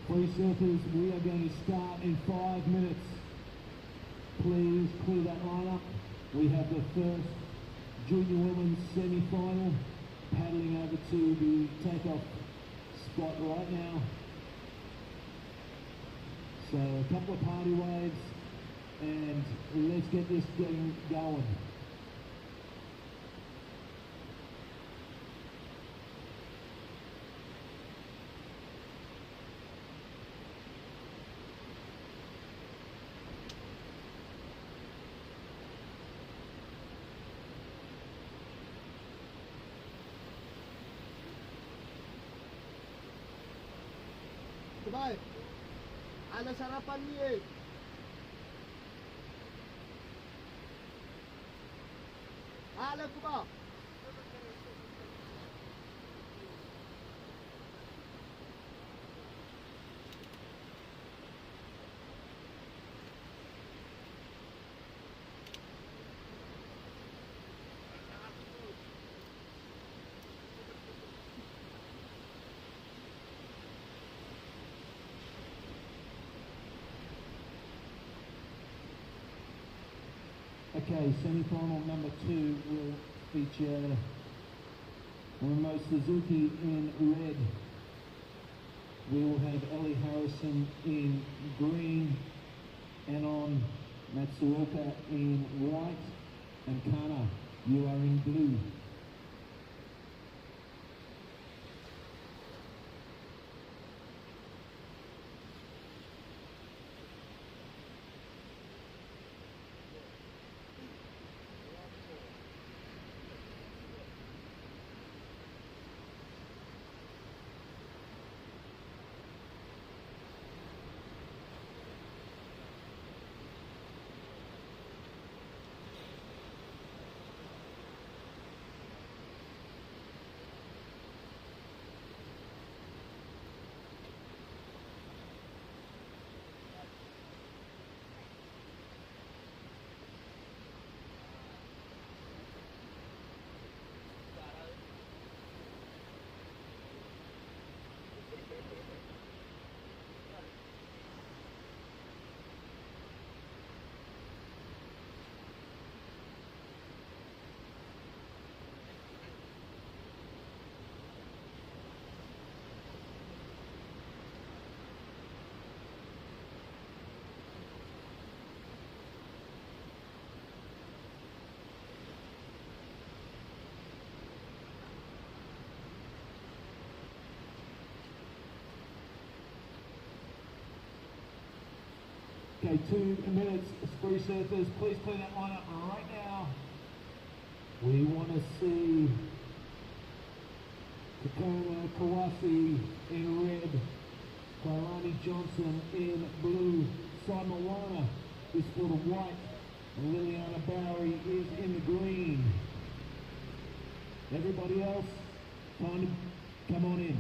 Free surfers, we are going to start in 5 minutes. Please clear that line up. We have the first junior women's semi-final paddling over to the takeoff spot right now. So a couple of party waves and let's get this thing going. Sabay. Ano sarapan niyo eh? Alam ko ba? Okay, semi-final number 2 will feature Remote Suzuki in red. We will have Ellie Harrison in green, Anon Matsuoka in white, and Kana, you are in blue. Okay, 2 minutes, free surfers, please clear that line up right now. We want to see Takona Kawasi in red, Kailani Johnson in blue, Simon Warner is for the white, and Liliana Bowery is in the green. Everybody else, time to come on in.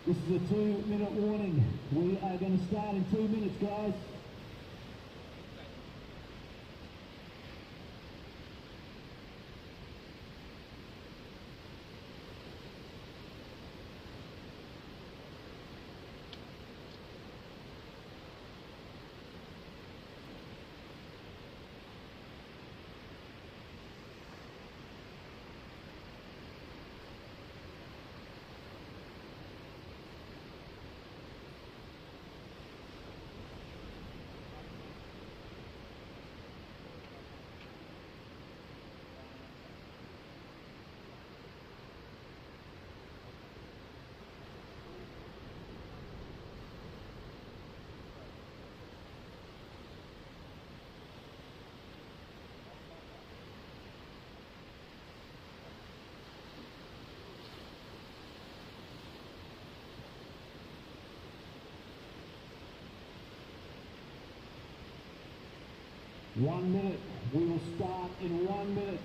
This is a 2-minute warning. We are going to start in 2 minutes, guys. One minute. We will start in 1 minute.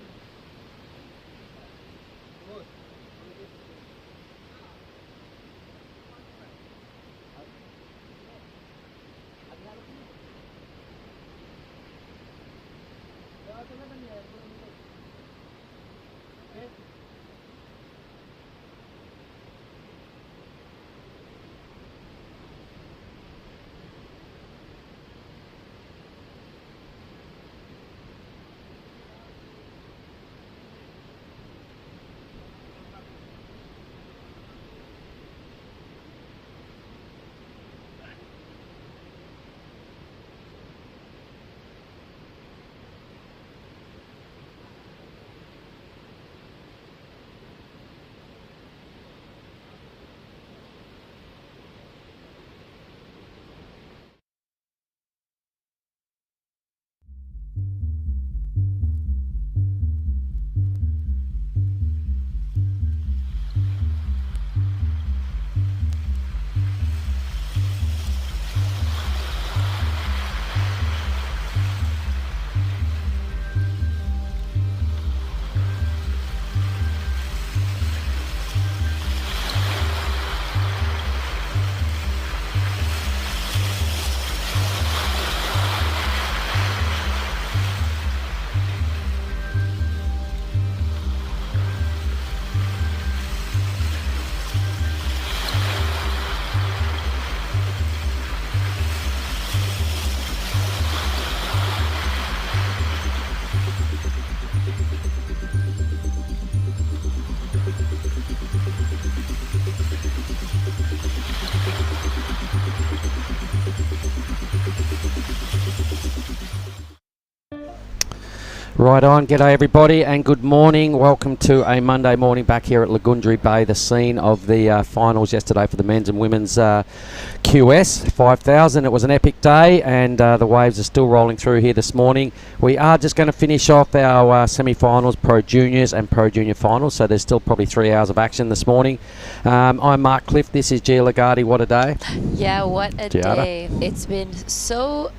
Right on, g'day everybody and good morning. Welcome to a Monday morning back here at Lagundri Bay, the scene of the finals yesterday for the men's and women's QS 5000. It was an epic day and the waves are still rolling through here this morning. We are just going to finish off our semi-finals, Pro Juniors and Pro Junior finals, so there's still probably 3 hours of action this morning. I'm Mark Cliff, this is Gia Lagarde. What a day. Yeah, what a Giada. day. It's been so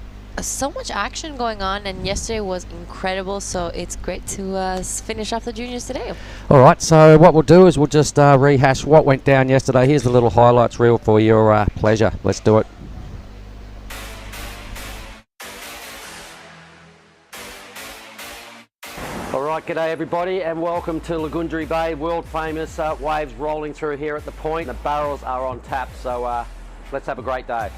much action going on, and yesterday was incredible, so it's great to finish off the juniors today. All right, so what we'll do is we'll just rehash what went down yesterday. Here's the little highlights reel for your pleasure. Let's do it. All right, g'day everybody and welcome to Lagundri Bay, world famous waves rolling through here at the point. The barrels are on tap, so let's have a great day.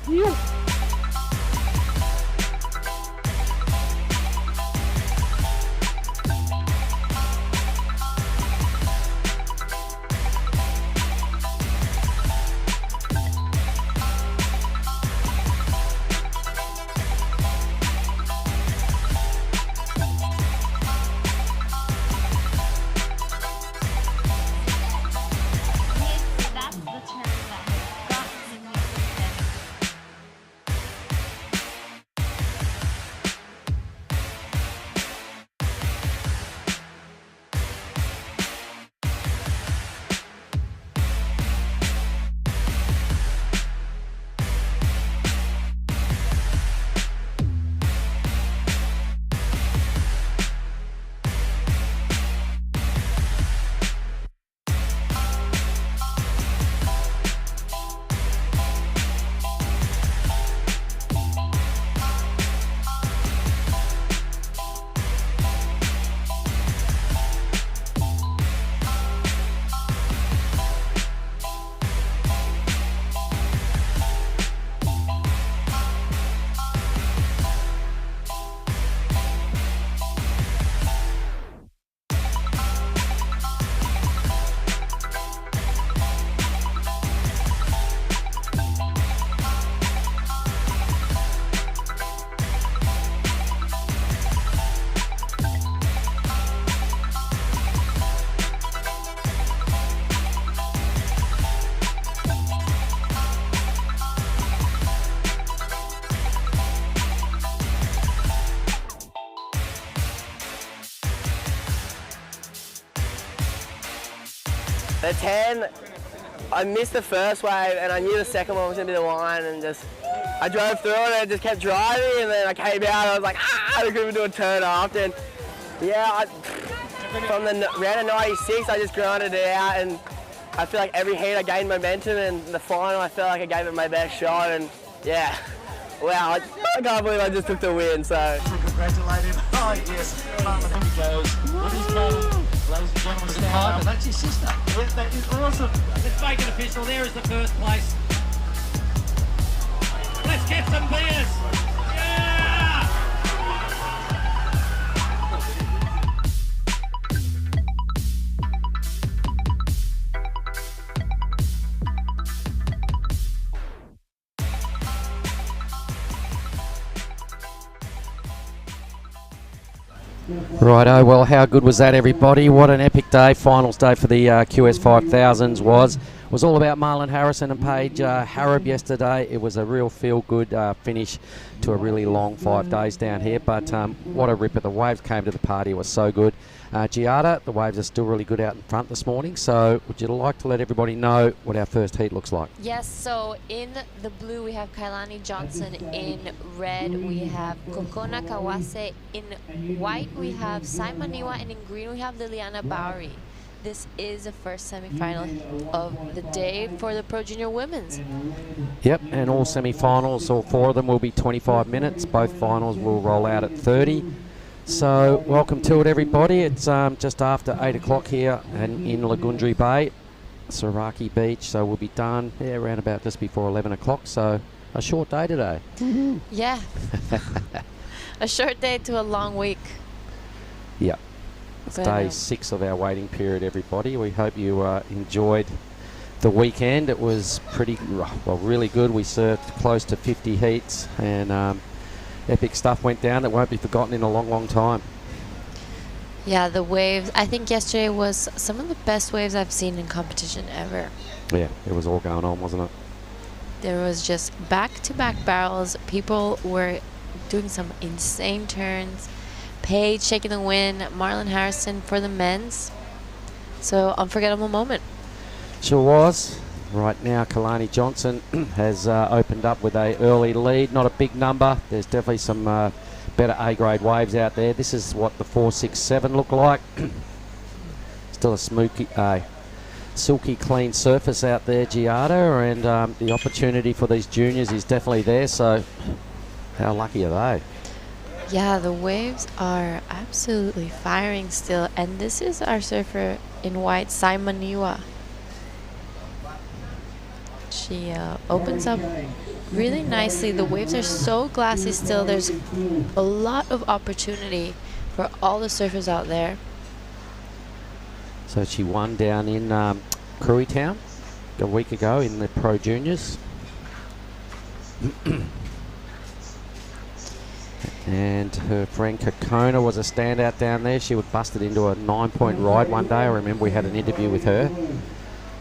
The 10, I missed the first wave and I knew the second one was going to be the line, and I drove through it and I just kept driving, and then I came out and I was like, I couldn't even do a turn after, and yeah, from the round of 96 I just grinded it out, and I feel like every heat I gained momentum, and the final I felt like I gave it my best shot, and yeah, wow, I can't believe I just took the win, so. Congratulate him. Hi, yes. Marlon, here he goes. With his cattle. Ladies and gentlemen, stand up. That's your sister. Yeah, that is awesome. Let's make it official. There is the first place. Let's get some beers. Yeah! Righto, well, how good was that, everybody? What an epic day, finals day for the QS 5000s was all about Marlon Harrison and Paige Harrop yesterday. It was a real feel-good finish to a really long 5 days down here, but what a ripper. The waves came to the party. It was so good. Giada, the waves are still really good out in front this morning, so would you like to let everybody know what our first heat looks like? Yes, so in the blue we have Kailani Johnson, in red we have Kokona Kawase, in white we have Simon Niwa, and in green we have Liliana Bowery. This is the first semi-final of the day for the Pro Junior Women's. Yep, and all semi-finals, all 4 of them will be 25 minutes. Both finals will roll out at 30. So welcome to it, everybody. It's just after 8 o'clock here and in Lagundri Bay, Saraki Beach. So we'll be done around about just before 11 o'clock. So a short day today. Yeah, a short day to a long week. Yep. It's day 6 of our waiting period, everybody. We hope you enjoyed the weekend. It was pretty, well, really good. We served close to 50 heats, and epic stuff went down that won't be forgotten in a long, long time. Yeah, the waves. I think yesterday was some of the best waves I've seen in competition ever. Yeah, it was all going on, wasn't it? There was just back-to-back barrels. People were doing some insane turns. Paige shaking the wind, Marlon Harrison for the men's. So unforgettable moment. Sure was. Right now, Kalani Johnson has opened up with a early lead. Not a big number. There's definitely some better A-grade waves out there. This is what the 467 look like. Still a silky clean surface out there, Giada, and the opportunity for these juniors is definitely there. So how lucky are they? Yeah, the waves are absolutely firing still. And this is our surfer in white, Simon Niwa. She opens up really nicely. The waves are so glassy still. There's a lot of opportunity for all the surfers out there. So she won down in Koreatown a week ago in the Pro Juniors. And her friend Kokona was a standout down there. She would busted into a 9-point ride one day. I remember we had an interview with her.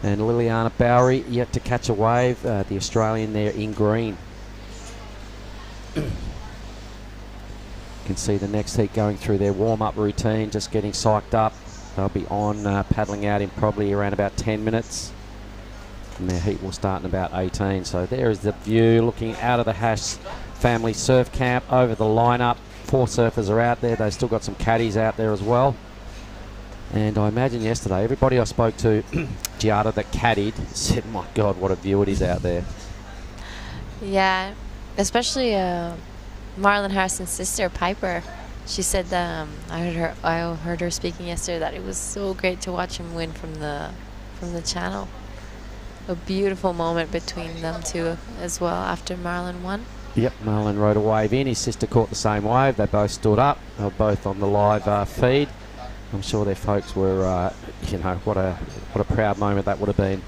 And Liliana Bowery yet to catch a wave, the Australian there in green. You can see the next heat going through their warm-up routine, just getting psyched up. They'll be on paddling out in probably around about 10 minutes. And their heat will start in about 18. So there is the view looking out of the Hash Family Surf Camp over the lineup. 4 surfers are out there. They've still got some caddies out there as well. And I imagine yesterday, everybody I spoke to, Giada that caddied, said, my God, what a view it is out there. Yeah, especially Marlon Harrison's sister, Piper. She said that I heard her speaking yesterday that it was so great to watch him win from the channel. A beautiful moment between them two as well after Marlon won. Yep, Marlon rode a wave in. His sister caught the same wave. They both stood up. They were both on the live feed. I'm sure their folks were, you know, what a proud moment that would have been.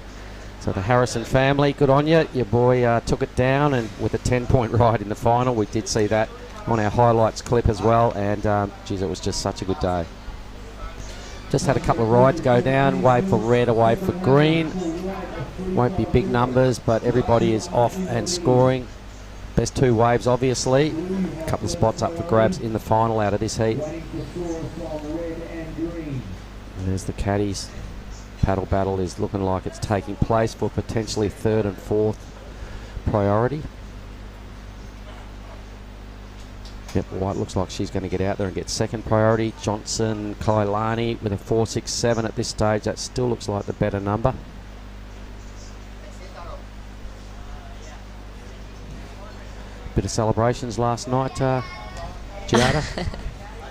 So the Harrison family, good on you. Your boy took it down, and with a 10-point ride in the final. We did see that on our highlights clip as well, and geez, it was just such a good day. Just had a couple of rides go down. Wave for red, a wave for green. Won't be big numbers, but everybody is off and scoring. Best 2 waves, obviously. A couple of spots up for grabs in the final out of this heat. And there's the caddies. Paddle battle is looking like it's taking place for potentially 3rd and 4th priority. Yep, White looks like she's going to get out there and get 2nd priority. Johnson, Kailani with a 4.67 at this stage. That still looks like the better number. Bit of celebrations last night, Giada.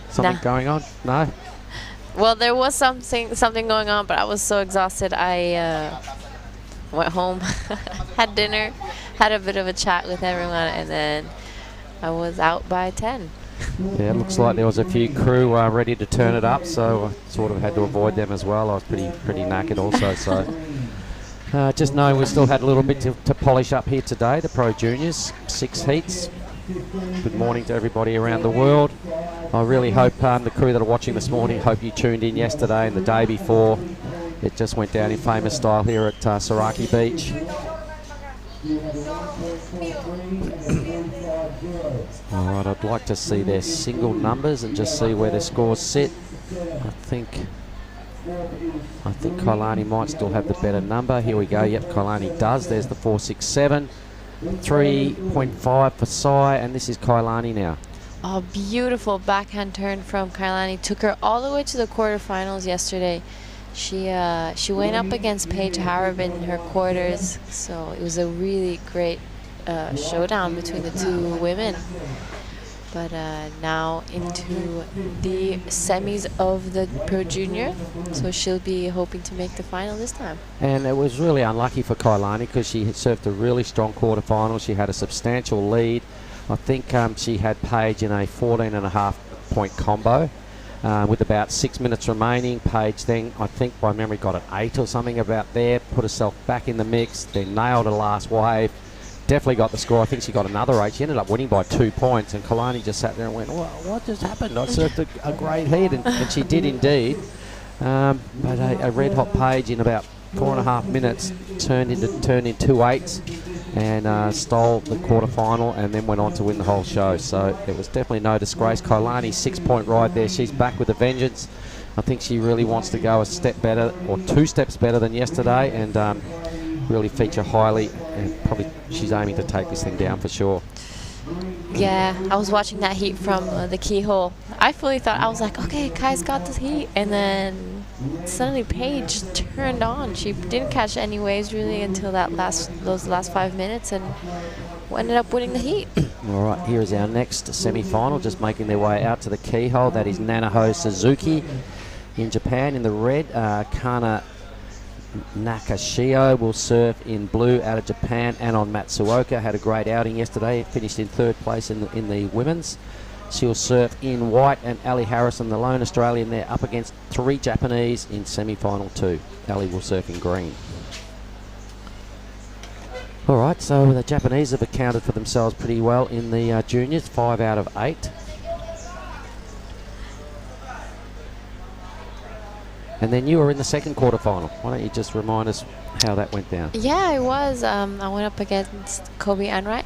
Something Nah. going on? No? Well, there was something going on, but I was so exhausted. I went home, had dinner, had a bit of a chat with everyone, and then I was out by 10. Yeah, it looks like there was a few crew ready to turn it up, so I sort of had to avoid them as well. I was pretty knackered also, so just knowing we still had a little bit to polish up here today, the Pro Juniors, 6 heats. Good morning to everybody around the world. I really hope the crew that are watching this morning, hope you tuned in yesterday and the day before. It just went down in famous style here at Saraki Beach. All right, I'd like to see their single numbers and just see where their scores sit. I think Kailani might still have the better number. Here we go. Yep, Kailani does. There's the 467. 3.5 for Sai, and this is Kailani now. Oh, beautiful backhand turn from Kailani. Took her all the way to the quarterfinals yesterday. She went up against Paige Harab in her quarters, so it was a really great showdown between the two women. But now into the semis of the Pro Junior, so she'll be hoping to make the final this time. And it was really unlucky for Kailani because she had served a really strong quarterfinal. She had a substantial lead. I think she had Paige in a 14.5 point combo with about 6 minutes remaining. Paige then, I think by memory, got an 8 or something about there, put herself back in the mix, then nailed her last wave. Definitely got the score. I think she got another 8. She ended up winning by 2 points, and Kailani just sat there and went, well, what just happened? I served a great heat, and she did indeed. But a red-hot Paige in about 4.5 minutes turned in 2 8s and stole the quarterfinal and then went on to win the whole show. So it was definitely no disgrace. Kailani's 6-point ride there. She's back with a vengeance. I think she really wants to go a step better, or 2 steps better than yesterday, and really feature highly, and probably she's aiming to take this thing down for sure. Yeah, I was watching that heat from the keyhole. I fully thought, I was like, okay, Kai's got this heat, and then suddenly Paige turned on. She didn't catch any waves really until those last 5 minutes, and ended up winning the heat. All right, here is our next semi-final, just making their way out to the keyhole. That is Nanaho Suzuki in Japan in the red. Kana Nakashio will serve in blue out of Japan. Anon Matsuoka had a great outing yesterday, finished in 3rd place in the women's. She'll serve in white, and Ali Harrison, the lone Australian there, up against 3 Japanese in semi-final 2. Ali will serve in green. All right, so the Japanese have accounted for themselves pretty well in the juniors, 5 out of 8. And then you were in the second quarterfinal. Why don't you just remind us how that went down? Yeah, I was. I went up against Kobe Enright.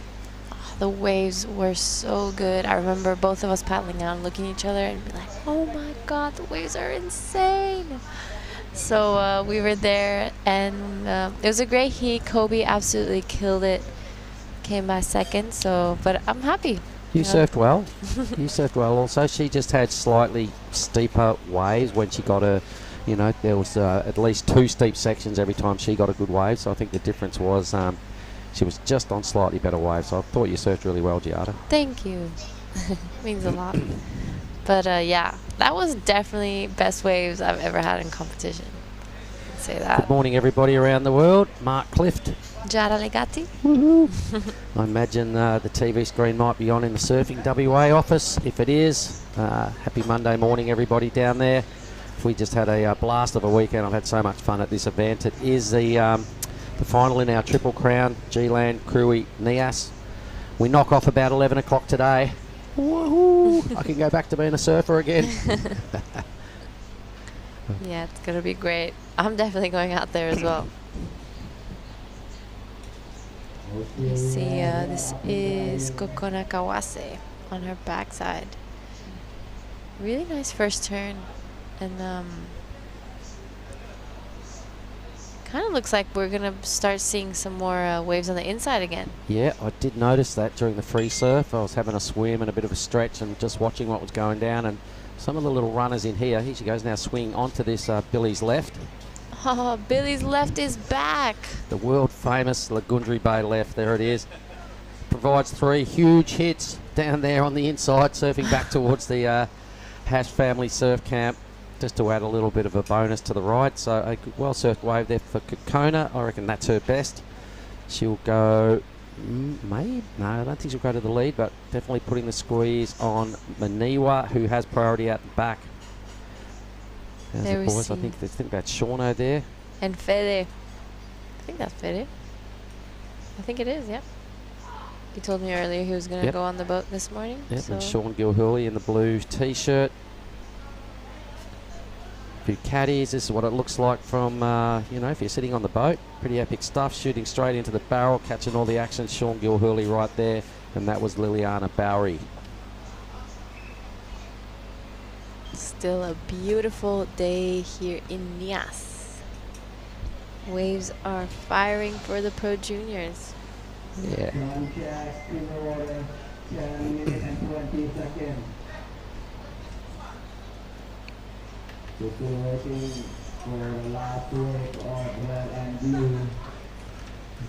Oh, the waves were so good. I remember both of us paddling out and looking at each other and be like, oh my God, the waves are insane. So we were there, and it was a great heat. Kobe absolutely killed it. Came by second, but I'm happy. You surfed well. You surfed well also. She just had slightly steeper waves when she got her. You know, there was at least 2 steep sections every time she got a good wave. So I think the difference was she was just on slightly better waves. So I thought you surfed really well, Giada. Thank you. Means a lot. But yeah, that was definitely best waves I've ever had in competition. I'd say that. Good morning, everybody around the world. Mark Clift. Giada Legati. I imagine the TV screen might be on in the Surfing WA office. If it is, happy Monday morning, everybody down there. We just had a blast of a weekend. I've had so much fun at this event. It is the final in our Triple Crown G-Land Cruy Nias. We knock off about 11 o'clock today. Woohoo! I can go back to being a surfer again. Yeah, it's going to be great. I'm definitely going out there as well. You see, this is Kokona Kawase on her backside. Really nice first turn. And kind of looks like we're going to start seeing some more waves on the inside again. Yeah, I did notice that during the free surf. I was having a swim and a bit of a stretch and just watching what was going down. And some of the little runners in here she goes now swinging onto this Billy's left. Oh, Billy's left is back. The world famous Lagundri Bay left. There it is. Provides 3 huge hits down there on the inside, surfing back towards the Hash Family Surf Camp, just to add a little bit of a bonus to the ride. So a good well surfed wave there for Kokona. I reckon that's her best. She'll go, maybe, no, I don't think she'll go to the lead, but definitely putting the squeeze on Maniwa, who has priority out the back. There's There the we boys. I see. think that's Shauno there. And Fede. I think that's Fede. I think it is, yeah. He told me earlier he was going to Yep. go on the boat this morning. Yep, so and Sean Gilhooly in the blue t-shirt. Few caddies. This is what it looks like from, you know, if you're sitting on the boat. Pretty epic stuff. Shooting straight into the barrel, catching all the action. Sean Gilhooly right there. And that was Liliana Bowery. still a beautiful day here in Nias. Waves are firing for the Pro Juniors. Yeah. Contrast in the water, 10 minutes and 20 seconds. Just waiting for the last wave of red and blue.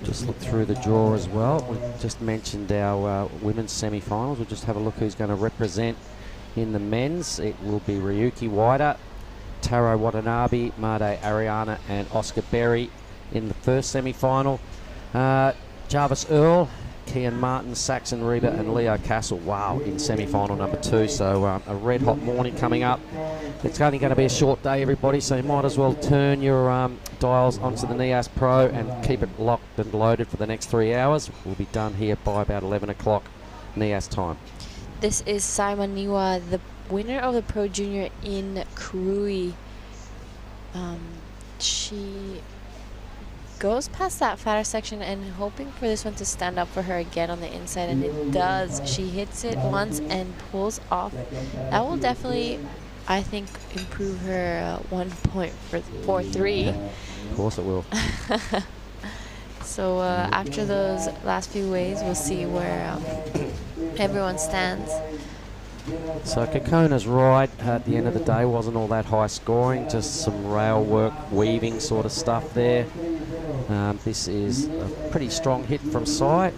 Just look through the draw as well. We just mentioned our women's semi-finals. We'll just have a look who's going to represent in the men's. It will be Ryuki Waida, Taro Watanabe, Made Ariana and Oscar Berry in the first semi-final. Jarvis Earl, Kian Martin, Saxon Reba and Leo Castle, wow, in semi-final number 2. So a red hot morning coming up. It's only going to be a short day, everybody, so you might as well turn your dials onto the Nias Pro and keep it locked and loaded for the next 3 hours. We'll be done here by about 11 o'clock Nias time. This is Simon Niwa, the winner of the Pro Junior in Krui. She goes past that fatter section and hoping for this one to stand up for her again on the inside, and it does. She hits it once and pulls off. That will definitely, I think, improve her 1.43. Of course it will. So after those last few waves, we'll see where everyone stands. So Kokona's ride at the end of the day wasn't all that high scoring, just some rail work, weaving sort of stuff there. This is a pretty strong hit from sight.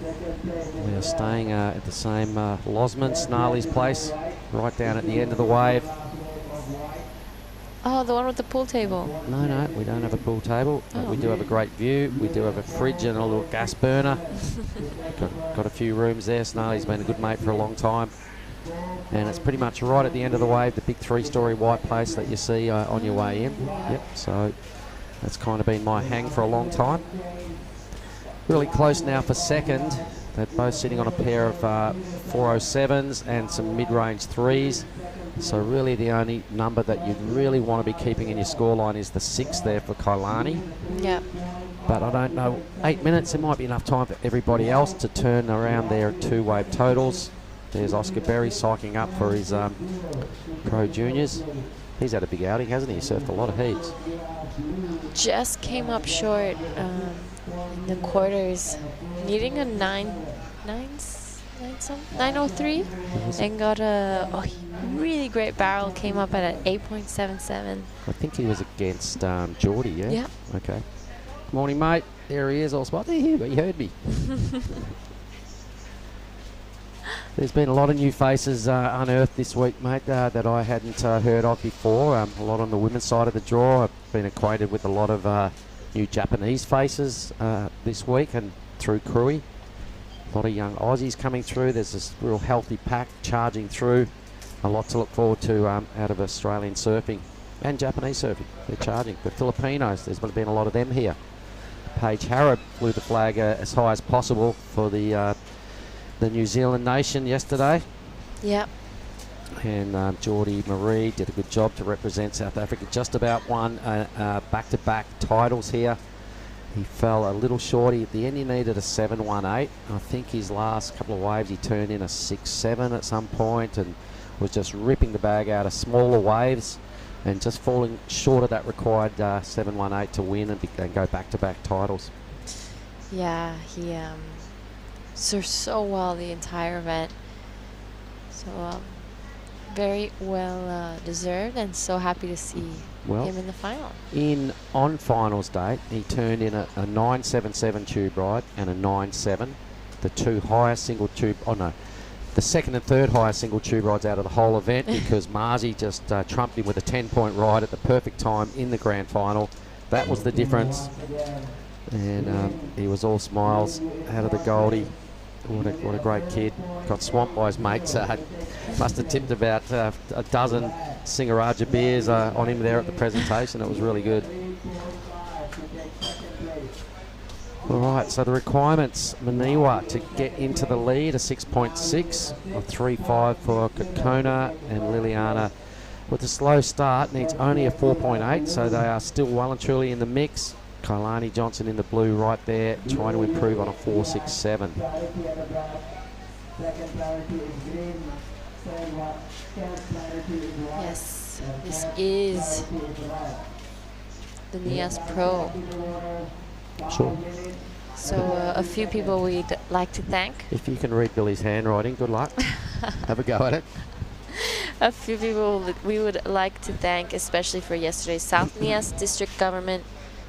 We are staying at the same Losman, Snarley's place, right down at the end of the wave. Oh, the one with the pool table. No, we don't have a pool table. We do have a great view. We do have a fridge and a little gas burner. got a few rooms there. Snarley's been a good mate for a long time. And it's pretty much right at the end of the wave, the big 3-story white place that you see on your way in. Yep, so that's kind of been my hang for a long time. Really close now for second. They're both sitting on a pair of 407s and some mid-range 3s. So really the only number that you'd really want to be keeping in your scoreline is the 6 there for Kailani. Yep. But I don't know, 8 minutes, there might be enough time for everybody else to turn around their 2-wave totals. There's Oscar Berry psyching up for his Pro Juniors. He's had a big outing, hasn't he? He surfed a lot of heats. Just came up short in the quarters, needing a 903, and got a really great barrel. Came up at an 8.77. I think he was against Geordie, yeah? Yeah. Okay. Morning, mate. There he is, all spot. There you heard me. There's been a lot of new faces unearthed this week, mate, that I hadn't heard of before. A lot on the women's side of the draw. I've been acquainted with a lot of new Japanese faces this week and through Krui. A lot of young Aussies coming through. There's this real healthy pack charging through. A lot to look forward to out of Australian surfing and Japanese surfing. They're charging. The Filipinos, there's been a lot of them here. Paige Harrod flew the flag as high as possible for the New Zealand nation yesterday. Yep. And Geordie Marie did a good job to represent South Africa. Just about won back-to-back titles here. He fell a little short. At the end, he needed a 7.18. I think his last couple of waves, he turned in a 6.7 at some point and was just ripping the bag out of smaller waves and just falling short of that required 7.18 to win and go back-to-back titles. Yeah, he surfed so well the entire event. So very well deserved, and so happy to see him in the final. On finals day, he turned in a 9.77 tube ride and a 9.7. The two highest single tube, the second and third highest single tube rides out of the whole event because Marzi just trumped him with a 10-point ride at the perfect time in the grand final. That was the difference. And he was all smiles out of the Goldie. What a great kid. Got swamped by his mates. Must have tipped about a dozen Singaraja beers on him there at the presentation. It was really good. All right, so the requirements, Maniwa to get into the lead, a 6.6, a 3.5 for Kokona, and Liliana with a slow start needs only a 4.8, so they are still well and truly in the mix. Kailani Johnson in the blue right there, trying to improve on a 4.67. Yes, this is the Nias Pro. Sure. So a few people we'd like to thank. If you can read Billy's handwriting, good luck. Have a go at it. A few people we would like to thank, especially for yesterday's South Nias District Government,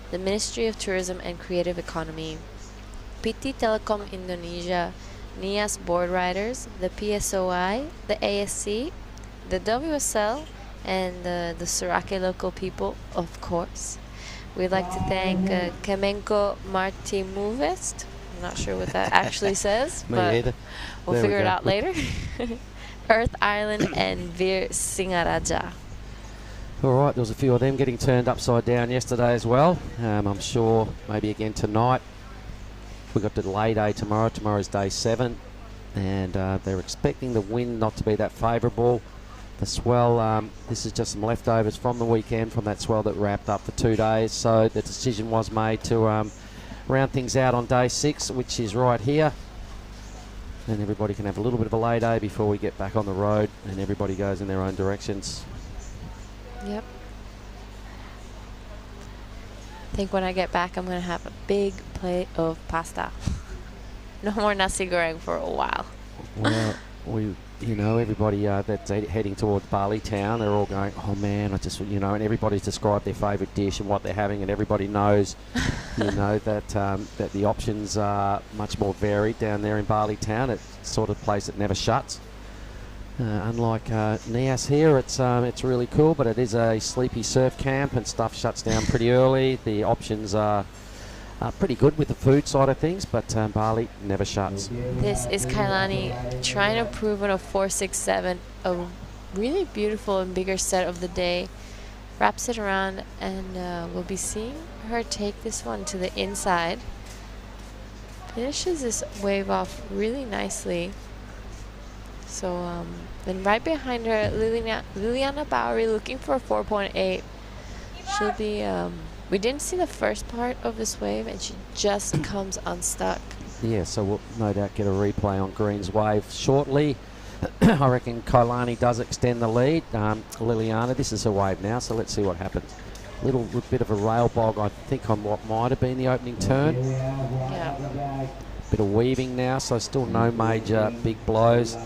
the Ministry of Tourism and Creative Economy, PT Telecom Indonesia, Nias Board Riders, the PSOI, the ASC, the WSL, and the Sorake local people, of course. We'd like to thank Kemenko Marti Movest. I'm not sure what that actually says, but we'll figure it out later. Earth Island and Veer Singaraja. All right, there was a few of them getting turned upside down yesterday as well. I'm sure maybe again tonight. We've got delay day tomorrow. Tomorrow's day 7, and they're expecting the wind not to be that favourable. The swell, this is just some leftovers from the weekend, from that swell that wrapped up for 2 days. So the decision was made to round things out on day 6, which is right here. And everybody can have a little bit of a lay day before we get back on the road and everybody goes in their own directions. Yep. I think when I get back, I'm going to have a big plate of pasta. No more nasi goreng for a while. Well, everybody that's heading towards Bali town, they're all going, oh man, and everybody's described their favourite dish and what they're having, and everybody knows, that the options are much more varied down there in Bali town. It's the sort of place that never shuts. Unlike Nias here, it's really cool, but it is a sleepy surf camp and stuff shuts down pretty early. The options are pretty good with the food side of things, but Bali never shuts. This is Kailani trying to prove on a 4.67, a really beautiful and bigger set of the day. Wraps it around, and we'll be seeing her take this one to the inside. Finishes this wave off really nicely. So, and right behind her, Liliana Bowery looking for a 4.8. She'll be, we didn't see the first part of this wave, and she just comes unstuck. Yeah, so we'll no doubt get a replay on Green's wave shortly. I reckon Kailani does extend the lead. Liliana, this is her wave now, so let's see what happens. Little bit of a rail bog, I think, on what might have been the opening turn. Yeah. Bit of weaving now, so still no major big blows.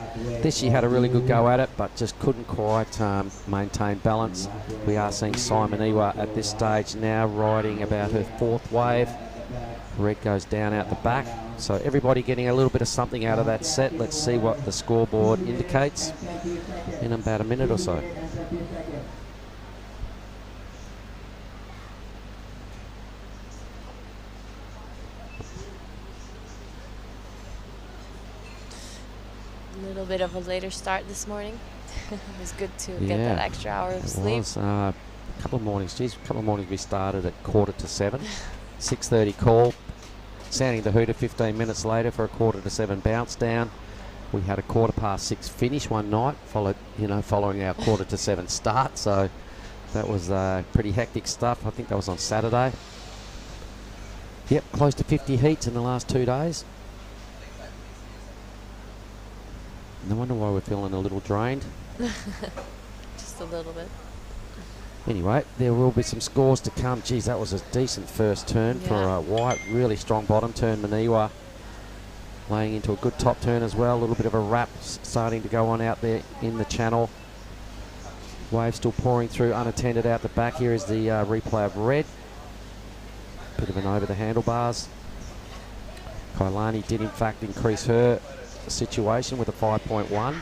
This she had a really good go at it, but just couldn't quite maintain balance. We are seeing Simon Iwa at this stage now riding about her 4th wave. Red goes down out the back, so everybody getting a little bit of something out of that set. Let's see what the scoreboard indicates in about a minute or so. A little bit of a later start this morning. It was good to get that extra hour of sleep. Was, a couple of mornings we started at 6:45. 6:30 call, sounding the hooter 15 minutes later for a 6:45 bounce down. We had a 6:15 finish one night, following our 6:45 start. So that was pretty hectic stuff. I think that was on Saturday. Yep, close to 50 heats in the last 2 days. No wonder why we're feeling a little drained. Just a little bit. Anyway, there will be some scores to come. Geez, that was a decent first turn for White. Really strong bottom turn. Maniwa laying into a good top turn as well. A little bit of a wrap starting to go on out there in the channel. Wave still pouring through unattended out the back. Here is the replay of Red. Bit of an over the handlebars. Kailani did in fact increase her situation with a 5.1.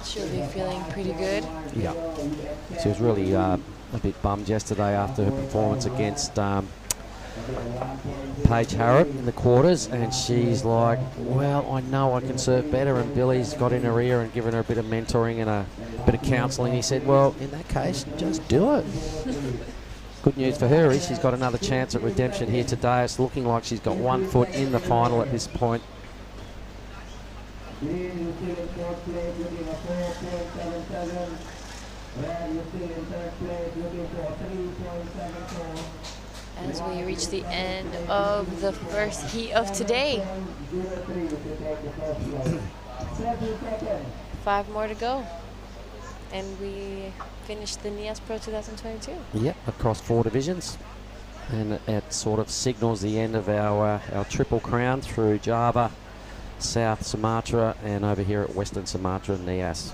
She'll be feeling pretty good. Yeah. She was really a bit bummed yesterday after her performance against Paige Harrop in the quarters, and she's like, well, I know I can surf better, and Billy's got in her ear and given her a bit of mentoring and a bit of counselling. He said, well, in that case, just do it. Good news for her is she's got another chance at redemption here today. It's looking like she's got 1 foot in the final at this point. As we reach the end of the first heat of today. 5 more to go. And we finished the Nias Pro 2022. Yep, across 4 divisions. And it sort of signals the end of our triple crown through Java, South Sumatra, and over here at Western Sumatra, Nias.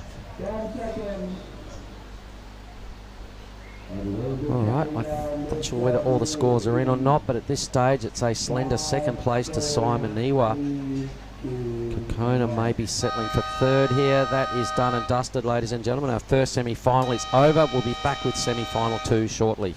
All right, I'm not sure whether all the scores are in or not, but at this stage it's a slender second place to Simon Niwa. Kokona may be settling for third here. That is done and dusted, ladies and gentlemen. Our first semi-final is over. We'll be back with semi-final 2 shortly.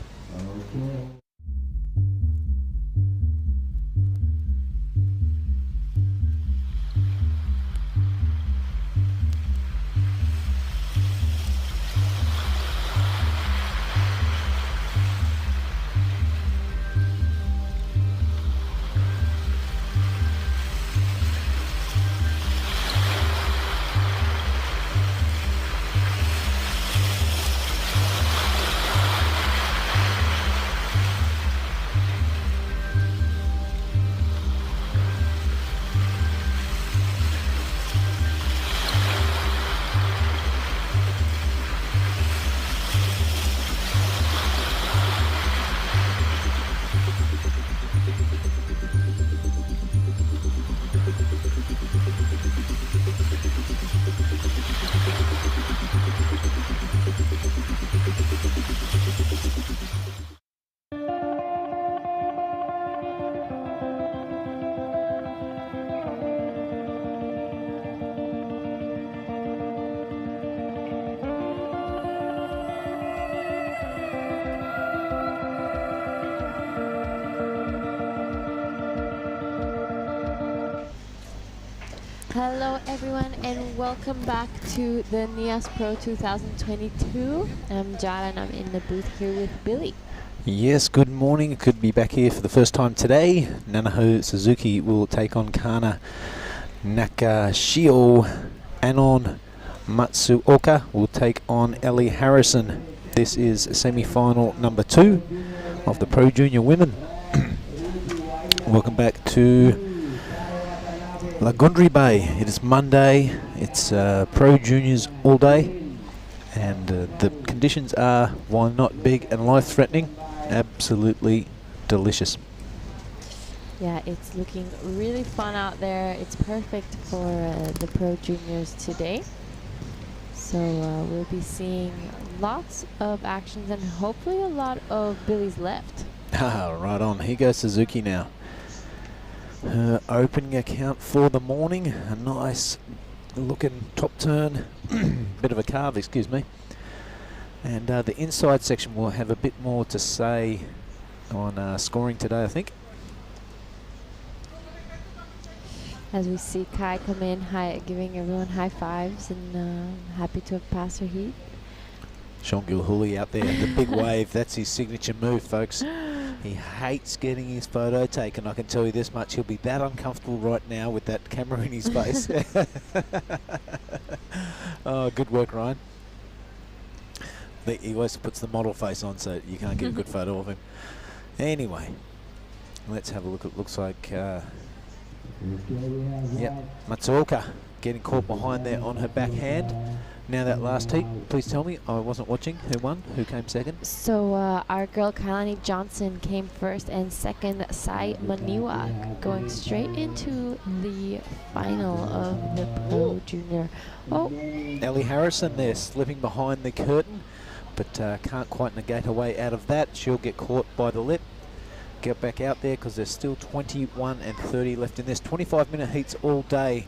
Hello everyone and welcome back to the Nias Pro 2022. I'm Jara and I'm in the booth here with Billy. Yes, good morning. Could be back here for the first time today. Nanaho Suzuki will take on Kana Nakashio. Anon Matsuoka will take on Ellie Harrison. This is semi-final number 2 of the Pro Junior Women. Welcome back to Lagundri Bay. It is Monday. It's Pro Juniors all day, and the conditions are, while not big and life-threatening, absolutely delicious. Yeah, it's looking really fun out there. It's perfect for the Pro Juniors today. So we'll be seeing lots of actions and hopefully a lot of Billy's left. Right on. Here goes Suzuki now. Her opening account for the morning, a nice looking top turn, bit of a carve, excuse me. And the inside section will have a bit more to say on scoring today, I think. As we see Kai come in, giving everyone high fives and happy to have passed her heat. Sean Gilhooly out there, the big wave, that's his signature move, folks. He hates getting his photo taken, I can tell you this much. He'll be that uncomfortable right now with that camera in his face. Oh, good work, Ryan. He always puts the model face on so you can't get a good photo of him. Anyway, let's have a look. It looks like, yep, Matsuoka getting caught behind there on her backhand. Now that last heat, please tell me, I wasn't watching, who won, who came second? So our girl Kailani Johnson came first and second Sai Maniwa, going straight into the final of the Pro Junior. Oh, Ellie Harrison there slipping behind the curtain, but can't quite negate her way out of that. She'll get caught by the lip. get back out there because there's still 21 and 30 left in this. 25-minute heats all day.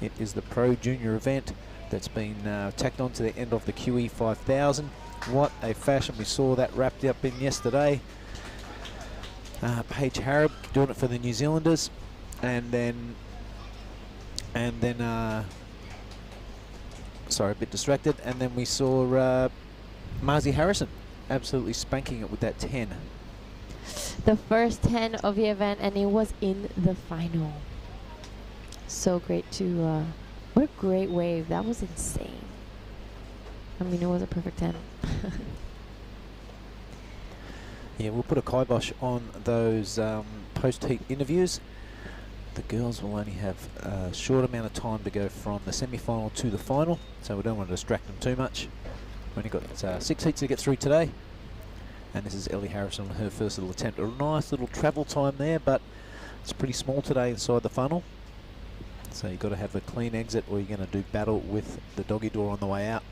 It is the Pro Junior event that's been tacked on to the end of the QE 5000. What a fashion. We saw that wrapped up in yesterday. Paige Harrop doing it for the New Zealanders, and then sorry, a bit distracted, and then we saw Marzi Harrison absolutely spanking it with that 10. The first 10 of the event, and it was in the final. So great to, what a great wave. That was insane. I mean, it was a perfect 10. Yeah, we'll put a kibosh on those post-heat interviews. The girls will only have a short amount of time to go from the semi-final to the final, so we don't want to distract them too much. We've only got 6 heats to get through today. And this is Ellie Harrison on her first little attempt. A nice little travel time there, but it's pretty small today inside the funnel. So you've got to have a clean exit or you're going to do battle with the doggy door on the way out.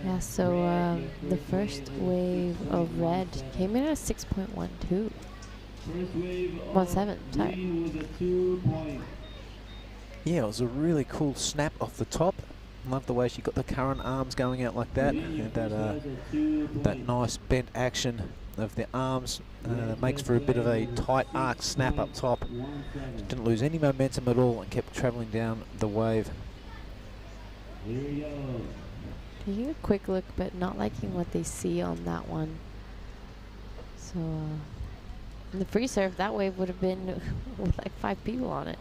Yeah, so the first wave of red came in at 6.12. 17, sorry. Yeah, it was a really cool snap off the top. Love the way she got the current arms going out like that. And that nice bent action of the arms makes for a bit of a tight arc snap up top. She didn't lose any momentum at all and kept travelling down the wave. Taking a quick look, but not liking what they see on that one. So in the free serve, that wave would have been with like 5 people on it.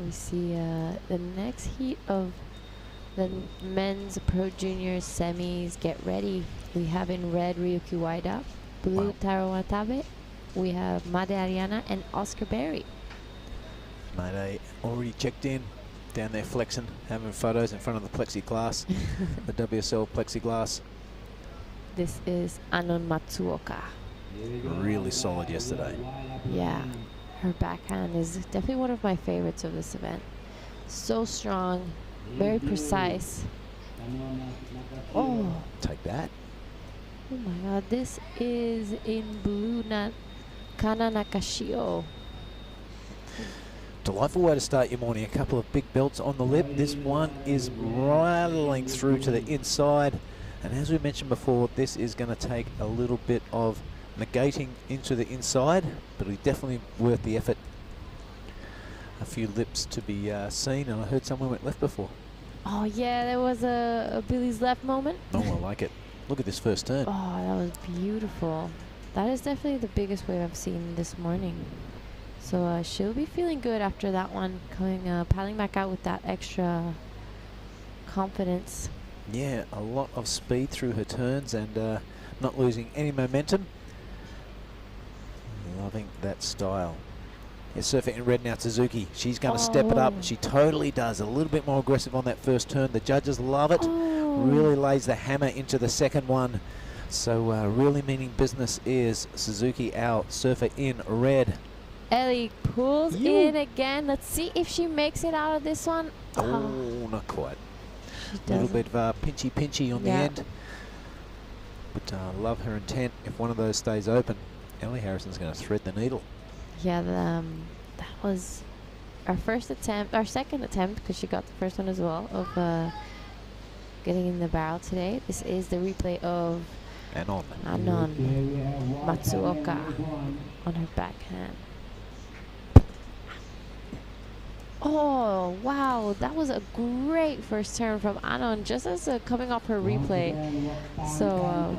We see the next heat of the men's Pro Juniors semis. Get ready. We have in red Ryuki Waida, blue Taro Watabe. We have Made Ariana and Oscar Berry. Made already checked in, down there flexing, having photos in front of the plexiglass, the WSL plexiglass. This is Anon Matsuoka. Really solid yesterday. Yeah. Her backhand is definitely one of my favorites of this event. So strong, very precise. Oh. Take that. Oh my god, this is in blue Kana Nakashio. Delightful way to start your morning. A couple of big belts on the lip. This one is rattling through to the inside. And as we mentioned before, this is going to take a little bit of negating into the inside, but it'll be definitely worth the effort. A few lips to be seen, and I heard someone went left before. Oh yeah, there was a Billy's left moment. Oh, I like it. Look at this first turn. Oh, that was beautiful. That is definitely the biggest wave I've seen this morning. So she'll be feeling good after that one, coming paddling back out with that extra confidence. Yeah, a lot of speed through her turns and not losing any momentum. Loving that style. Yeah, surfer in red now, Suzuki. She's going to step it up. She totally does. A little bit more aggressive on that first turn. The judges love it. Really lays the hammer into the second one. So really meaning business is Suzuki out. Surfer in red. Ellie pulls in again. Let's see if she makes it out of this one. Oh, not quite. A little bit of pinchy on the end. But love her intent. If one of those stays open, Ellie Harrison's going to thread the needle. Yeah, that was our first attempt, our second attempt, because she got the first one as well, of getting in the barrel today. This is the replay of Anon Matsuoka on her backhand. Oh, wow. That was a great first turn from Anon, just as coming off her replay. So,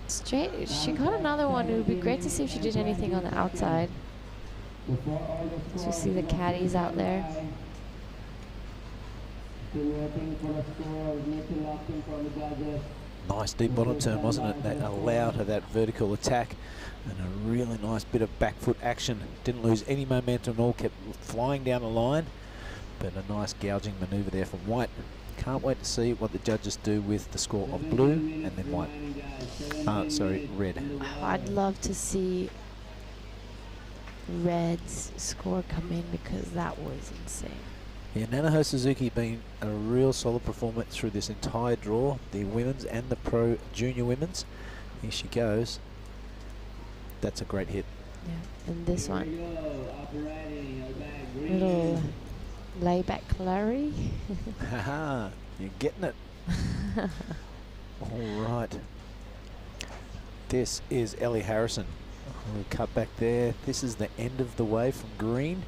straight, she got another one. It would be great to see if she did anything on the outside. So we see the caddies out there. Nice deep bottom turn, wasn't it? That allowed her that vertical attack and a really nice bit of back foot action. Didn't lose any momentum at all, kept flying down the line. But a nice gouging maneuver there from White. Can't wait to see what the judges do with the score of blue and then white. Red. Oh, I'd love to see red's score come in because that was insane. Yeah, Nanaho Suzuki been a real solid performance through this entire draw, the women's and the pro junior women's. Here she goes. That's a great hit. Yeah, and this one, Operating, back green. little layback Larry. Haha, you're getting it. All right. This is Ellie Harrison. We'll cut back there. This is the end of the wave from green.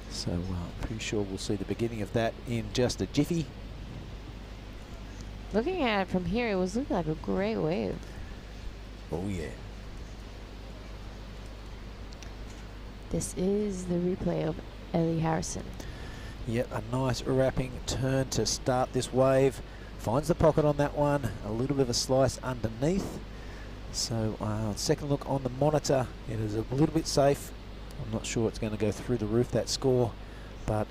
So I'm pretty sure we'll see the beginning of that in just a jiffy. Looking at it from here, it was looking like a great wave. Oh yeah. This is the replay of Ellie Harrison. Yep, a nice wrapping turn to start this wave. Finds the pocket on that one. A little bit of a slice underneath. So second look on the monitor, it is a little bit safe. I'm not sure it's going to go through the roof, that score, but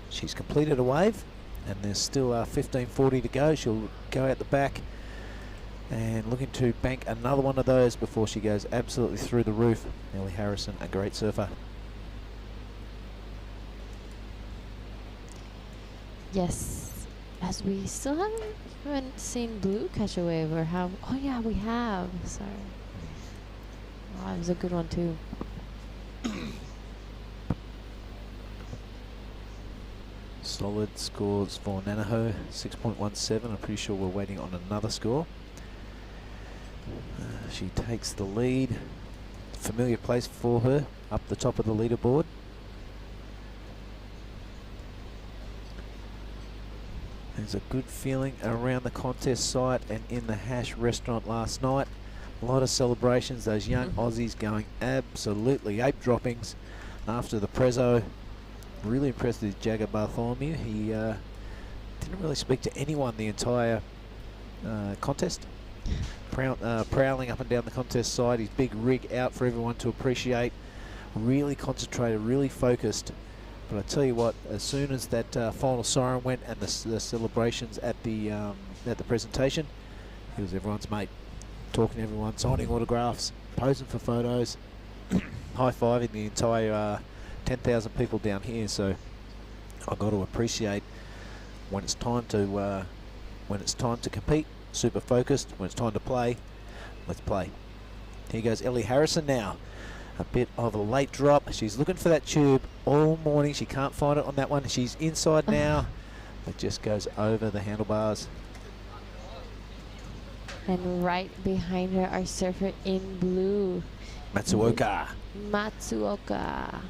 she's completed a wave and there's still 15:40 to go. She'll go out the back and looking to bank another one of those before she goes absolutely through the roof. Ellie Harrison, a great surfer. Yes, as we still haven't seen Blue catch a wave, or have. Oh yeah, we have. Sorry. Oh, it was a good one too. Solid scores for Nanaho, 6.17. I'm pretty sure we're waiting on another score. She takes the lead. Familiar place for her, up the top of the leaderboard. There's a good feeling around the contest site and in the Hash restaurant last night. A lot of celebrations, those young Aussies going absolutely ape droppings after the Prezzo. Really impressed with Jagger Bartholomew. He didn't really speak to anyone the entire contest. Prowling up and down the contest side, his big rig out for everyone to appreciate. Really concentrated, really focused. But I tell you what, as soon as that final siren went and the celebrations at the presentation, he was everyone's mate. Talking to everyone, signing autographs, posing for photos, high-fiving the entire 10,000 people down here. So I've got to appreciate when it's time to compete, super focused. When it's time to play, let's play. Here goes Ellie Harrison now. A bit of a late drop. She's looking for that tube all morning. She can't find it on that one. She's inside now. It just goes over the handlebars. And right behind her, our surfer in blue, Matsuoka. Matsuoka.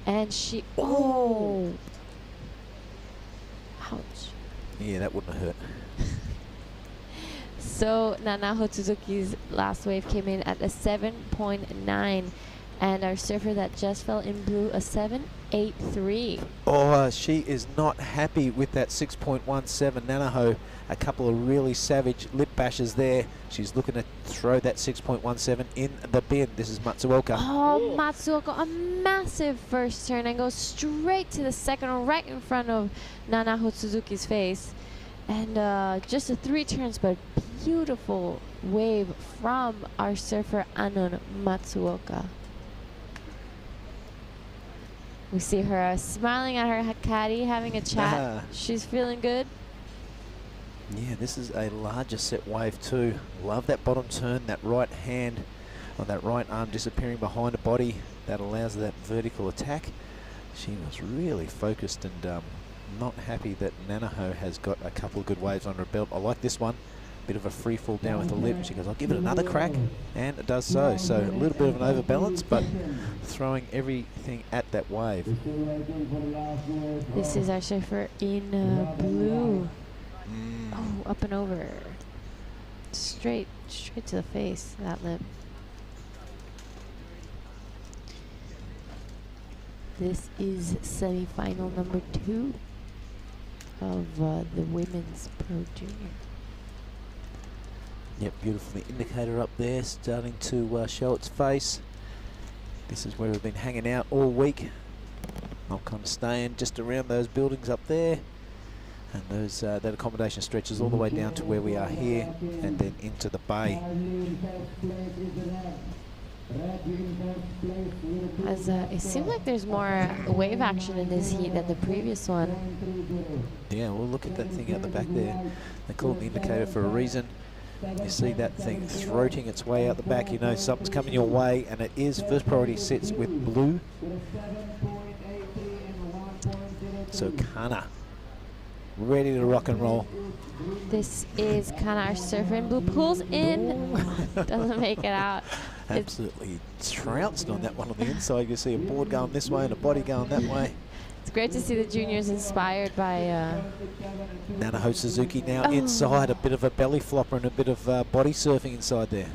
And she, oh! Ouch. Yeah, that wouldn't have hurt. So Nanaho Suzuki's last wave came in at a 7.9, and our surfer that just fell in blue, a 7.83. Oh, she is not happy with that 6.17 Nanaho. A couple of really savage lip bashes there. She's looking to throw that 6.17 in the bin. This is Matsuoka. Oh, Matsuoka, a massive first turn and goes straight to the second one, right in front of Nanaho Suzuki's face. And just a 3 turns, but beautiful wave from our surfer Anon Matsuoka. We see her smiling at her caddy, having a chat. She's feeling good. Yeah, this is a larger set wave too. Love that bottom turn, that right hand or that right arm disappearing behind the body. That allows that vertical attack. She was really focused and not happy that Nanaho has got a couple of good waves under her belt. I like this one. Bit of a free fall down with the lip. She goes, I'll give it another crack, and it does so. So a little bit of an overbalance, but throwing everything at that wave. This is our surfer in blue. Oh, up and over. Straight to the face, that lip. This is semi-final number 2 of the women's Pro Junior. Yep, beautifully indicator up there, starting to show its face. This is where we've been hanging out all week. I'm kind of staying just around those buildings up there. And those that accommodation stretches all the way down to where we are here and then into the bay. As it seems like there's more wave action in this heat than the previous one. Yeah, well, look at that thing out the back there. They call it the indicator for a reason. You see that thing throating its way out the back, you know something's coming your way, and it is. First priority sits with blue. So Kana, ready to rock and roll. This is Kana, our surfer in blue, pulls in, doesn't make it out. Absolutely trounced on that one on the inside. You see a board going this way and a body going that way. It's great to see the juniors inspired by Nanaho Suzuki now inside, a bit of a belly flopper and a bit of body surfing inside there.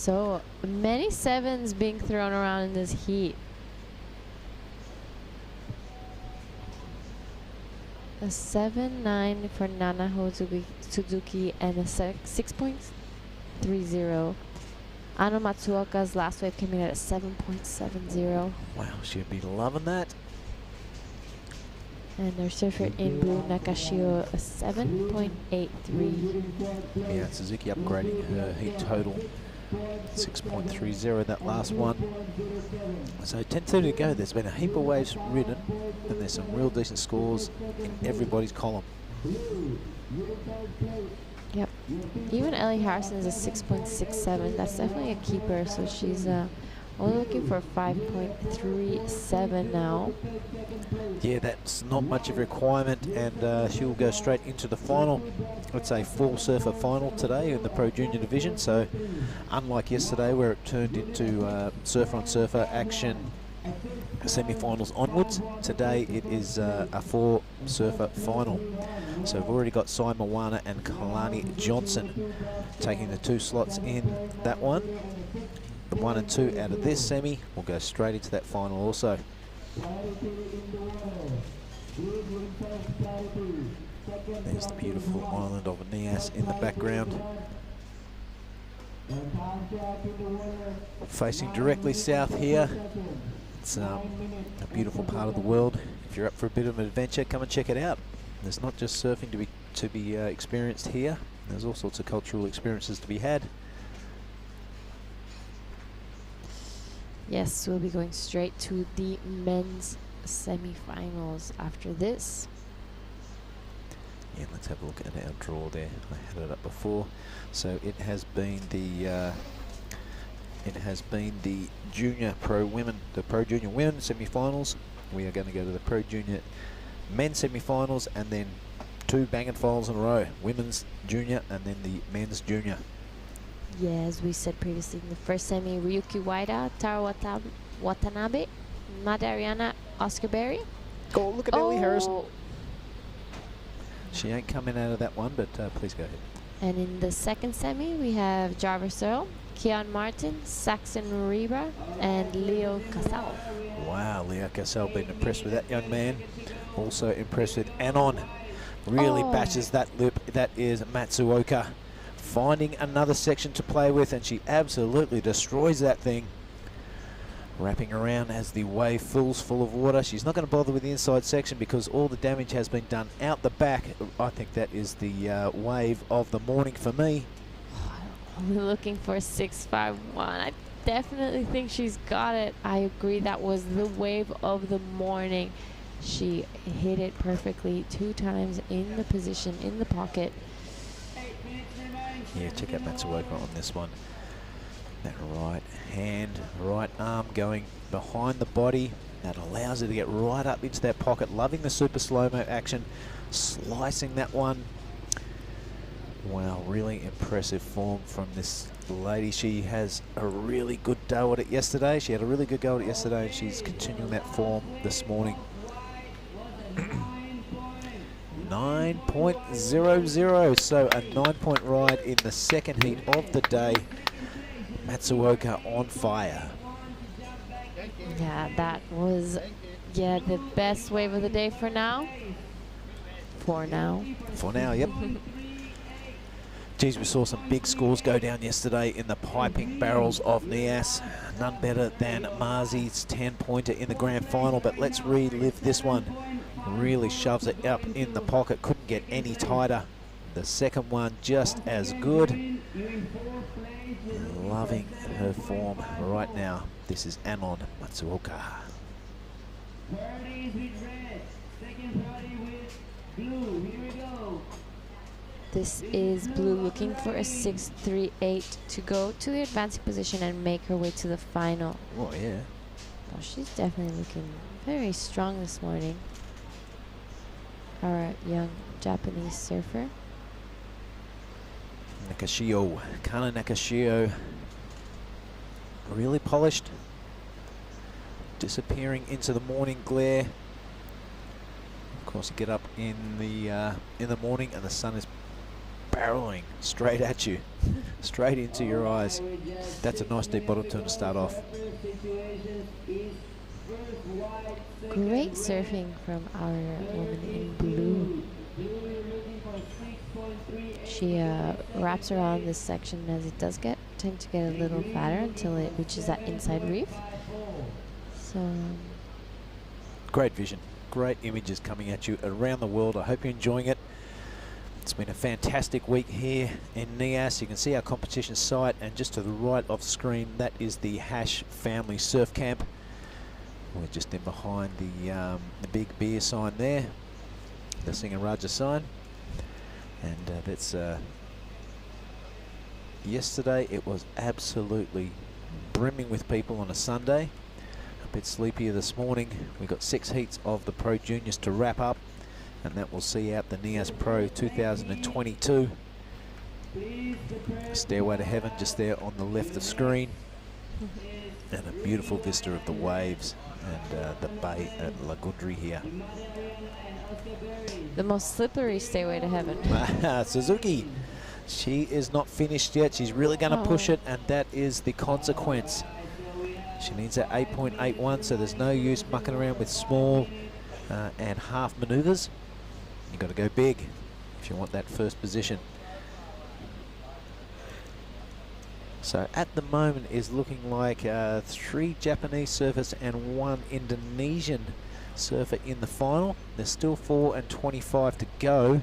so many sevens being thrown around in this heat. A 7.9 for Nanaho Suzuki and a 6.30. Ano Matsuoka's last wave came in at 7.70. Wow, she'd be loving that. And their surfer in blue, Nakashio, a 7.83. Yeah, Suzuki upgrading her heat total. 6.30 that last one. So 10:30 to go. There's been a heap of waves ridden, and there's some real decent scores in everybody's column. Yep. Even Ellie Harrison is a 6.67. That's definitely a keeper. So she's only looking for 5.37 now. Yeah, that's not much of a requirement, and she'll go straight into the final. It's a full surfer final today in the Pro Junior division. So unlike yesterday where it turned into surfer on surfer action semi-finals onwards, today it is a 4 surfer final. So we've already got Sai Moana and Kalani Johnson taking the 2 slots in that one. The 1 and 2 out of this semi will go straight into that final also. There's the beautiful island of Nias in the background. Facing directly south here. It's a beautiful part of the world. If you're up for a bit of an adventure, come and check it out. There's not just surfing to be experienced here. There's all sorts of cultural experiences to be had. Yes, we'll be going straight to the men's semi-finals after this. Yeah, let's have a look at our draw there. I had it up before. So it has been the junior pro women, the pro junior women semi-finals. We are going to go to the pro junior men's semi-finals, and then 2 banging finals in a row: women's junior and then the men's junior. Yeah, as we said previously, in the first semi, Ryuki Waida, Tara Watanabe, Madariana Oscarberry. Oh, look at Ellie Harrison. She ain't coming out of that one, but please go ahead. And in the second semi, we have Jarvis Earl, Keon Martin, Saxon Reba, and Leo Casal. Wow, Leo Casal, been impressed with that young man. Also impressed with Anon. Really bashes that lip. That is Matsuoka. Finding another section to play with, and she absolutely destroys that thing. Wrapping around as the wave fills full of water. She's not going to bother with the inside section because all the damage has been done out the back. I think that is the wave of the morning for me. Only looking for 6.51. I definitely think she's got it. I agree, that was the wave of the morning. She hit it perfectly 2 times in the position, in the pocket. Yeah, check out Matsuoka on this one. That right hand, right arm going behind the body. That allows her to get right up into that pocket. Loving the super slow-mo action. Slicing that one. Wow, really impressive form from this lady. She has a really good go at it yesterday. She had a really good go at it yesterday, and she's continuing that form this morning. 9.00, so a 9-point ride in the second heat of the day. Matsuoka on fire. Yeah, that was the best wave of the day for now. For now, yep. Geez, we saw some big scores go down yesterday in the piping barrels of Nias. None better than Marzi's 10-pointer in the grand final, but let's relive this one. Really shoves it up in the pocket, couldn't get any tighter. The second one just as good. Loving her form right now. This is Anon Matsuoka. Priorities with red, second priority with blue. Here we go. This is Blue looking for a 6.38 to go to the advancing position and make her way to the final. Oh, yeah. Oh, she's definitely looking very strong this morning. Our young Japanese surfer. Nakashio, Kana Nakashio, really polished, disappearing into the morning glare. Of course, you get up in the morning and the sun is barreling straight at you, straight into your eyes. That's a nice deep bottom turn to start off. Great surfing from our woman in blue. She wraps around this section as it does tend to get a little fatter until it reaches that inside reef. So great vision, great images coming at you around the world. I hope you're enjoying it. It's been a fantastic week here in Nias. You can see our competition site, and just to the right of the screen, that is the Hash Family Surf Camp. We're just in behind the big beer sign there, the Singaraja sign. And that's yesterday it was absolutely brimming with people on a Sunday. A bit sleepier this morning. We got 6 heats of the Pro Juniors to wrap up, and that will see out the Nias Pro 2022. Stairway to Heaven just there on the left of screen, and a beautiful vista of the waves and the bay at Lagundri here. the most slippery stairway to heaven. Suzuki, she is not finished yet. She's really going to push it, and that is the consequence. She needs that 8.81, so there's no use mucking around with small and half maneuvers. You've got to go big if you want that first position. So at the moment is looking like 3 Japanese surfers and 1 Indonesian surfer in the final. There's still 4 and 25 to go.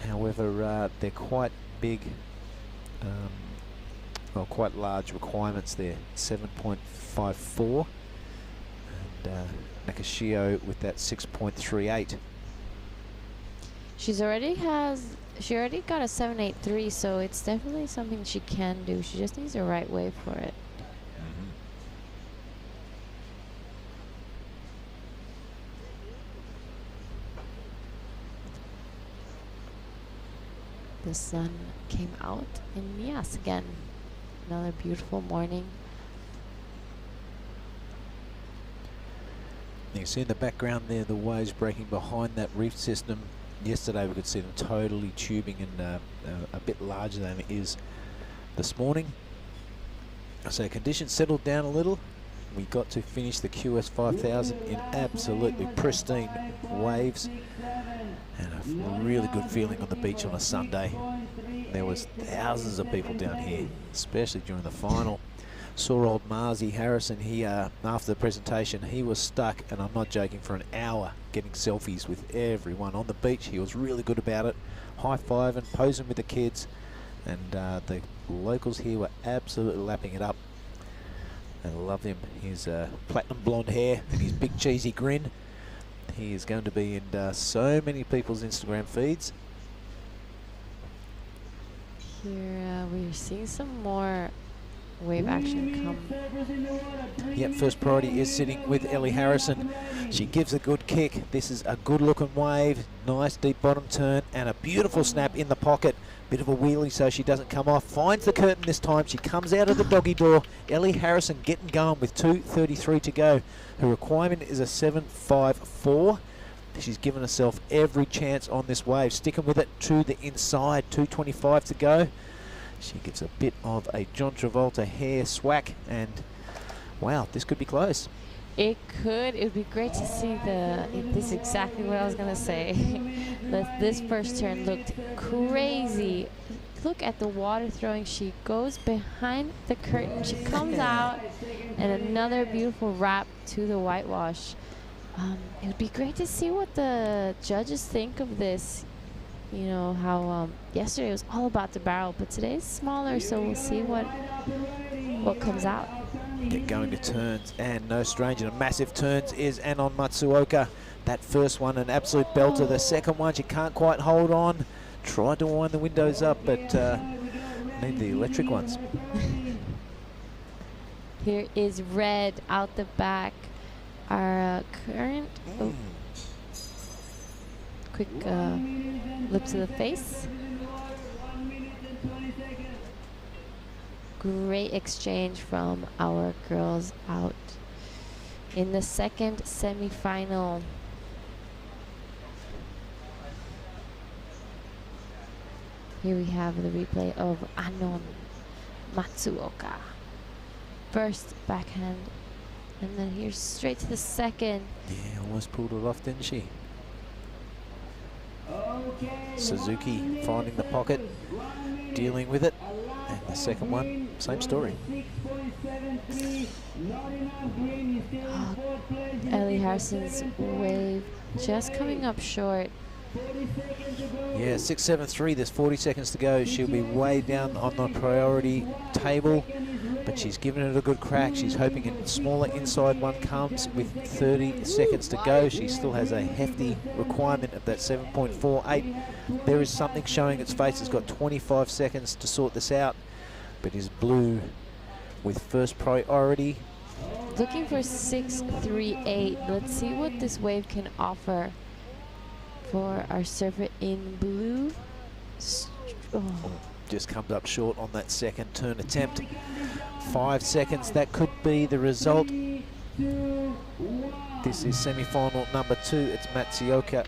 However, they're quite big, well, quite large requirements there. 7.54, and Nakashio with that 6.38. She already got a 7.83, so it's definitely something she can do. She just needs the right way for it. The sun came out in Nias again. Another beautiful morning. You can see in the background there the waves breaking behind that reef system. Yesterday we could see them totally tubing and a bit larger than it is this morning. So conditions settled down a little. We got to finish the QS 5000 in absolutely pristine waves, and a really good feeling on the beach on a Sunday. There was thousands of people down here, especially during the final. Saw old Marzi Harrison, he after the presentation, he was stuck, and I'm not joking, for an hour getting selfies with everyone on the beach. He was really good about it, high-fiving, posing with the kids, and the locals here were absolutely lapping it up. I love him. His platinum blonde hair and his big cheesy grin. He is going to be in so many people's Instagram feeds. Here we're seeing some more wave action come. Yep, first priority is sitting with Ellie Harrison. She gives a good kick. This is a good looking wave, nice deep bottom turn, and a beautiful snap in the pocket. Bit of a wheelie so she doesn't come off. Finds the curtain this time. She comes out of the doggy door. Ellie Harrison getting going with 2:33 to go. Her requirement is a 7.54. She's given herself every chance on this wave, sticking with it to the inside. 2:25 to go. She gives a bit of a John Travolta hair swack, and wow, this could be close. It could. It would be great to see this is exactly what I was going to say. This first turn looked crazy. Look at the water throwing. She goes behind the curtain. She comes out, and another beautiful wrap to the whitewash. It would be great to see what the judges think of this. you know, how yesterday was all about the barrel, but today's smaller, so we'll see what comes out. Get going to turns, and no stranger to massive turns is Anon Matsuoka. That first one, an absolute belter. The second one, she can't quite hold on. Tried to wind the windows up, but need the electric ones. Here is Red out the back. Our current... Oh. Quick lip to the face. Great exchange from our girls out in the second semi-final. Here we have the replay of Anon Matsuoka. First backhand, and then here's straight to the second. Yeah, almost pulled it off, didn't she? Suzuki finding the pocket, dealing with it, and the second one, same story. Ellie Harrison's wave just coming up short. Yeah, 6-7-3, there's 40 seconds to go. She'll be way down on the priority table, but she's given it a good crack. She's hoping a smaller inside one comes with 30 seconds to go. She still has a hefty requirement of that 7.48. There is something showing its face. It's got 25 seconds to sort this out, but is blue with first priority. Looking for 6.38. Let's see what this wave can offer for our surfer in blue. Just comes up short on that second turn attempt. 5 seconds, that could be the result. This is semi-final number 2. It's Matsuoka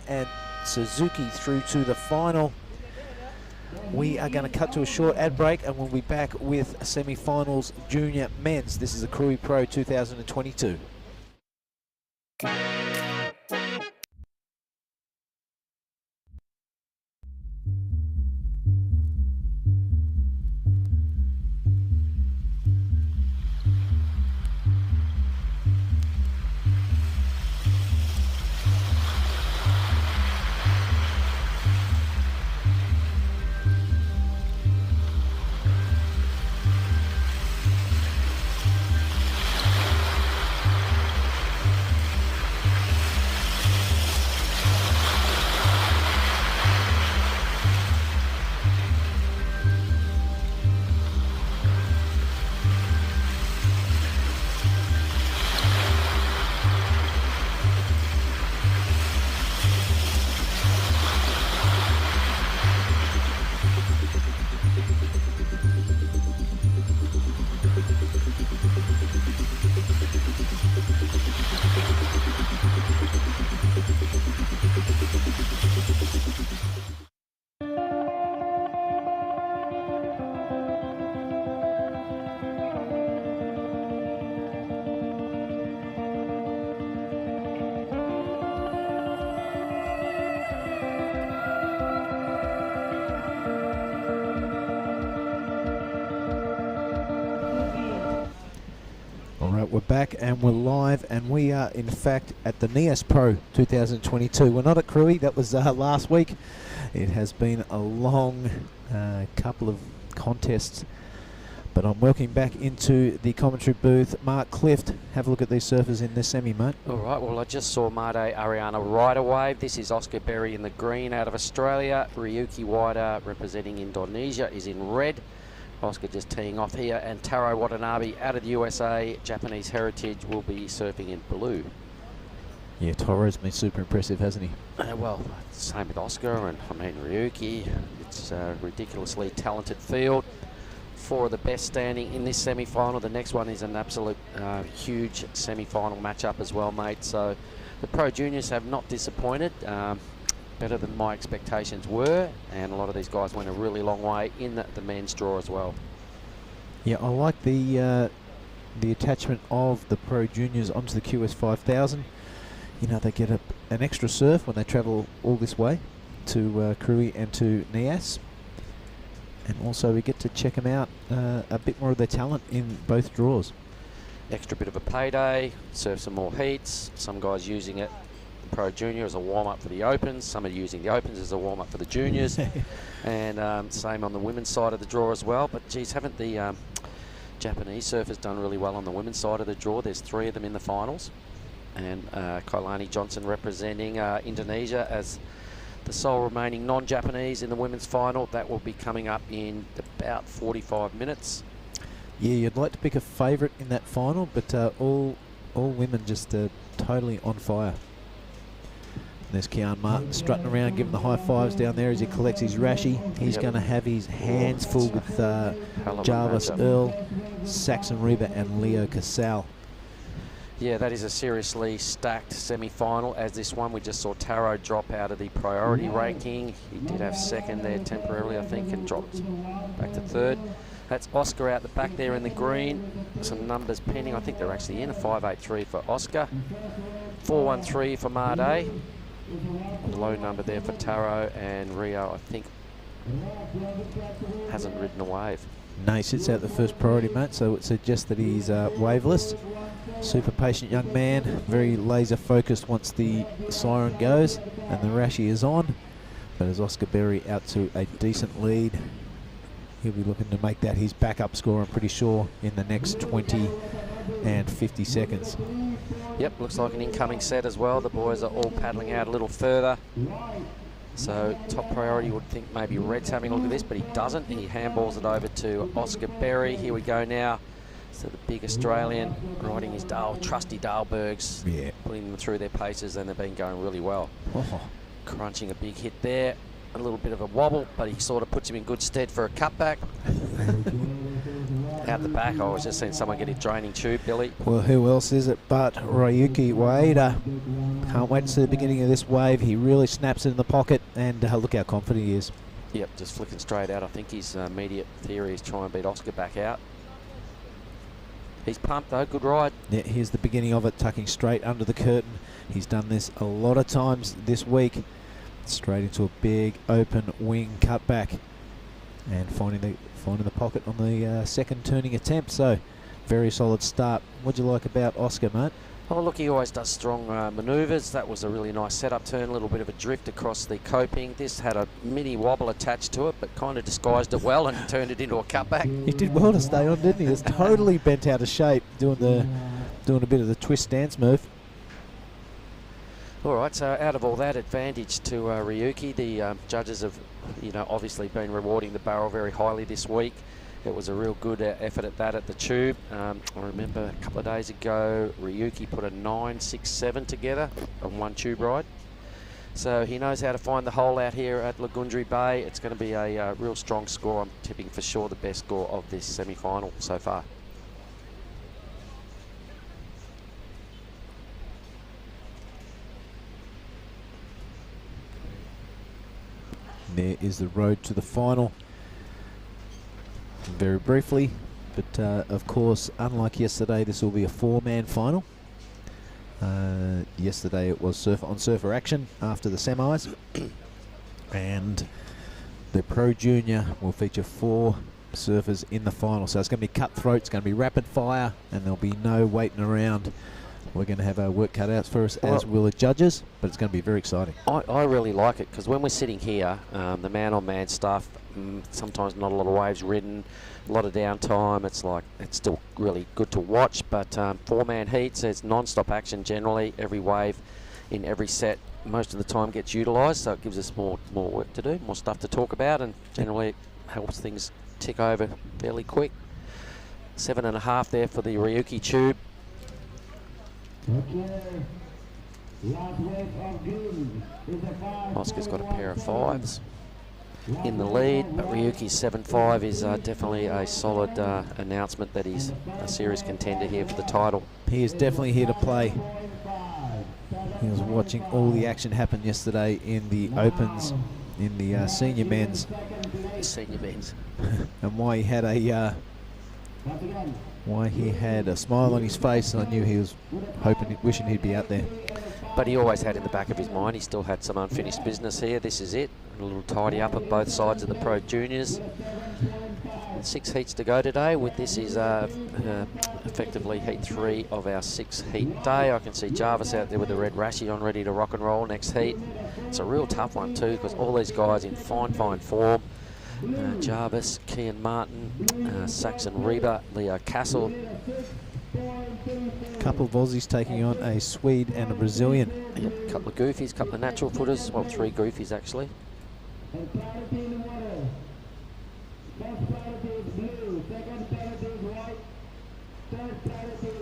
and Suzuki through to the final. We are going to cut to a short ad break, and we'll be back with semi-finals junior men's. This is the Cruy Pro 2022. We're back and we're live, and we are in fact at the Nias Pro 2022. We're not at Cruy, that was last week. It has been a long couple of contests, but I'm welcoming back into the commentary booth Mark Clift. Have a look at these surfers in this semi, mate. All right, well, I just saw Made Ariana Rider wave. This is Oscar Berry in the green out of Australia. Ryuki Waida representing Indonesia is in red. Oscar just teeing off here, and Taro Watanabe out of the USA, Japanese heritage, will be surfing in blue. Yeah, Taro's been super impressive, hasn't he? Well, same with Oscar, and I mean Ryuki. It's a ridiculously talented field. 4 of the best standing in this semi-final. The next one is an absolute huge semi-final matchup as well, mate. So the Pro Juniors have not disappointed. Better than my expectations were, and a lot of these guys went a really long way in the men's draw as well. Yeah, I like the attachment of the Pro Juniors onto the QS 5000. You know, they get an extra surf when they travel all this way to Cruy and to Nias, and also we get to check them out, a bit more of their talent in both draws. Extra bit of a payday, surf some more heats, some guys using it Pro Junior as a warm-up for the Opens. Some are using the Opens as a warm-up for the Juniors. And same on the women's side of the draw as well. But, geez, haven't the Japanese surfers done really well on the women's side of the draw? There's 3 of them in the finals. And Kailani Johnson representing Indonesia as the sole remaining non-Japanese in the women's final. That will be coming up in about 45 minutes. Yeah, you'd like to pick a favourite in that final, but all women just totally on fire. There's Kean Martin strutting around, giving the high fives down there as he collects his rashi. He's going to have his hands full with Jarvis Earl, Saxon Reba and Leo Casal. Yeah, that is a seriously stacked semi-final, as this one. We just saw Taro drop out of the priority ranking. He did have second there temporarily, I think, and dropped back to third. That's Oscar out the back there in the green. Some numbers pending. I think they're actually in. A 5.83 for Oscar. 4.13 for Marde. A low number there for Taro, and Rio, I think, hasn't ridden a wave. No, he sits out the first priority, mate, so it suggests that he's waveless. Super patient young man, very laser focused once the siren goes and the rashi is on. But as Oscar Berry out to a decent lead, he'll be looking to make that his backup score, I'm pretty sure, in the next 20 and 50 seconds. Yep, looks like an incoming set as well. The boys are all paddling out a little further. So top priority would think maybe Red's having a look at this, but he doesn't. He handballs it over to Oscar Berry. Here we go now. So the big Australian riding his trusty Dahlbergs, putting them through their paces, and they've been going really well. Crunching a big hit there. A little bit of a wobble, but he sort of puts him in good stead for a cutback. Out the back, I was just seeing someone get a draining tube, Billy. Well, who else is it but Ryuki Waida? Can't wait to see the beginning of this wave. He really snaps it in the pocket, and look how confident he is. Yep, just flicking straight out. I think his immediate theory is try and beat Oscar back out. He's pumped though, good ride. Yeah, here's the beginning of it, tucking straight under the curtain. He's done this a lot of times this week. Straight into a big open wing cutback, and finding the pocket on the second turning attempt. So very solid start. What'd you like about Oscar, mate? Oh, look, he always does strong manoeuvres. That was a really nice setup turn, a little bit of a drift across the coping. This had a mini wobble attached to it, but kind of disguised it well and turned it into a cutback. He did well to stay on, didn't he? It's totally bent out of shape, doing a bit of the twist stance move. All right, so out of all that, advantage to Ryuki. The judges have, obviously been rewarding the barrel very highly this week. It was a real good effort at that at the tube. I remember a couple of days ago, Ryuki put a 9.67 together on one tube ride. So he knows how to find the hole out here at Lagundri Bay. It's going to be a real strong score. I'm tipping for sure the best score of this semi-final so far. There is the road to the final. Very briefly, but of course, unlike yesterday, this will be a 4-man final. Yesterday it was surfer action after the semis, and the Pro Junior will feature 4 surfers in the final. So it's going to be cutthroat, it's going to be rapid fire, and there'll be no waiting around. We're going to have our work cut out for us, as will the judges, but it's going to be very exciting. I really like it, because when we're sitting here, the man-on-man stuff, sometimes not a lot of waves ridden, a lot of downtime. It's still really good to watch, but 4-man heats, there's non-stop action generally. Every wave in every set most of the time gets utilised, so it gives us more work to do, more stuff to talk about, and generally it helps things tick over fairly quick. 7.5 there for the Ryuki tube. Oscar's got a pair of 5s in the lead, but Ryuki's 7.5 is definitely a solid announcement that he's a serious contender here for the title. He is definitely here to play. He was watching all the action happen yesterday in the Opens, in the senior men's. And why he had a smile on his face, and I knew he was wishing he'd be out there. But he always had in the back of his mind, he still had some unfinished business here. This is it. A little tidy up at both sides of the Pro Juniors. 6 heats to go today. With this is effectively heat 3 of our 6 heat day. I can see Jarvis out there with the red rashy on, ready to rock and roll next heat. It's a real tough one too, because all these guys in fine form. Jarvis, Kian Martin, Saxon Reba, Leo Castle. Couple of Aussies taking on a Swede and a Brazilian. Yep, couple of goofies, couple of natural footers. Well, 3 goofies actually.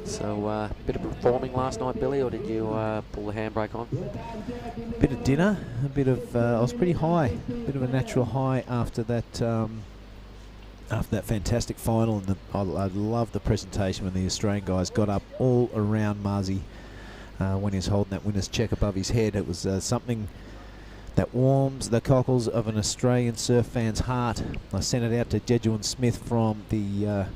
So, bit of performing last night, Billy, or did you pull the handbrake on? Bit of dinner, a bit of. I was pretty high, bit of a natural high after that. After that fantastic final, and I loved the presentation when the Australian guys got up all around Marzi when he was holding that winner's check above his head. It was something that warms the cockles of an Australian surf fan's heart. I sent it out to Jejuan Smith from the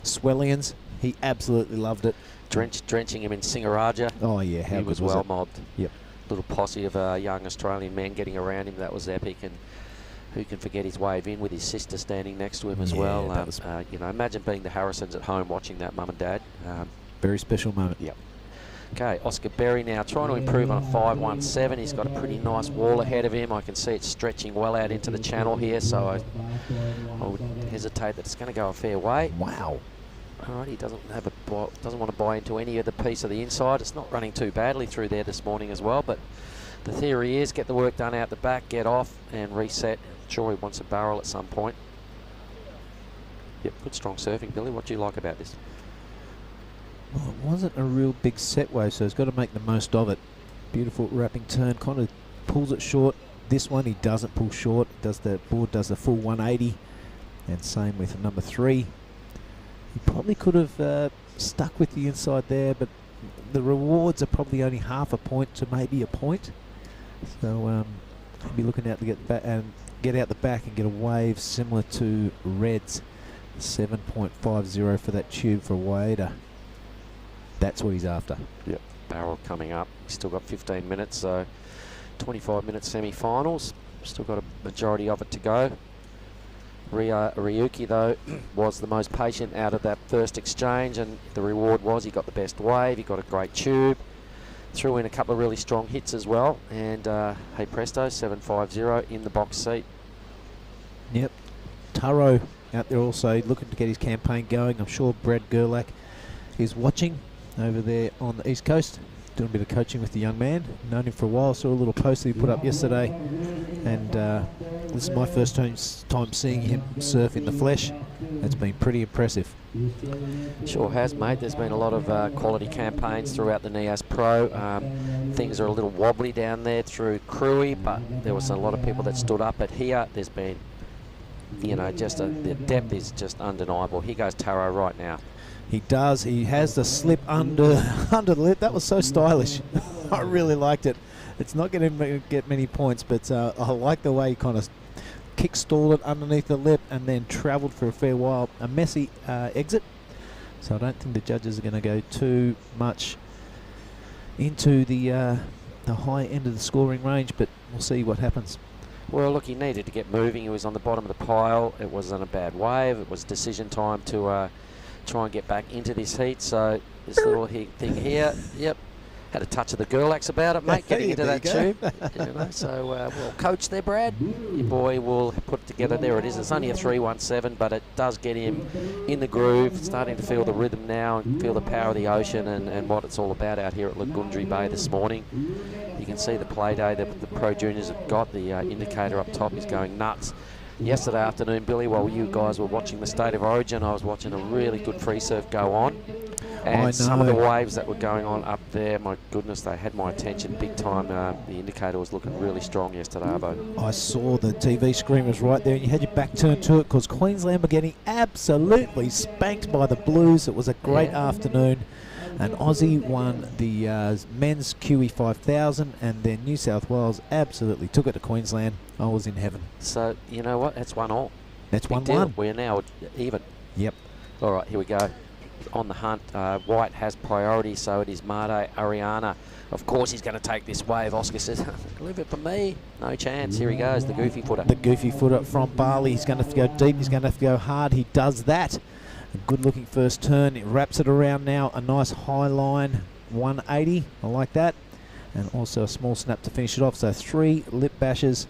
Swellians. He absolutely loved it. Drenching him in Singaraja. Oh yeah, how he good was was well it? mobbed. Yep. Little posse of young Australian men getting around him. That was epic, and who can forget his wave in with his sister standing next to him as well. You know, imagine being the Harrisons at home watching that, mum and dad. Very special moment. Yep. Okay, Oscar Berry now trying to improve on a 5.17. He's got a pretty nice wall ahead of him. I can see it stretching well out into the channel here, so I would hesitate that it's going to go a fair way. Wow. All right, he doesn't want to buy into any of the piece of the inside. It's not running too badly through there this morning as well, but the theory is get the work done out the back, get off and reset. Sure, he wants a barrel at some point. Yep, good strong surfing, Billy. What do you like about this? Well, it wasn't a real big set wave, so he's got to make the most of it. Beautiful wrapping turn, kind of pulls it short. This one he doesn't pull short. Does the board does the full 180, and same with number 3. He probably could have stuck with the inside there, but the rewards are probably only half a point to maybe a point. So he'll be looking out to get back and get out the back and get a wave similar to Red's 7.50 for that tube for a wader. That's what he's after. Yep, barrel coming up. He's still got 15 minutes, so 25-minute semi-finals. Still got a majority of it to go. Ryuki, though, was the most patient out of that first exchange, and the reward was he got the best wave, he got a great tube, threw in a couple of really strong hits as well, and hey presto, 7.50 in the box seat. Yep. Taro out there also looking to get his campaign going. I'm sure Brad Gerlach is watching over there on the East Coast, doing a bit of coaching with the young man. Known him for a while, saw a little post that he put up yesterday, and this is my first time seeing him surf in the flesh. It's been pretty impressive. Sure has, mate. There's been a lot of quality campaigns throughout the Nias Pro. Things are a little wobbly down there through Crewy, but there was a lot of people that stood up at here. There's been, you know, just the depth is just undeniable. Here goes Taro right now. He does. He has the slip under the lip. That was so stylish. I really liked it. It's not going to get many points, but I like the way he kind of kick-stalled it underneath the lip and then travelled for a fair while. A messy exit. So I don't think the judges are going to go too much into the high end of the scoring range, but we'll see what happens. Well, look, he needed to get moving. He was on the bottom of the pile. It wasn't a bad wave. It was decision time to try and get back into this heat. So this little thing here, yep, had a touch of the Gerlachs about it, mate, getting into that tube. You know, so well coached there, Brad. Your boy will put it together. There it is. It's only a 3.17, but it does get him in the groove, starting to feel the rhythm now and feel the power of the ocean and what it's all about out here at Lagundri Bay this morning. You can see the play day that the Pro Juniors have got. The indicator up top is going nuts. Yesterday afternoon, Billy, while you guys were watching the State of Origin, I was watching a really good free surf go on. And some of the waves that were going on up there, my goodness, they had my attention big time. The indicator was looking really strong yesterday, Arvo. I saw the TV screen was right there, and you had your back turned to it because Queensland were getting absolutely spanked by the Blues. It was a great afternoon. And Aussie won the men's QE 5000, and then New South Wales absolutely took it to Queensland. I was in heaven. So, you know what? That's 1-1. That's 1-1. We're now even. Yep. All right, here we go. on the hunt. White has priority, so it is Made Ariana. Of course, he's going to take this wave. Oscar says, leave it for me. No chance. Here he goes, the goofy footer. The goofy footer from Bali. He's going to have to go deep. He's going to have to go hard. He does that. A good-looking first turn. It wraps it around now. A nice high line, 180. I like that. And also a small snap to finish it off. So 3 lip bashes,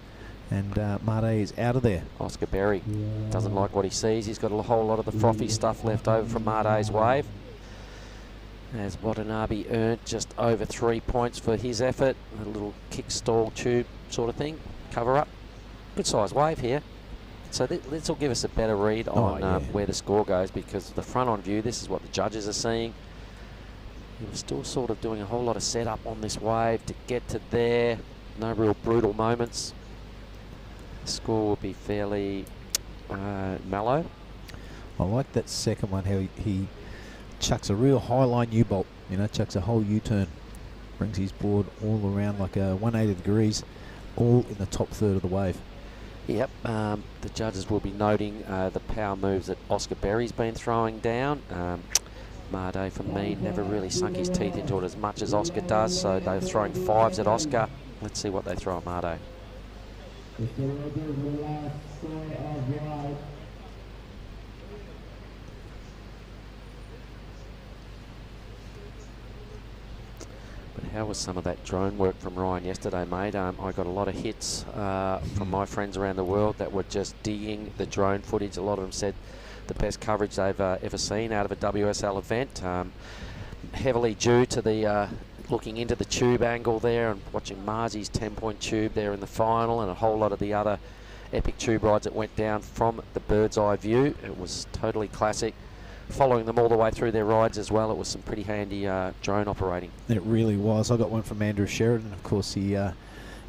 and Made is out of there. Oscar Berry doesn't like what he sees. He's got a whole lot of the frothy stuff left over from Made's wave. As Watanabe earned just over 3 points for his effort. A little kick stall tube sort of thing. Cover up. Good size wave here. So this will give us a better read on where the score goes, because the front on view, this is what the judges are seeing. He was still sort of doing a whole lot of setup on this wave to get to there. No real brutal moments. The score will be fairly mellow. I like that second one, how he chucks a real high line U-bolt, you know, chucks a whole U-turn. Brings his board all around like 180 degrees, all in the top third of the wave. Yep, the judges will be noting the power moves that Oscar Berry's been throwing down. Made, for me, never really sunk his teeth into it as much as Oscar does, so they're throwing 5s at Oscar. Let's see what they throw at Made. But how was some of that drone work from Ryan yesterday, mate? I got a lot of hits from my friends around the world that were just digging the drone footage. A lot of them said the best coverage they've ever seen out of a WSL event. Heavily due to the looking into the tube angle there and watching Marzi's 10-point tube there in the final, and a whole lot of the other epic tube rides that went down from the bird's eye view. It was totally classic. Following them all the way through their rides as well, it was some pretty handy drone operating. It really was. I got one from Andrew Sheridan. Of course, he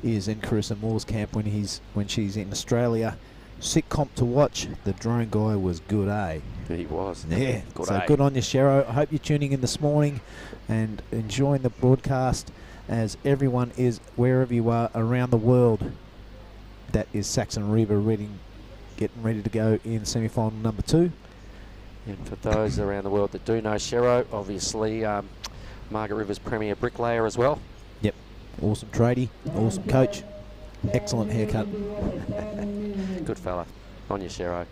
is in Carissa Moore's camp when she's in Australia. Sick comp to watch. The drone guy was good, eh? He was. Yeah. Good on you, Shero. I hope you're tuning in this morning and enjoying the broadcast, as everyone is, wherever you are around the world. That is Saxon Reba getting ready to go in semi-final number 2. And for those around the world that do know Shero, obviously Margaret River's premier bricklayer as well. Yep. Awesome tradie, awesome coach, excellent haircut. Good fella. On your Shero.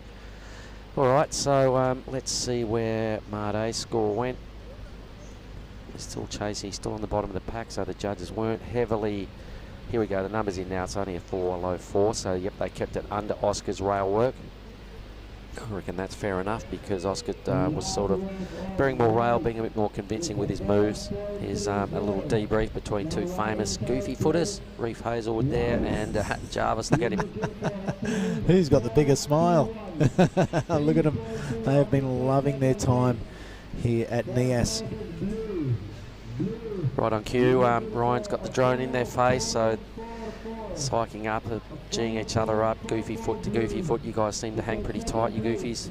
All right, so let's see where Made's score went. He's still chasing, he's still on the bottom of the pack, so the judges weren't heavily... Here we go, the number's in now. It's only a 4, a low 4, so yep, they kept it under Oscar's rail work. I reckon that's fair enough, because Oscar was sort of bearing more rail, being a bit more convincing with his moves. Here's a little debrief between two famous goofy footers, Reef Hazelwood there and Jarvis. Look at him. Who's got the biggest smile? Look at them. They have been loving their time here at Nias. Right on cue. Ryan's got the drone in their face, so psyching up, geeing each other up, goofy foot to goofy foot. You guys seem to hang pretty tight, you goofies.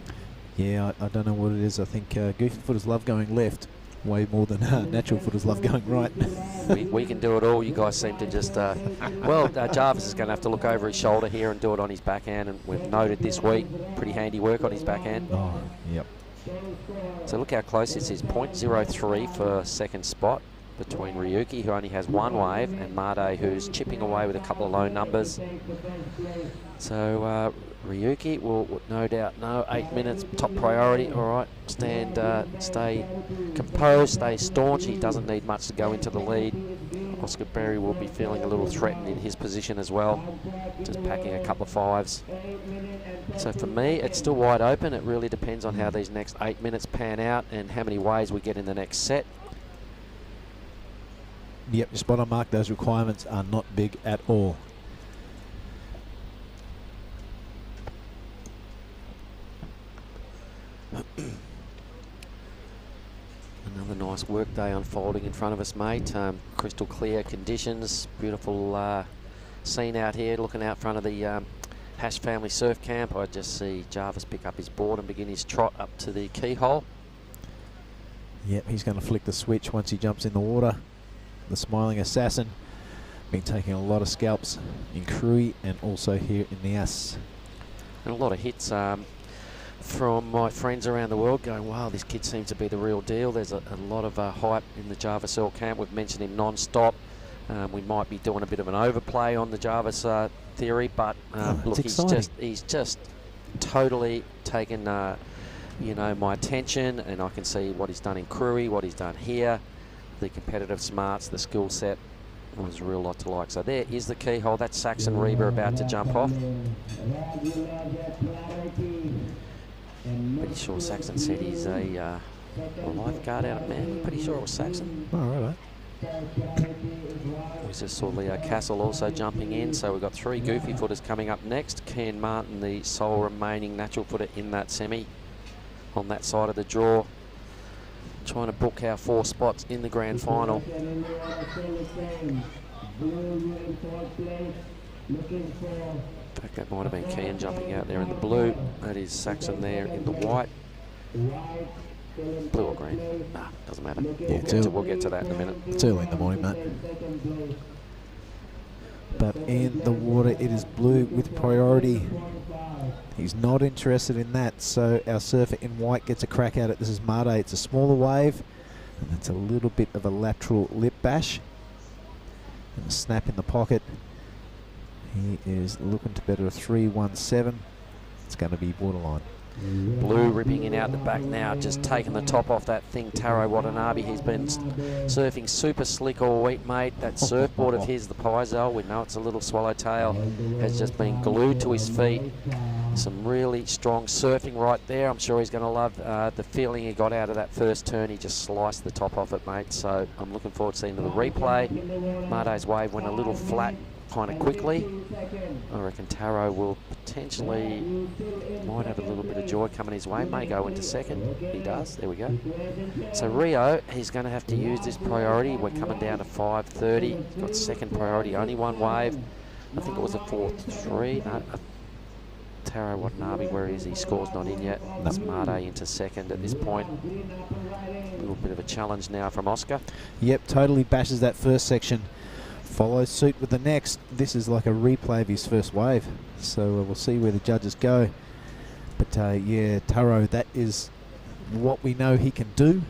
Yeah, I don't know what it is. I think goofy footers love going left way more than natural footers love going right. we can do it all. You guys seem to just... well, Jarvis is going to have to look over his shoulder here and do it on his backhand, and we've noted this week pretty handy work on his backhand. Oh, yep. So look how close this is. 0.03 for second spot between Ryuki, who only has one wave, and Made, who's chipping away with a couple of low numbers. So Ryuki will no doubt know 8 minutes, top priority. All right, stay composed, stay staunch. He doesn't need much to go into the lead. Oscar Berry will be feeling a little threatened in his position as well, just packing a couple of 5s. So for me, it's still wide open. It really depends on how these next 8 minutes pan out and how many waves we get in the next set. Yep, spot on, Mark. Those requirements are not big at all. Another nice work day unfolding in front of us, mate. Crystal clear conditions, beautiful scene out here, looking out front of the Hash Family Surf Camp. I just see Jarvis pick up his board and begin his trot up to the keyhole. Yep, he's going to flick the switch once he jumps in the water. The Smiling Assassin, been taking a lot of scalps in Krui and also here in Nias. And a lot of hits. from my friends around the world going, wow, this kid seems to be the real deal. There's a lot of hype in the Jarvis Earl camp. We've mentioned him non-stop. We might be doing a bit of an overplay on the Jarvis theory, but look, he's just totally taken you know, my attention, and I can see what he's done in Crewy, what he's done here, the competitive smarts, the skill set. There's a real lot to like. So there is the keyhole. That's Saxon Reba about to jump off. Pretty sure Saxon said he's a lifeguard out of man. Pretty sure it was Saxon. Oh, right. We just saw Leo Castle also jumping in. So we've got 3 goofy footers coming up next. Ken Martin, the sole remaining natural footer in that semi on that side of the draw. Trying to book our 4 spots in the grand final. In fact, that might have been Ken jumping out there in the blue. That is Saxon there in the white. Blue or green? Nah, doesn't matter. Yeah, we'll get to that in a minute. It's early in the morning, mate. But in the water, it is blue with priority. He's not interested in that, so our surfer in white gets a crack at it. This is Made. It's a smaller wave, and it's a little bit of a lateral lip bash. And a snap in the pocket. He is looking to better a 3.17. It's going to be borderline. Blue ripping in out the back now, just taking the top off that thing, Taro Watanabe. He's been surfing super slick all week, mate. That surfboard of his, the Paizo, we know it's a little swallowtail, has just been glued to his feet. Some really strong surfing right there. I'm sure he's going to love the feeling he got out of that first turn. He just sliced the top off it, mate. So I'm looking forward to seeing the replay. Made's wave went a little flat kind of quickly. I reckon Taro will potentially, might have a little bit of joy coming his way. May go into second. He does. There we go. So Rio, he's going to have to use this priority. We're coming down to 5.30. He's got second priority, only 1 wave. I think it was a 4.3. No, Taro Watanabe, where is he? Score's not in yet. That's Made into second at this point. A little bit of a challenge now from Oscar. Yep, totally bashes that first section. Follows suit with the next. This is like a replay of his first wave. So we'll see where the judges go. But yeah, Taro, that is what we know he can do.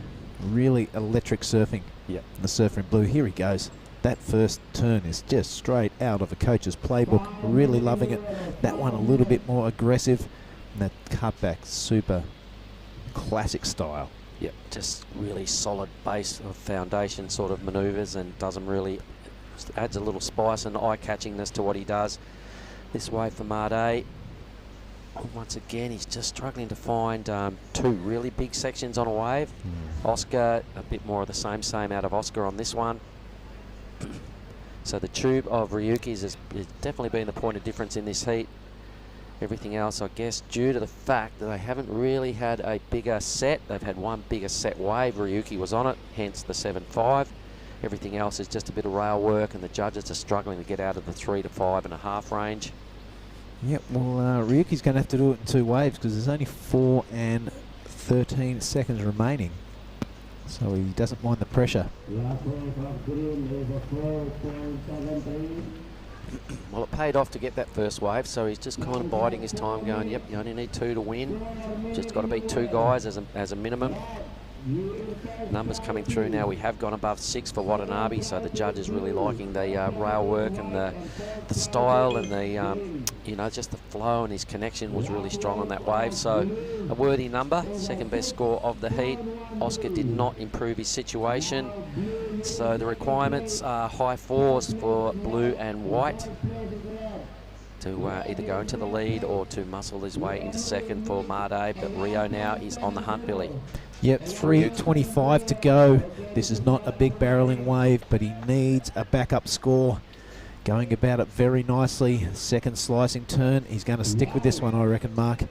Really electric surfing. Yep. The surfer in blue, here he goes. That first turn is just straight out of a coach's playbook. Really loving it. That one a little bit more aggressive. And that cutback, super classic style. Yep, just really solid base of foundation sort of manoeuvres, and doesn't really, adds a little spice and eye-catchingness to what he does. This wave for Made. Once again, he's just struggling to find 2 really big sections on a wave. Oscar, a bit more of the same out of Oscar on this one. So the tube of Ryuki's has definitely been the point of difference in this heat. Everything else, I guess, due to the fact that they haven't really had a bigger set. They've had 1 bigger set wave. Ryuki was on it, hence the 7.5. Everything else is just a bit of rail work, and the judges are struggling to get out of the 3 to 5.5 range. Yep, well, Ryuki's going to have to do it in 2 waves because there's only 4 and 13 seconds remaining. So he doesn't mind the pressure. Well, it paid off to get that first wave, so he's just kind of biding his time, going, yep, you only need 2 to win. Just got to beat 2 guys as a minimum. Numbers coming through now. We have gone above 6 for Watanabe, so the judge is really liking the rail work and the style and the you know, just the flow, and his connection was really strong on that wave. So a worthy number, second best score of the heat. Oscar did not improve his situation, so the requirements are high 4s for blue and white to either go into the lead or to muscle his way into second for Made. But Rio now is on the hunt, Billy. Yep, 3.25 to go. This is not a big barreling wave, but he needs a backup score. Going about it very nicely. Second slicing turn. He's going to stick with this one, I reckon, Mark.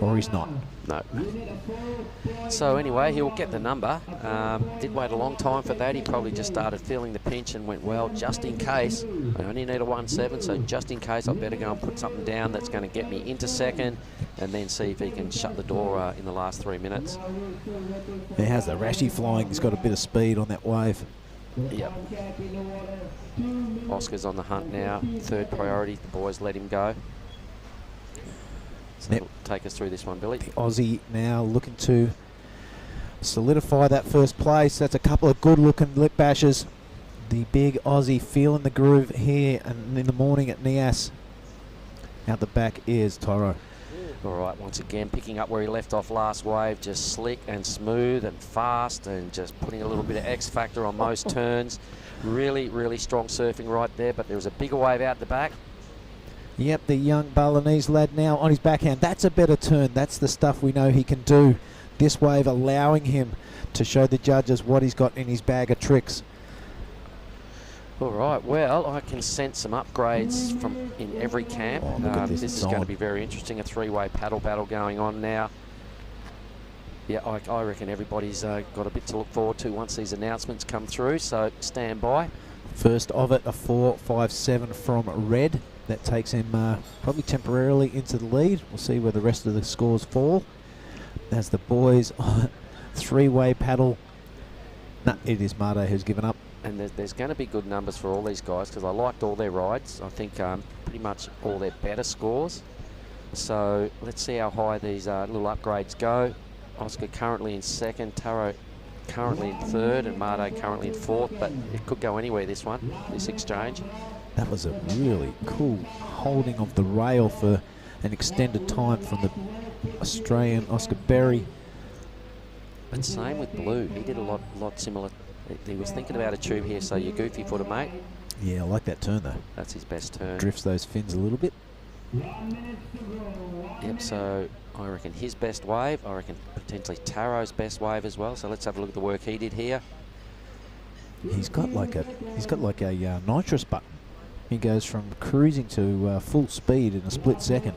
Or he's not. No. So anyway, he'll get the number. Did wait a long time for that. He probably just started feeling the pinch and went, well, just in case. I only need a 1.7, so just in case, I better go and put something down that's going to get me into second, and then see if he can shut the door in the last 3 minutes. He has the Rashi flying. He's got a bit of speed on that wave. Yep. Oscar's on the hunt now. 3rd priority. The boys let him go. So Yep. take us through this one, Billy. The Aussie now looking to solidify that first place. That's a couple of good-looking lip bashes. The big Aussie feeling the groove here and in the morning at Nias. Out the back is Toro. All right, once again, picking up where he left off last wave, just slick and smooth and fast and just putting a little bit of X factor on most turns. Really, really strong surfing right there, but there was a bigger wave out the back. Yep, the young Balinese lad now on his backhand. That's a better turn. That's the stuff we know he can do. This wave allowing him to show the judges what he's got in his bag of tricks. All right, well, I can sense some upgrades from in every camp. Oh, look at this is going to be very interesting. A three-way paddle battle going on now. Yeah, I reckon everybody's got a bit to look forward to once these announcements come through, so stand by. First of it, a 4.57 from Red. That takes him probably temporarily into the lead. We'll see where the rest of the scores fall. As the boys, three-way paddle. No, it is Mate who's given up. And there's going to be good numbers for all these guys because I liked all their rides. I think pretty much all their better scores. So let's see how high these little upgrades go. Oscar currently in second, Taro currently in third, and Mate currently in fourth, but it could go anywhere, this one, this exchange. That was a really cool holding of the rail for an extended time from the Australian Oscar Berry. But same with Blue. He did a lot similar. He was thinking about a tube here, so you goofy footer, mate. Yeah, I like that turn though. That's his best turn. Drifts those fins a little bit. Yep, so I reckon his best wave. I reckon potentially Taro's best wave as well. So let's have a look at the work he did here. He's got like a nitrous button. He goes from cruising to full speed in a split second.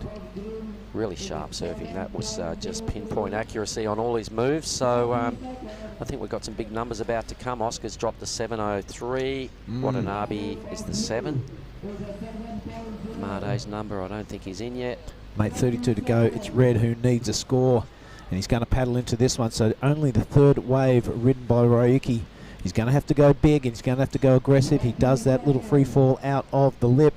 Really sharp surfing. That was just pinpoint accuracy on all his moves. So I think we've got some big numbers about to come. Oscar's dropped to 7.03. Watanabe is the 7. Mate's number, I don't think he's in yet. Mate, 32 to go. It's Red who needs a score, and he's going to paddle into this one. So only the third wave ridden by Ryuki. He's going to have to go big, and he's going to have to go aggressive. He does that little free fall out of the lip.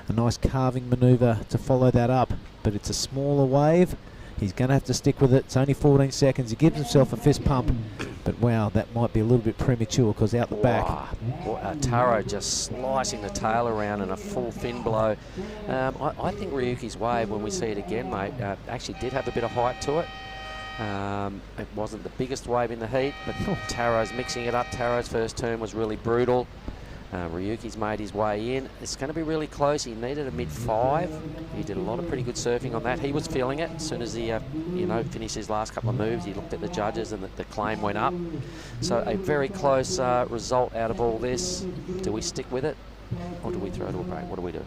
A nice carving manoeuvre to follow that up, but it's a smaller wave. He's going to have to stick with it. It's only 14 seconds. He gives himself a fist pump, but wow, that might be a little bit premature because out the back. Taro just slicing the tail around in a full fin blow. I think Ryuki's wave, when we see it again, mate, actually did have a bit of height to it. It wasn't the biggest wave in the heat, but Taro's mixing it up. Taro's first turn was really brutal. Ryuki's made his way in. It's going to be really close. He needed a mid-5. He did a lot of pretty good surfing on that. He was feeling it as soon as he, finished his last couple of moves. He looked at the judges and the claim went up. So a very close result out of all this. Do we stick with it or do we throw to a break? What do we do?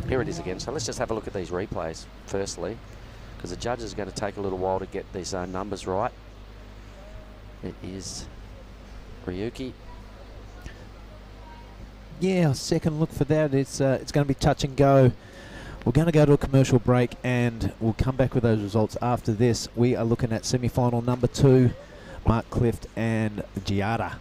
Here it is again. So let's just have a look at these replays firstly, because the judges are going to take a little while to get these numbers right. It is Ryuki. Yeah, second look for that. It's going to be touch and go. We're going to go to a commercial break, and we'll come back with those results after this. We are looking at semi-final number 2, Mark Clift and Giada.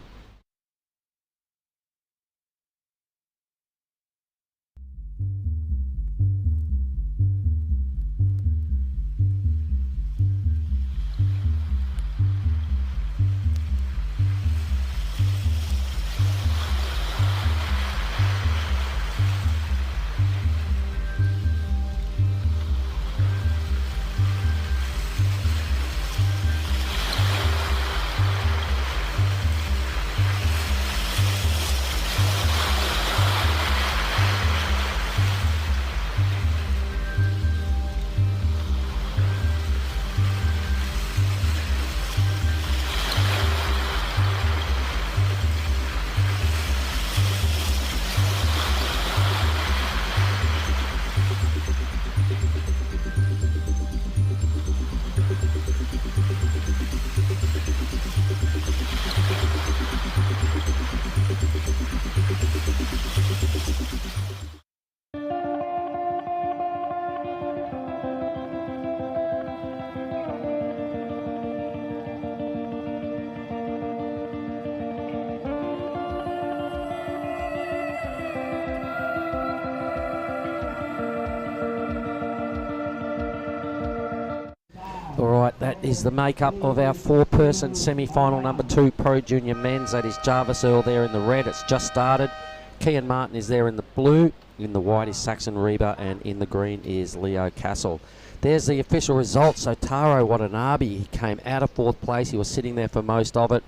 All right, that is the makeup of our four-person semi-final number 2 Pro Junior Men's. That is Jarvis Earl there in the red. It's just started. Kian Martin is there in the blue. In the white is Saxon Reba, and in the green is Leo Castle. There's the official results. So Taro Watanabe, he came out of 4th place. He was sitting there for most of it.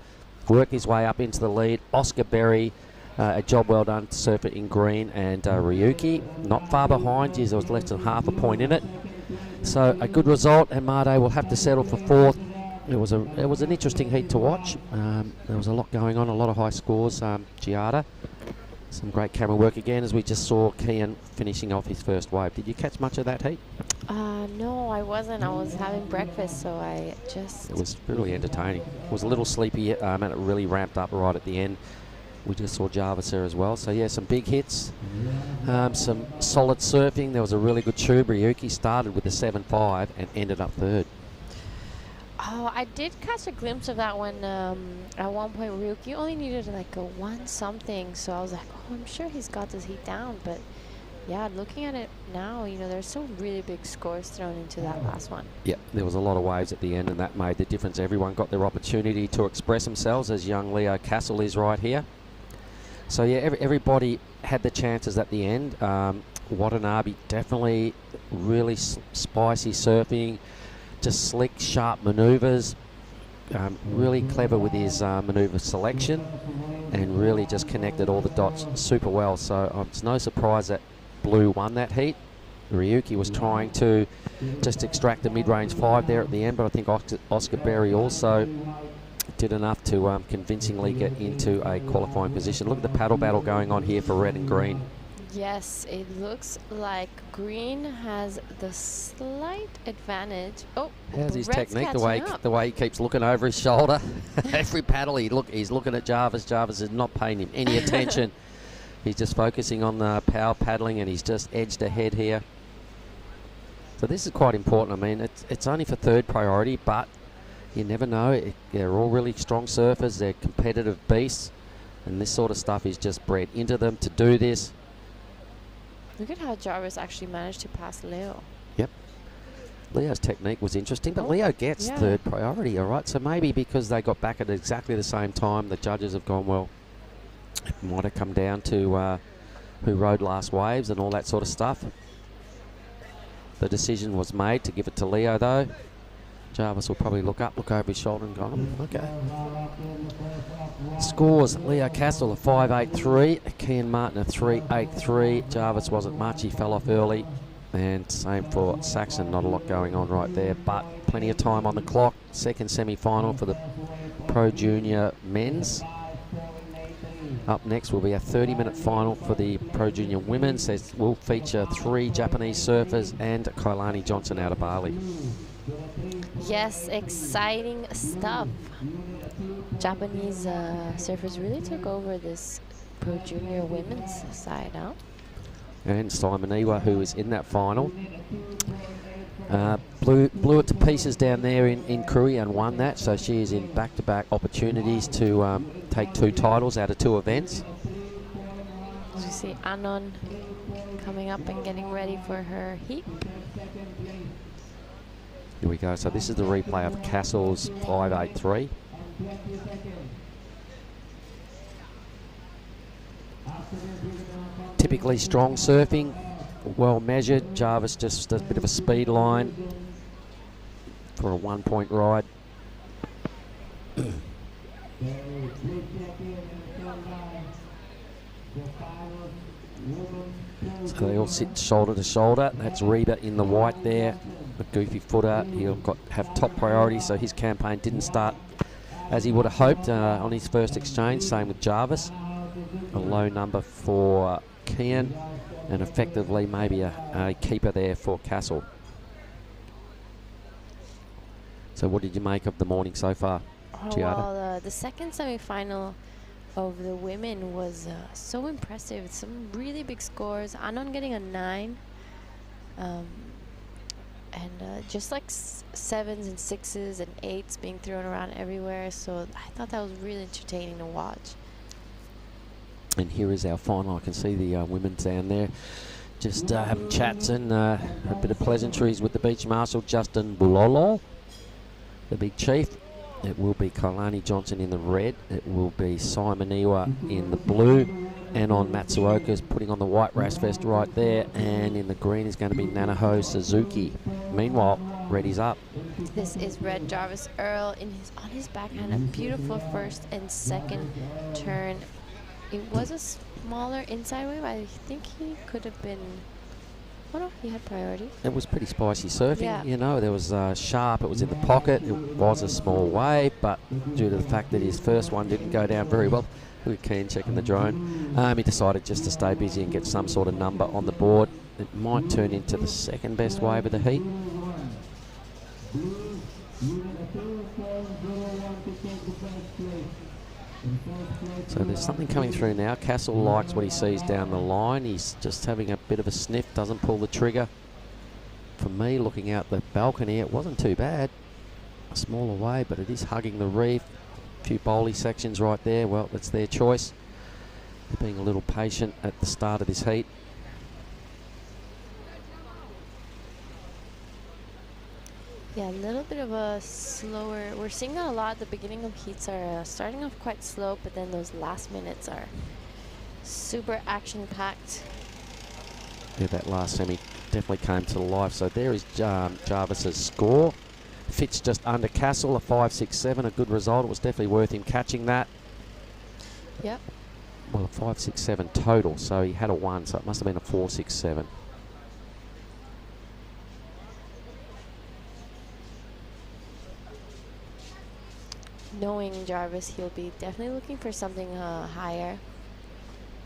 Worked his way up into the lead. Oscar Berry, a job well done, surfer in green, and Ryuki not far behind. Geez, there was less than half a point in it. So a good result, and Made will have to settle for 4th. It was an interesting heat to watch. There was a lot going on, a lot of high scores. Giada, some great camera work again, as we just saw Kian finishing off his first wave. Did you catch much of that heat? No, I wasn't. I was having breakfast, so I just... It was really entertaining. It was a little sleepy, and it really ramped up right at the end. We just saw Jarvis there as well. So, yeah, some big hits, some solid surfing. There was a really good tube. Ryuki started with the 7.5 and ended up 3rd. Oh, I did catch a glimpse of that when at one point Ryuki only needed like a 1 something. So I was like, oh, I'm sure he's got this heat down. But, yeah, looking at it now, you know, there's some really big scores thrown into that last one. Yeah, there was a lot of waves at the end, and that made the difference. Everyone got their opportunity to express themselves, as young Leo Castle is right here. So, yeah, everybody had the chances at the end. Watanabe definitely really spicy surfing, just slick, sharp manoeuvres, really clever with his manoeuvre selection, and really just connected all the dots super well. So it's no surprise that Blue won that heat. Ryuki was trying to just extract a mid-range 5 there at the end, but I think Oscar Berry also did enough to convincingly get into a qualifying position. Look at the paddle battle going on here for red and green. Yes, it looks like green has the slight advantage. Oh, how's his red's technique? catching up. The way he keeps looking over his shoulder. Every paddle he's looking at Jarvis. Jarvis is not paying him any attention. He's just focusing on the power paddling, and he's just edged ahead here. So this is quite important. I mean, it's only for 3rd priority, but you never know. They're all really strong surfers. They're competitive beasts, and this sort of stuff is just bred into them to do this. Look at how Jarvis actually managed to pass Leo. Yep. Leo's technique was interesting, but Leo gets 3rd priority, all right? So maybe because they got back at exactly the same time, the judges have gone, well, it might have come down to who rode last waves and all that sort of stuff. The decision was made to give it to Leo, though. Jarvis will probably look over his shoulder and go, okay. Scores, Leo Castle a 5.83, Kian Martin a 3.83. Jarvis wasn't much, he fell off early. And same for Saxon, not a lot going on right there, but plenty of time on the clock. 2nd semi-final for the Pro Junior Men's. Up next will be a 30-minute final for the Pro Junior Women's. Will feature 3 Japanese surfers and Kailani Johnson out of Bali. Yes, exciting stuff. Japanese surfers really took over this Pro Junior Women's side, huh? And Simoniwa, who is in that final. Blew it to pieces down there in Korea and won that, so she is in back-to-back opportunities to take 2 titles out of 2 events. As you see Anon coming up and getting ready for her heat. Here we go. So this is the replay of Castle's 5.83. Typically strong surfing, well measured. Jarvis just a bit of a speed line for a 1-point ride. So they all sit shoulder to shoulder. That's Reba in the white there. A goofy footer. He'll have top priority, so his campaign didn't start as he would have hoped on his first exchange. Same with Jarvis. A low number for Kian, and effectively maybe a keeper there for Castle. So what did you make of the morning so far, Giada? Well, the 2nd semi-final of the women was so impressive. Some really big scores. Anon getting a 9. And just like 7s and 6s and 8s being thrown around everywhere. So I thought that was really entertaining to watch. And here is our final. I can see the women down there just having chats and a bit of pleasantries with the beach marshal, Justin Bulolo. the big chief. It will be Kailani Johnson in the red. It will be Simoniwa in the blue. And on Matsuoka's putting on the white rash vest right there. And in the green is going to be Nanaho Suzuki. Meanwhile, Reddy's up. This is Red Jarvis Earl on his backhand. A beautiful first and second turn. It was a smaller inside wave. I think he could have been... Oh no, he had priority. It was pretty spicy surfing, Yeah. you know. There was sharp, it was in the pocket. It was a small wave, but due to the fact that his first one didn't go down very well, we were keen checking the drone. He decided just to stay busy and get some sort of number on the board. It might turn into the second best wave of the heat. So there's something coming through now. Castle likes what he sees down the line. He's just having a bit of a sniff, doesn't pull the trigger. For me, looking out the balcony, it wasn't too bad. A smaller wave, but it is hugging the reef. A few bowly sections right there. Well, that's their choice. They're being a little patient at the start of this heat. Yeah, a little bit of a slower. We're seeing that a lot. The beginning of heats are starting off quite slow, but then those last minutes are super action-packed. Yeah, that last semi definitely came to life. So there is Jarvis's score. Fits just under Castle, a 5.67, a good result. It was definitely worth him catching that. Yep. Well, a 5.67 total, so he had a 1, so it must have been a 4.67. Knowing Jarvis, he'll be definitely looking for something higher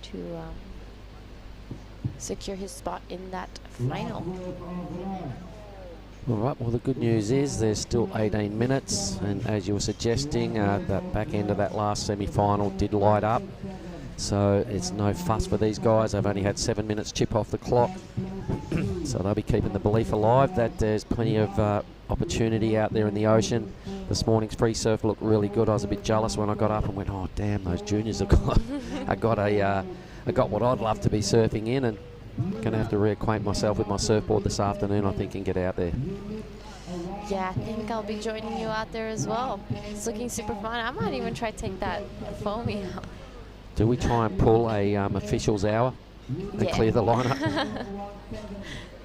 to secure his spot in that final. All right, well, the good news is there's still 18 minutes, and as you were suggesting, that back end of that last semi-final did light up. So it's no fuss for these guys. They've only had 7 minutes chip off the clock. So they'll be keeping the belief alive that there's plenty of opportunity out there in the ocean. This morning's free surf looked really good. I was a bit jealous when I got up and went, oh damn, those juniors have got I got what I'd love to be surfing in, and gonna have to reacquaint myself with my surfboard this afternoon, I think, and get out there. Yeah, I think I'll be joining you out there as well. It's looking super fun. I might even try to take that foamy out. Do we try and pull a officials hour and clear the lineup?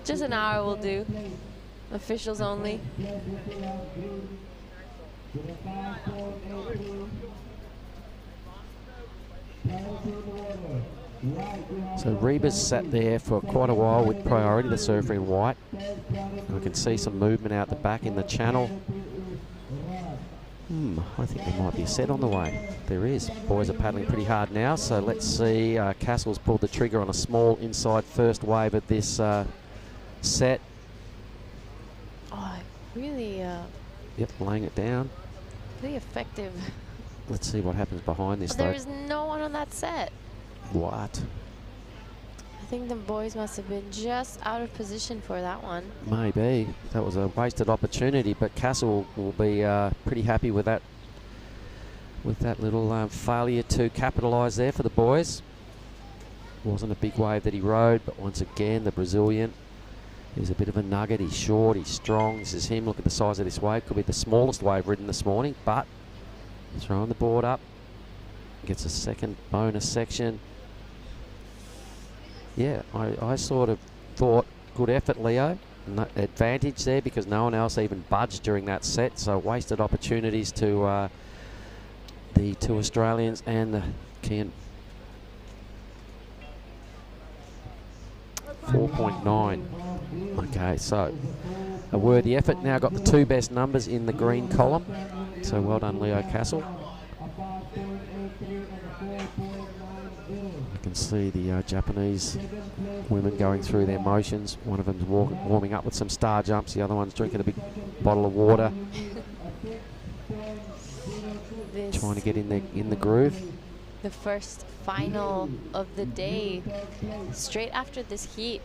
Just an hour will do. Officials only. So Reba's sat there for quite a while with priority, the surfer in white. And I can see some movement out the back in the channel. I think there might be a set on the way. There is. Boys are paddling pretty hard now, so let's see. Castle's pulled the trigger on a small inside first wave of this set. Oh, really, Yep, laying it down. really effective. Let's see what happens behind this, though. There is no one on that set. What? I think the boys must have been just out of position for that one. Maybe. That was a wasted opportunity, but Castle will be pretty happy with that little failure to capitalise there for the boys. Wasn't a big wave that he rode, but once again, the Brazilian is a bit of a nugget. He's short, he's strong. This is him. Look at the size of this wave. Could be the smallest wave ridden this morning, but throwing the board up. Gets a second bonus section. Yeah, I sort of thought good effort, Leo. No advantage there because no one else even budged during that set, so wasted opportunities to the two Australians and the Kian. 4.9. Okay, so a worthy effort. Now got the two best numbers in the green column. So well done, Leo Castle. You can see the Japanese women going through their motions. One of them's warming up with some star jumps. The other one's drinking a big bottle of water. Trying to get in the groove. The first final of the day, straight after this heat.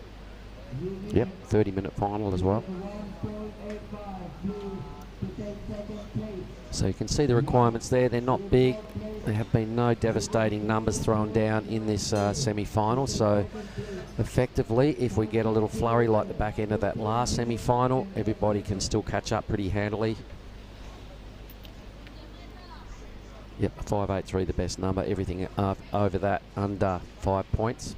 Yep, 30-minute final as well. So you can see the requirements there. They're not big. There have been no devastating numbers thrown down in this semi-final. So effectively, if we get a little flurry like the back end of that last semi-final, everybody can still catch up pretty handily. Yep, 5.83 the best number. Everything over that under 5 points.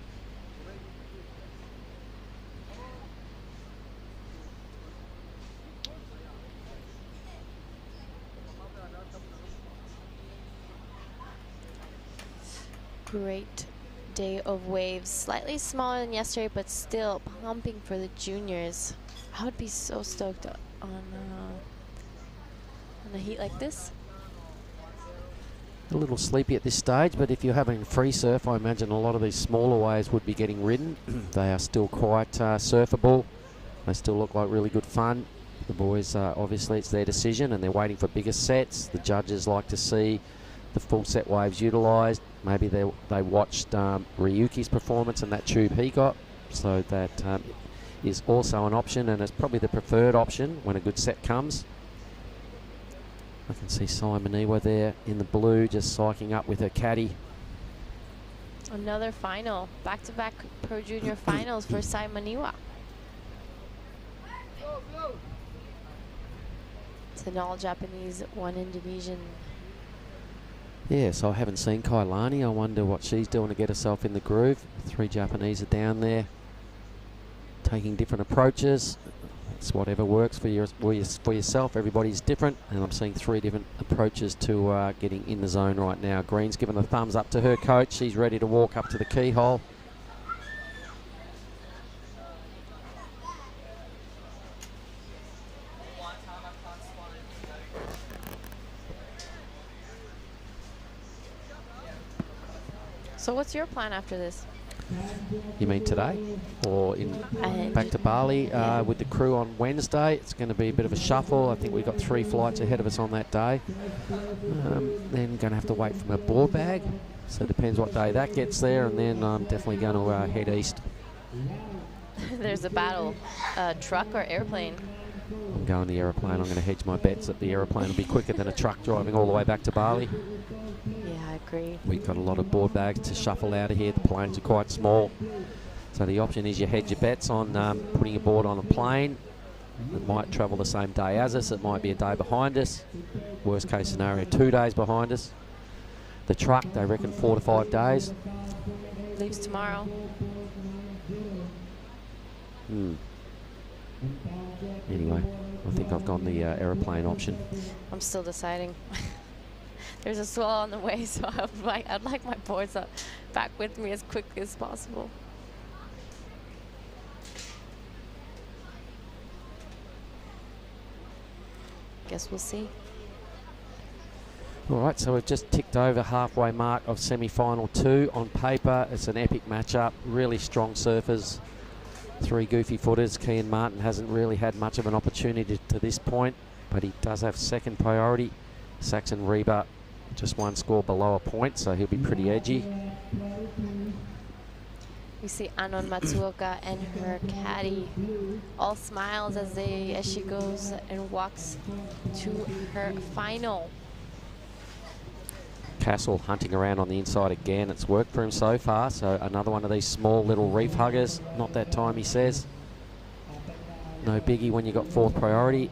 Great day of waves. Slightly smaller than yesterday, but still pumping for the juniors. I would be so stoked on a heat like this. A little sleepy at this stage, but if you're having free surf, I imagine a lot of these smaller waves would be getting ridden. They are still quite surfable. They still look like really good fun. The boys, obviously it's their decision and they're waiting for bigger sets. The judges like to see the full set waves utilised. Maybe they watched Ryuki's performance and that tube he got, so that is also an option, and it's probably the preferred option when a good set comes. I can see Simoniwa there in the blue just psyching up with her caddy. Another final. Back-to-back Pro Junior finals for Simoniwa. It's an all-Japanese, one Indonesian. Yeah, so I haven't seen Kailani. I wonder what she's doing to get herself in the groove. 3 Japanese are down there taking different approaches. It's whatever works for yourself. Everybody's different, and I'm seeing 3 different approaches to getting in the zone right now. Green's given a thumbs up to her coach. She's ready to walk up to the keyhole. So what's your plan after this? You mean today, or back to Bali with the crew on Wednesday? It's going to be a bit of a shuffle. I think we've got 3 flights ahead of us on that day. Then going to have to wait for my board bag, so it depends what day that gets there, and then I'm definitely going to head east. There's a battle, truck or airplane? I'm going the aeroplane. I'm going to hedge my bets that the aeroplane will be quicker than a truck driving all the way back to Bali. Yeah, I agree. We've got a lot of board bags to shuffle out of here. The planes are quite small. So the option is you hedge your bets on putting a board on a plane. It might travel the same day as us. It might be a day behind us. Worst case scenario, 2 days behind us. The truck, they reckon 4 to 5 days. Leaves tomorrow. Anyway, I think I've gone the aeroplane option. I'm still deciding. There's a swell on the way, so I'd like my boards back with me as quickly as possible. Guess we'll see. All right, so we've just ticked over halfway mark of semi-final 2. On paper, it's an epic matchup. Really strong surfers. 3 goofy footers. Kean Martin hasn't really had much of an opportunity to this point, but he does have second priority. Saxon Reba just 1 score below a point, so he'll be pretty edgy. We see Anon Matsuoka and her caddy all smiles as she goes and walks to her final. Castle hunting around on the inside again. It's worked for him so far, so another one of these small little reef huggers. Not that time, he says. No biggie when you got 4th priority.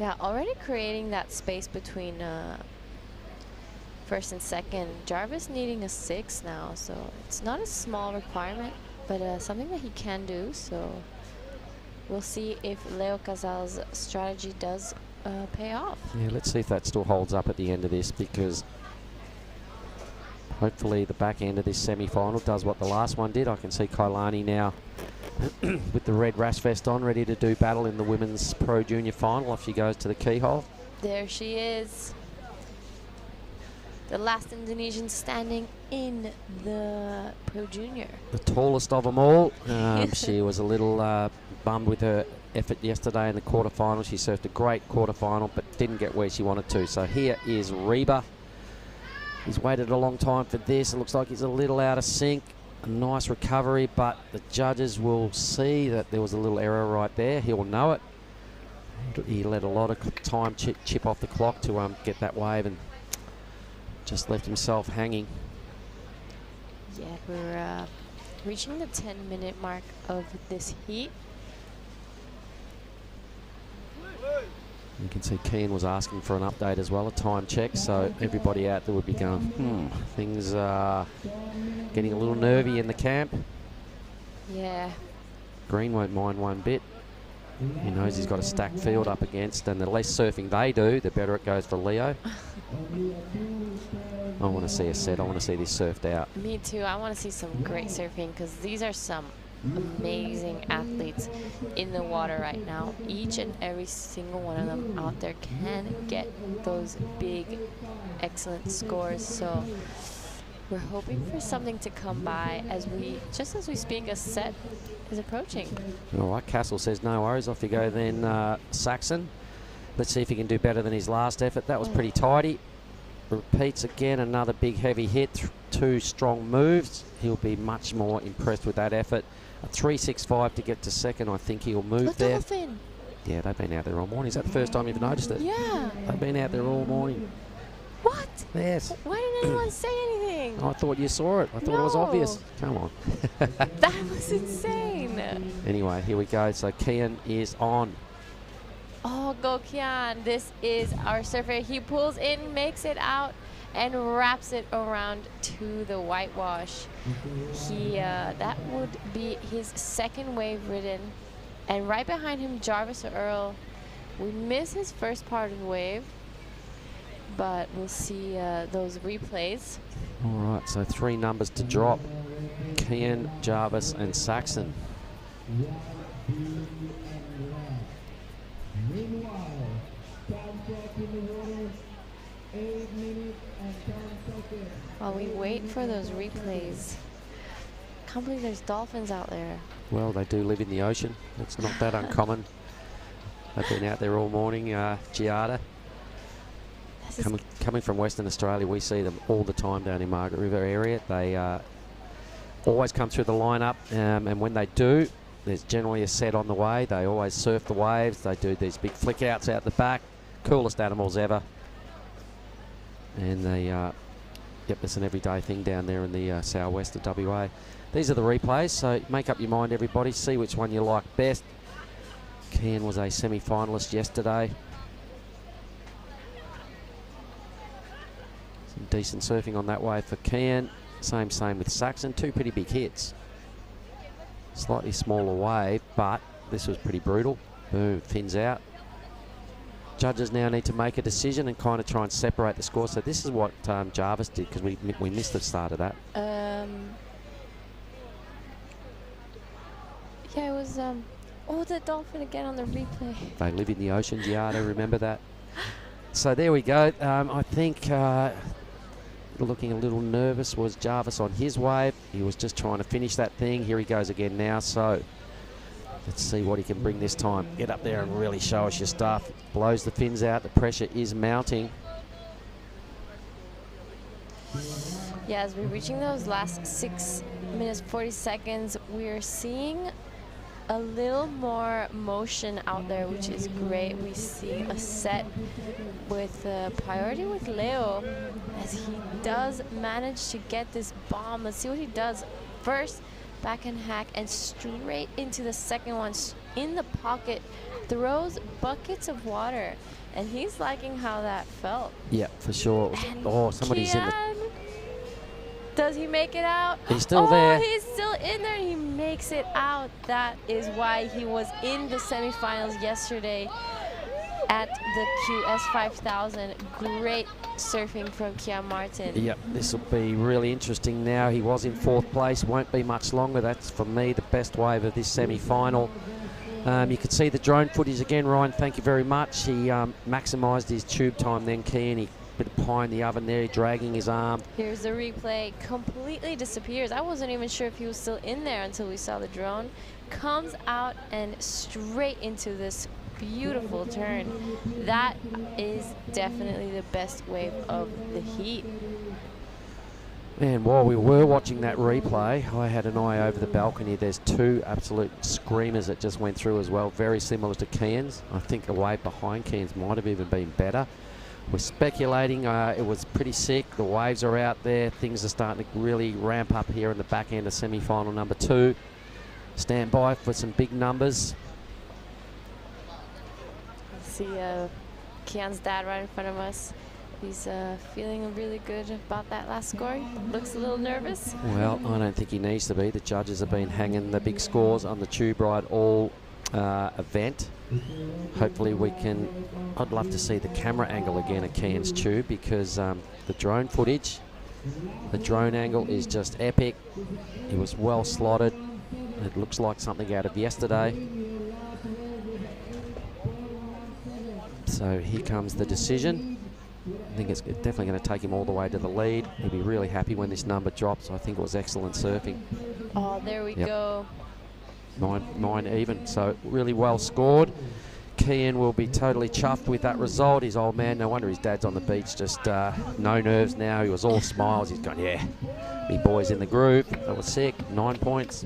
Yeah, already creating that space between first and second. Jarvis needing a 6 now, so it's not a small requirement, but something that he can do. So we'll see if Leo Casal's strategy does pay off. Yeah, let's see if that still holds up at the end of this, because hopefully the back end of this semi-final does what the last one did. I can see Kailani now with the red rash vest on, ready to do battle in the Women's Pro Junior final. Off she goes to the keyhole. There she is. The last Indonesian standing in the Pro Junior. The tallest of them all. She was a little bummed with her effort yesterday in the quarterfinal. She surfed a great quarterfinal, but didn't get where she wanted to. So here is Reba. He's waited a long time for this. It looks like he's a little out of sync. A nice recovery, but the judges will see that there was a little error right there. He'll know it. He let a lot of time chip off the clock to get that wave, and just left himself hanging. Yeah, we're reaching the 10-minute mark of this heat. You can see Kean was asking for an update as well, a time check, so everybody out there would be going, things are getting a little nervy in the camp. Yeah. Green won't mind one bit. He knows he's got a stacked field up against, and the less surfing they do, the better it goes for Leo. I want to see a set. I want to see this surfed out. Me too. I want to see some great surfing because these are some amazing athletes in the water right now. Each and every single one of them out there can get those big, excellent scores. So we're hoping for something to come by as we speak. A set is approaching. All right, Castle says no worries. Off you go then, Saxon. Let's see if he can do better than his last effort. That was pretty tidy. Repeats again, another big heavy hit, 2 strong moves. He'll be much more impressed with that effort. A 3.65 to get to second. I think he'll move there. Dolphin. Yeah, they've been out there all morning. Is that the first time you've noticed it? Yeah. They've been out there all morning. What? Yes. Why didn't anyone say anything? I thought you saw it. I thought it was obvious. Come on. That was insane. Anyway, here we go. So Kian is on. Oh, go Kian. This is our surfer. He pulls in, makes it out, and wraps it around to the whitewash. That would be his second wave ridden. And right behind him, Jarvis Earl. We miss his first part of the wave, but we'll see those replays. All right, so 3 numbers to drop. Kian, Jarvis, and Saxon. While we wait for those replays, can't believe there's dolphins out there. Well, they do live in the ocean. It's not that uncommon. They've been out there all morning. Giada. Coming from Western Australia, we see them all the time down in Margaret River area. They always come through the lineup, and when they do, there's generally a set on the way. They always surf the waves. They do these big flick outs out the back. Coolest animals ever. And they, it's an everyday thing down there in the southwest of WA. These are the replays, so make up your mind, everybody. See which one you like best. Kian was a semi-finalist yesterday. Some decent surfing on that wave for Kian. Same with Saxon. 2 pretty big hits. Slightly smaller wave, but this was pretty brutal. Boom, fins out. Judges now need to make a decision and kind of try and separate the score. So this is what Jarvis did, because we missed the start of that. Yeah, it was, the dolphin again on the replay. They live in the ocean, Giada, remember that? So there we go. I think looking a little nervous was Jarvis on his wave. He was just trying to finish that thing. Here he goes again now. So let's see what he can bring this time. Get up there and really show us your stuff. Blows the fins out. The pressure is mounting. Yeah, as we're reaching those last 6 minutes, 40 seconds, we're seeing a little more motion out there, which is great. We see a set with priority with Leo, as he does manage to get this bomb. Let's see what he does. First, backhand hack and straight into the second one in the pocket. Throws buckets of water, and he's liking how that felt. Yeah, for sure. Somebody's Kian, in the... Does he make it out? He's still there. He's still in there, and he makes it out. That is why he was in the semifinals yesterday at the QS 5000. Great surfing from Kian Martin. Yep, this will be really interesting now. He was in 4th place. Won't be much longer. That's, for me, the best wave of this semi-final. You can see the drone footage again, Ryan. Thank you very much. He maximised his tube time then, Kian. He bit of pie in the oven there, dragging his arm. Here's the replay. Completely disappears. I wasn't even sure if he was still in there until we saw the drone. Comes out and straight into this beautiful turn. That is definitely the best wave of the heat. And while we were watching that replay, I had an eye over the balcony. There's 2 absolute screamers that just went through as well, very similar to Kian's. I think a wave behind Kian's might have even been better. We're speculating. It was pretty sick. The waves are out there. Things are starting to really ramp up here in the back end of semi-final number 2. Stand by for some big numbers. See Kian's dad right in front of us. He's feeling really good about that last score. Looks a little nervous. Well, I don't think he needs to be. The judges have been hanging the big scores on the tube ride all event. Hopefully we can, I'd love to see the camera angle again at Kian's tube, because the drone footage, the drone angle is just epic. He was well slotted. It looks like something out of yesterday. So here comes the decision. I think it's definitely going to take him all the way to the lead. He'll be really happy when this number drops. I think it was excellent surfing. Oh, there we go. 9 even, so really well scored. Kian will be totally chuffed with that result. His old man, no wonder his dad's on the beach, just no nerves now. He was all smiles. He's going, yeah, me boy's in the groove. That was sick. 9 points.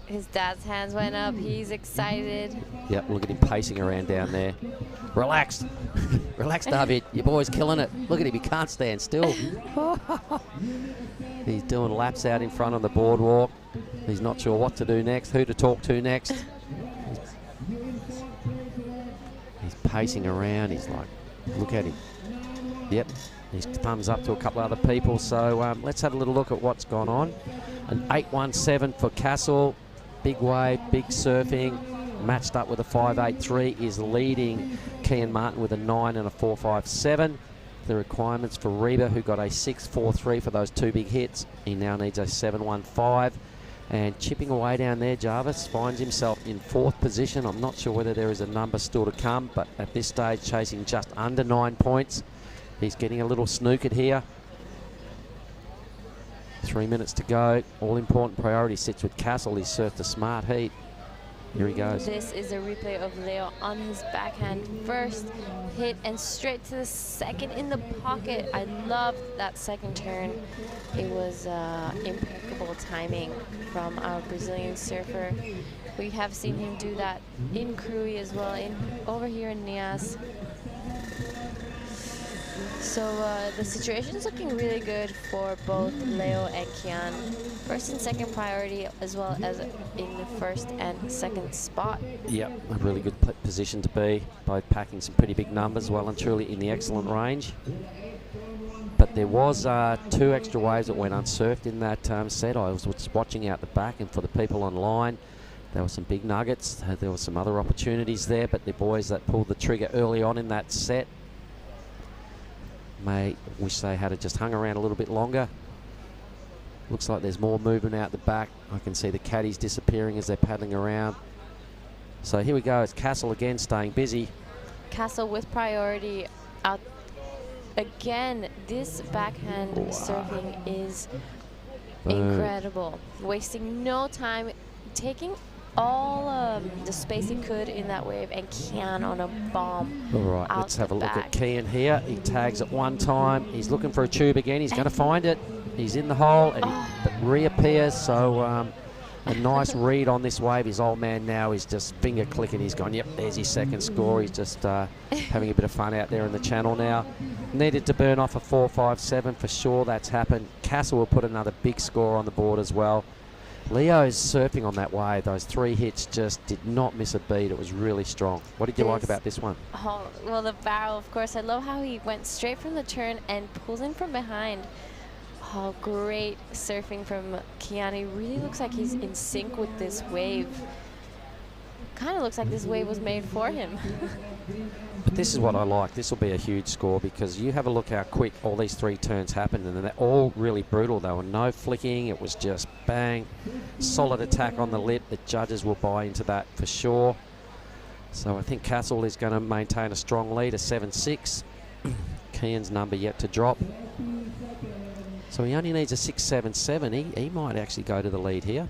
His dad's hands went up. He's excited. Yep, look at him pacing around down there. Relax. Relax, David. Your boy's killing it. Look at him. He can't stand still. He's doing laps out in front on the boardwalk. He's not sure what to do next, who to talk to next. He's pacing around. He's like, look at him. Yep, his thumbs up to a couple other people. So let's have a little look at what's gone on. An 8.17 for Castle. Big wave, big surfing. Matched up with a 5.83 is leading Kian Martin with a 9 and a 4.57. The requirements for Reba, who got a 6.43 for those 2 big hits. He now needs a 7.15. And chipping away down there, Jarvis finds himself in 4th position. I'm not sure whether there is a number still to come, but at this stage chasing just under 9 points. He's getting a little snookered here. 3 minutes to go. All important priority sits with Castle. He's surfed a smart heat. Here he goes. This is a replay of Leo on his backhand. First hit and straight to the second in the pocket. I loved that second turn. It was impeccable timing from our Brazilian surfer. We have seen him do that in Krui as well, over here in Nias. So the situation is looking really good for both Leo and Kian. First and second priority, as well as in the first and second spot. Yep, a really good position to be. Both packing some pretty big numbers, well and truly in the excellent range. But there was 2 extra waves that went unsurfed in that set. I was watching out the back, and for the people online, there were some big nuggets. There were some other opportunities there, but the boys that pulled the trigger early on in that set may wish they had just hung around a little bit longer. Looks like there's more movement out the back. I can see the caddies disappearing as they're paddling around. So here we go. It's Castle again staying busy. Castle with priority out again. This backhand surfing is incredible. Wasting no time, taking all the space he could in that wave, and Kian on a bomb. All right, let's have a look at Kian here. He tags at one time. He's looking for a tube again. He's going to find it. He's in the hole, and it reappears. So a nice read on this wave. His old man now is just finger clicking. He's gone, yep, there's his second score. He's just having a bit of fun out there in the channel now. Needed to burn off a 4.57 for sure. That's happened. Castle will put another big score on the board as well. Leo's surfing on that wave. Those 3 hits just did not miss a beat. It was really strong. What did you like about this one? Oh, well, the barrel, of course. I love how he went straight from the turn and pulls in from behind. Oh, great surfing from Kian. He really looks like he's in sync with this wave. Kind of looks like this wave was made for him. But this is what I like. This will be a huge score, because you have a look how quick all these 3 turns happened, and they're all really brutal. There were no flicking. It was just bang, solid attack on the lip. The judges will buy into that for sure. So I think Castle is going to maintain a strong lead, a 7.6. Kian's number yet to drop. So he only needs a 6.77. He might actually go to the lead here.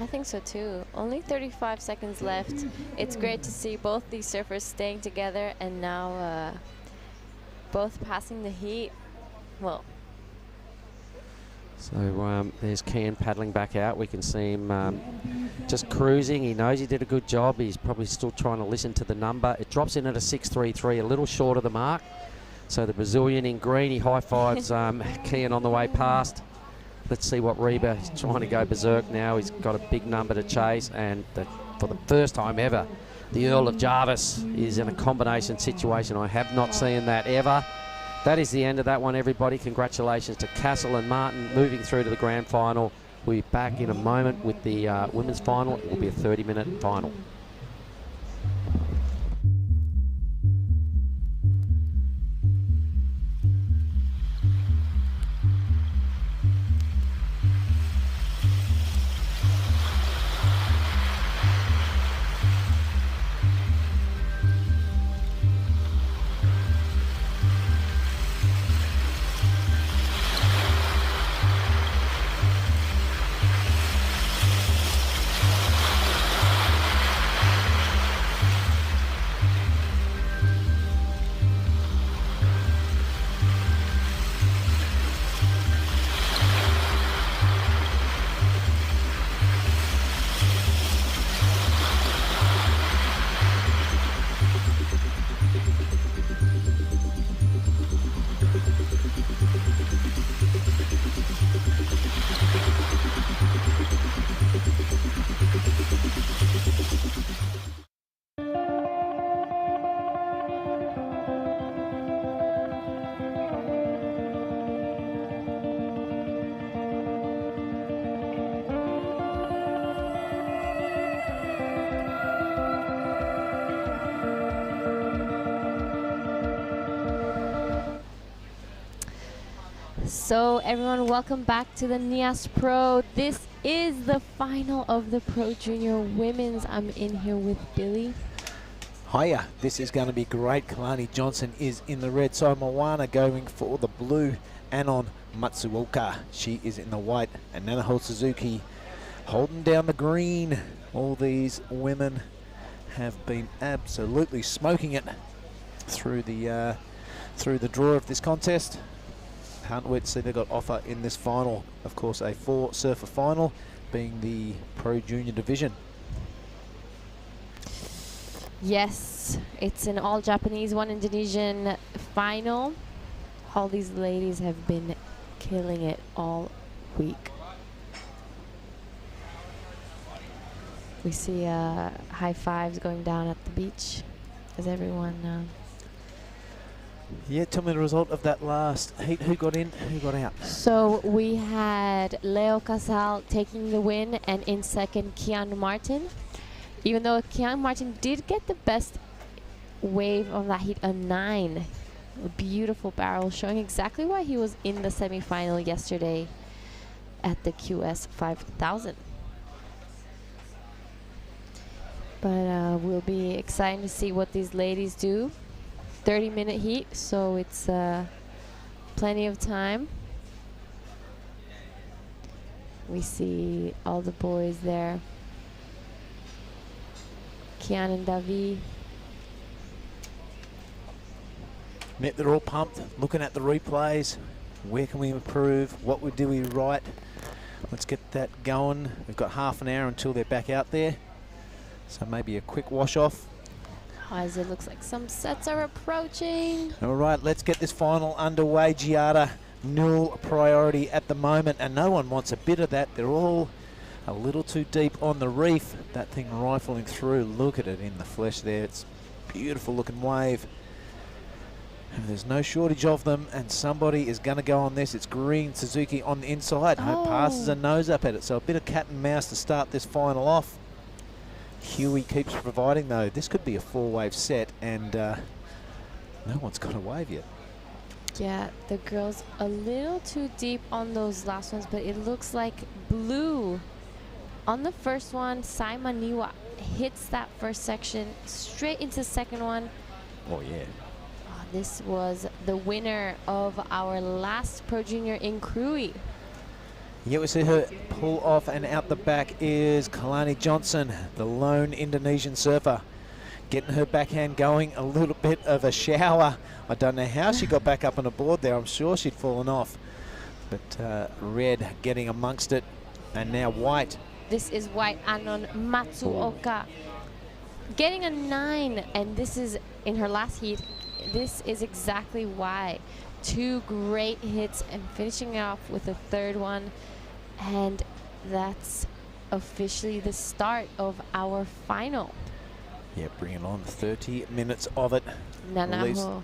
I think so too. Only 35 seconds left. It's great to see both these surfers staying together, and now both passing the heat. Well, so there's Kian paddling back out. We can see him just cruising. He knows he did a good job. He's probably still trying to listen to the number. It drops in at a 6.33, a little short of the mark. So the Brazilian in green, he high-fives Kian on the way past. Let's see what Reba is trying to go berserk now. He's got a big number to chase, and for the first time ever, the Earl of Jarvis is in a combination situation. I have not seen that ever. That is the end of that one, everybody. Congratulations to Castle and Martin moving through to the grand final. We'll be back in a moment with the women's final. It will be a 30-minute final. So everyone, welcome back to the Nias Pro. This is the final of the Pro Junior Women's. I'm in here with Billy. Hiya, this is going to be great. Kalani Johnson is in the red. So Moana going for the blue. Anon Matsuoka, she is in the white. And Nanaho Suzuki holding down the green. All these women have been absolutely smoking it through the draw of this contest. Can't wait to see they got offer in this final. Of course, a 4-surfer final, being the Pro Junior division. Yes, it's an all Japanese, one Indonesian final. All these ladies have been killing it all week. We see high fives going down at the beach as everyone. Yeah, tell me the result of that last heat. Who got in, who got out? So we had Leo Casal taking the win, and in second, Kian Martin. Even though Kian Martin did get the best wave on that heat, a 9. A beautiful barrel, showing exactly why he was in the semi-final yesterday at the QS 5000. But we'll be excited to see what these ladies do. 30-minute heat, so it's plenty of time. We see all the boys there. Kian and Davi. They're all pumped, looking at the replays. Where can we improve? What would do we right? Let's get that going. We've got half an hour until they're back out there. So maybe a quick wash off. As it looks like some sets are approaching. All right, let's get this final underway. Giada, nil priority at the moment, and no one wants a bit of that. They're all a little too deep on the reef. That thing rifling through. Look at it in the flesh there. It's a beautiful looking wave. And there's no shortage of them, and somebody is going to go on this. It's Green Suzuki on the inside. Oh. Passes a nose up at it, so a bit of cat and mouse to start this final off. Huey keeps providing, though. This could be a 4-wave set, and no one's got a wave yet. Yeah, the girls a little too deep on those last ones, but it looks like blue. On the first one, Saima Niwa hits that first section straight into the second one. Oh, yeah. Oh, this was the winner of our last Pro Junior in Krui. Yeah, we see her pull off, and out the back is Kalani Johnson, the lone Indonesian surfer. Getting her backhand going, a little bit of a shower. I don't know how she got back up on the board there. I'm sure she'd fallen off. But Red getting amongst it, and now White. This is White Anon Matsuoka. Getting a 9, and this is in her last heat. This is exactly why. 2 great hits and finishing off with a third one. And that's officially the start of our final. Yeah, bringing on 30 minutes of it. Nanaho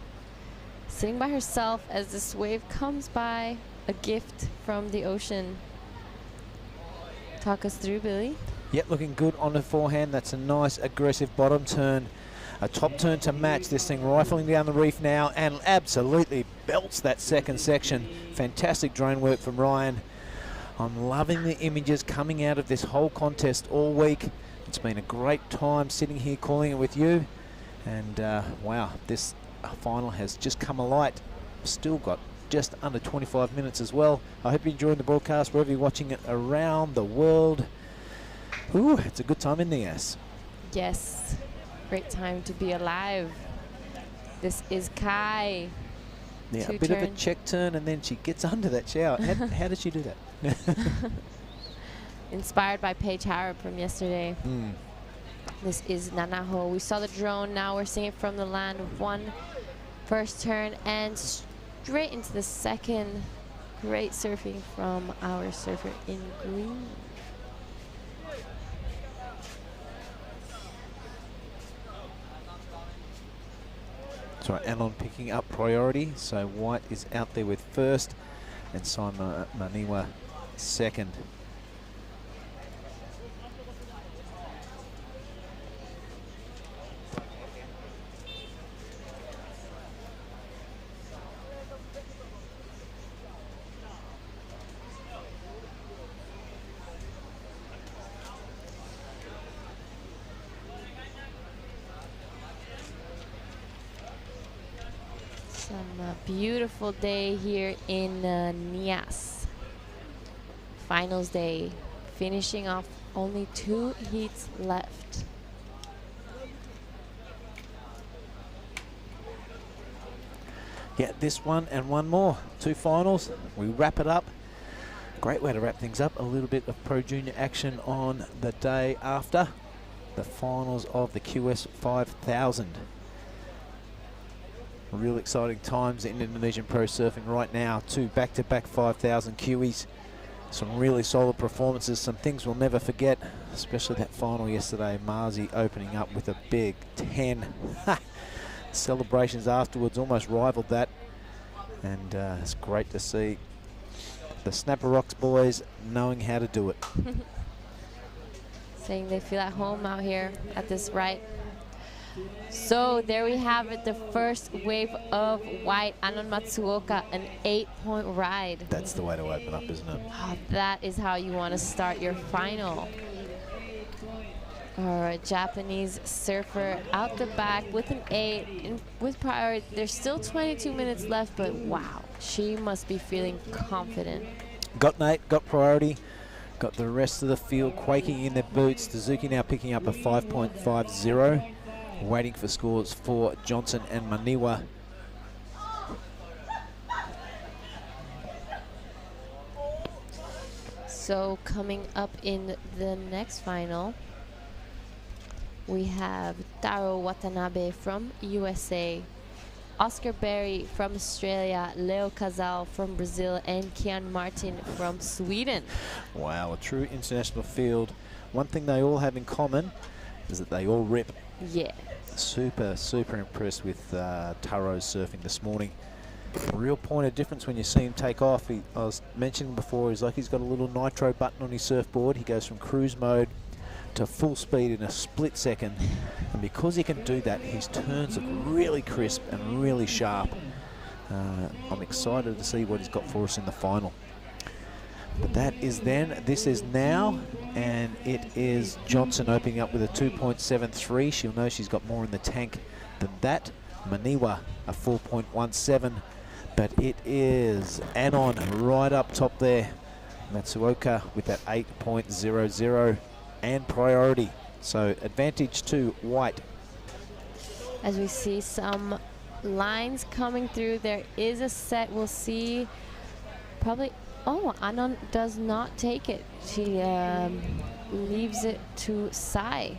sitting by herself as this wave comes by, a gift from the ocean. Talk us through, Billy. Yep, looking good on the forehand. That's a nice aggressive bottom turn. A top turn to match. This thing rifling down the reef now and absolutely belts that second section. Fantastic drone work from Ryan. I'm loving the images coming out of this whole contest all week. It's been a great time sitting here calling it with you. And wow, this final has just come alight. Still got just under 25 minutes as well. I hope you're enjoying the broadcast wherever you're watching it around the world. Ooh, it's a good time in Nias. Yes, great time to be alive. This is Kai. Yeah, a bit of a check turn and then she gets under that shower. How did she do that? Inspired by Paige Harrop from yesterday. This is Nanaho. We saw the drone, now we're seeing it from the land. One first turn and straight into the second. Great surfing from our surfer in green. That's right, Anon picking up priority. So White is out there with first and Simon Maniwa second. Beautiful day here in Nias. Finals day, finishing off only 2 heats left. Yeah, this one and one more. 2 finals. We wrap it up. Great way to wrap things up. A little bit of Pro Junior action on the day after the finals of the QS 5000. Real exciting times in Indonesian pro surfing right now. 2 back-to-back 5,000 QEs. Some really solid performances. Some things we'll never forget, especially that final yesterday. Marzi opening up with a big 10. Celebrations afterwards almost rivaled that. And it's great to see the Snapper Rocks boys knowing how to do it. Saying they feel at home out here at this right. So there we have it, the first wave of White. Anon Matsuoka, an 8-point ride. That's the way to open up, isn't it? Oh, that is how you want to start your final. Our Japanese surfer out the back with an 8 and with priority. There's still 22 minutes left, but wow, she must be feeling confident. Got an 8, got priority. Got the rest of the field quaking in their boots. Suzuki now picking up a 5.50. Waiting for scores for Johnson and Maniwa. So coming up in the next final, we have Taro Watanabe from USA, Oscar Berry from Australia, Leo Casal from Brazil, and Kian Martin from Sweden. Wow, a true international field. One thing they all have in common is that they all rip. Yeah. Super, super impressed with Taro's surfing this morning. Real point of difference when you see him take off. I was mentioning before, he's got a little nitro button on his surfboard. He goes from cruise mode to full speed in a split second. And because he can do that, his turns are really crisp and really sharp. I'm excited to see what he's got for us in the final. But that is then, this is now, and it is Johnson opening up with a 2.73. She'll know she's got more in the tank than that. Maniwa a 4.17, but it is Anon right up top there. Matsuoka with that 8.00 and priority. So advantage to White. As we see some lines coming through, there is a set. We'll see probably. Oh, Anon does not take it. She leaves it to Sai.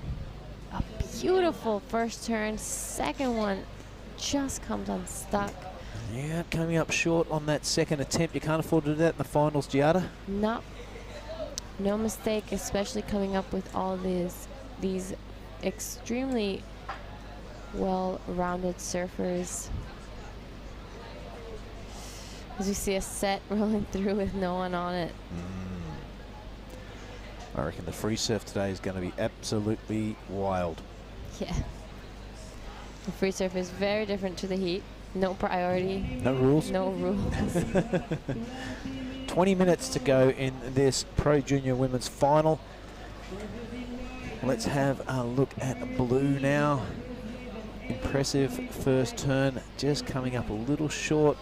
A beautiful first turn. Second one just comes unstuck. Yeah, coming up short on that second attempt. You can't afford to do that in the finals, Giada. No. No mistake, especially coming up with all these extremely well-rounded surfers. As we see a set rolling through with no one on it. I reckon the free surf today is going to be absolutely wild. Yeah. The free surf is very different to the heat. No priority. No rules? No rules. 20 minutes to go in this Pro Junior Women's Final. Let's have a look at blue now. Impressive first turn, just coming up a little short.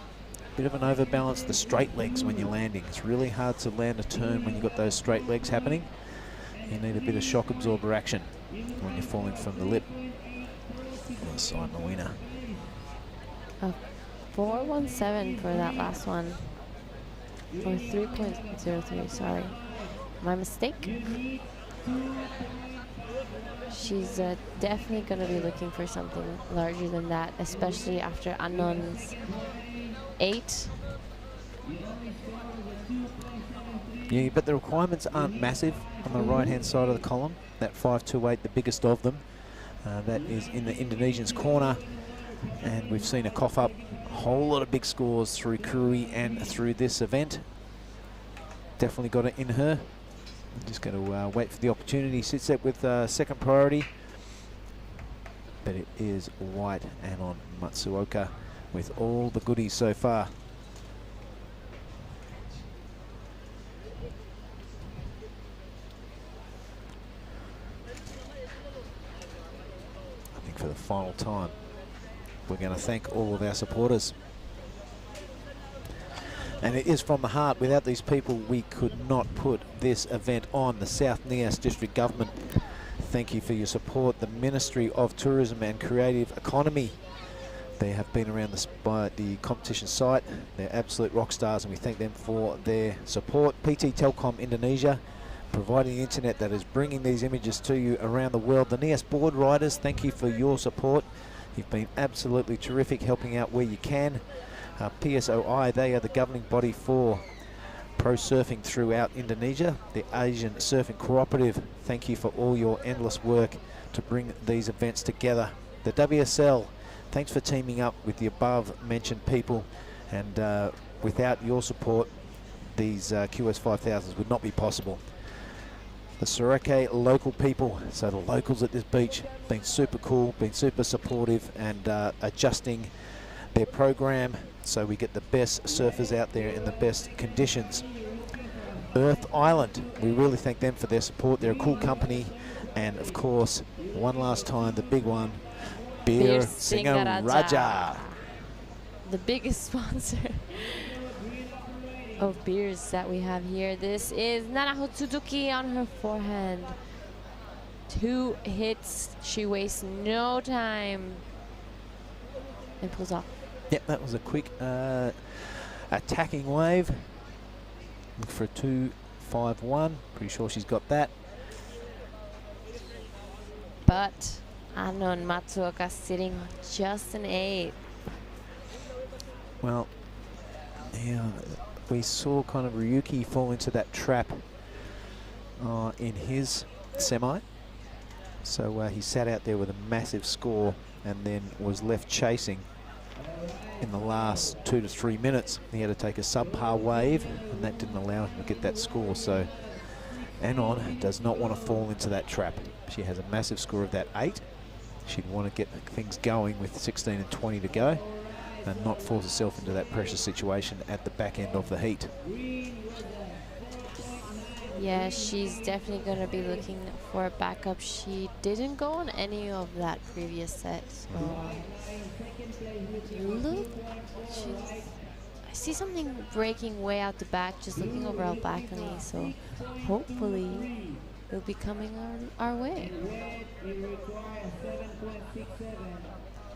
Bit of an overbalance, the straight legs when you're landing. It's really hard to land a turn when you've got those straight legs happening. You need a bit of shock absorber action when you're falling from the lip. We'll sign the winner. 4:17 for that last one. Or 3.03, sorry. My mistake. She's definitely going to be looking for something larger than that, especially after Anon's 8. Yeah, but the requirements aren't massive on the right-hand side of the column. That 5.28, the biggest of them. That is in the Indonesian's corner. And we've seen a cough up a whole lot of big scores through Kui and through this event. Definitely got it in her. Just going to wait for the opportunity. Sits up with second priority. But it is White Anon Matsuoka with all the goodies so far. I think for the final time, we're going to thank all of our supporters. And it is from the heart. Without these people, we could not put this event on. The South Nias District Government, thank you for your support. The Ministry of Tourism and Creative Economy, they have been around the competition site. They're absolute rock stars, and we thank them for their support. PT Telkom Indonesia, providing the internet that is bringing these images to you around the world. The Nias board riders, thank you for your support. You've been absolutely terrific, helping out where you can. PSOI, they are the governing body for pro surfing throughout Indonesia. The Asian Surfing Cooperative, thank you for all your endless work to bring these events together. The WSL, thanks for teaming up with the above mentioned people, and without your support, these QS 5000s would not be possible. The Soreke local people, so the locals at this beach, been super cool, been super supportive, and adjusting their program so we get the best surfers out there in the best conditions. Earth Island, we really thank them for their support. They're a cool company, and of course, one last time, the big one, Bir Singaraja. The biggest sponsor of beers that we have here. This is Nanaho Suzuki on her forehand. 2 hits, she wastes no time and pulls off. Yep, that was a quick attacking wave. Look for a 2.51. Pretty sure she's got that. But Anon Matsuoka sitting just an 8. Well, yeah, we saw kind of Ryuki fall into that trap in his semi. So he sat out there with a massive score and then was left chasing in the last 2 to 3 minutes. He had to take a subpar wave, and that didn't allow him to get that score. So Anon does not want to fall into that trap. She has a massive score of that 8. She'd want to get things going with 16 and 20 to go and not force herself into that pressure situation at the back end of the heat. Yeah, she's definitely going to be looking for a backup. She didn't go on any of that previous set. So look, I see something breaking way out the back, just looking over our balcony. So hopefully it'll be coming our way.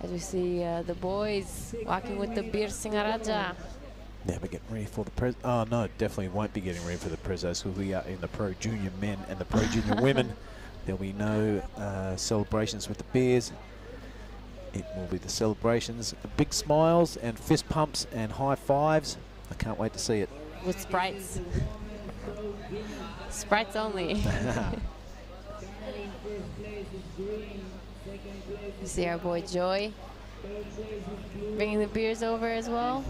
As we see the boys walking with the Bir Singaraja. Yeah, we're getting ready for the Prez. Oh, no, definitely won't be getting ready for the Prezos, because we are in the Pro Junior men and the Pro Junior women. There'll be no celebrations with the beers. It will be the celebrations, the big smiles and fist pumps and high fives. I can't wait to see it. With Sprites. Sprites only. You see our boy Joy bringing the beers over as well.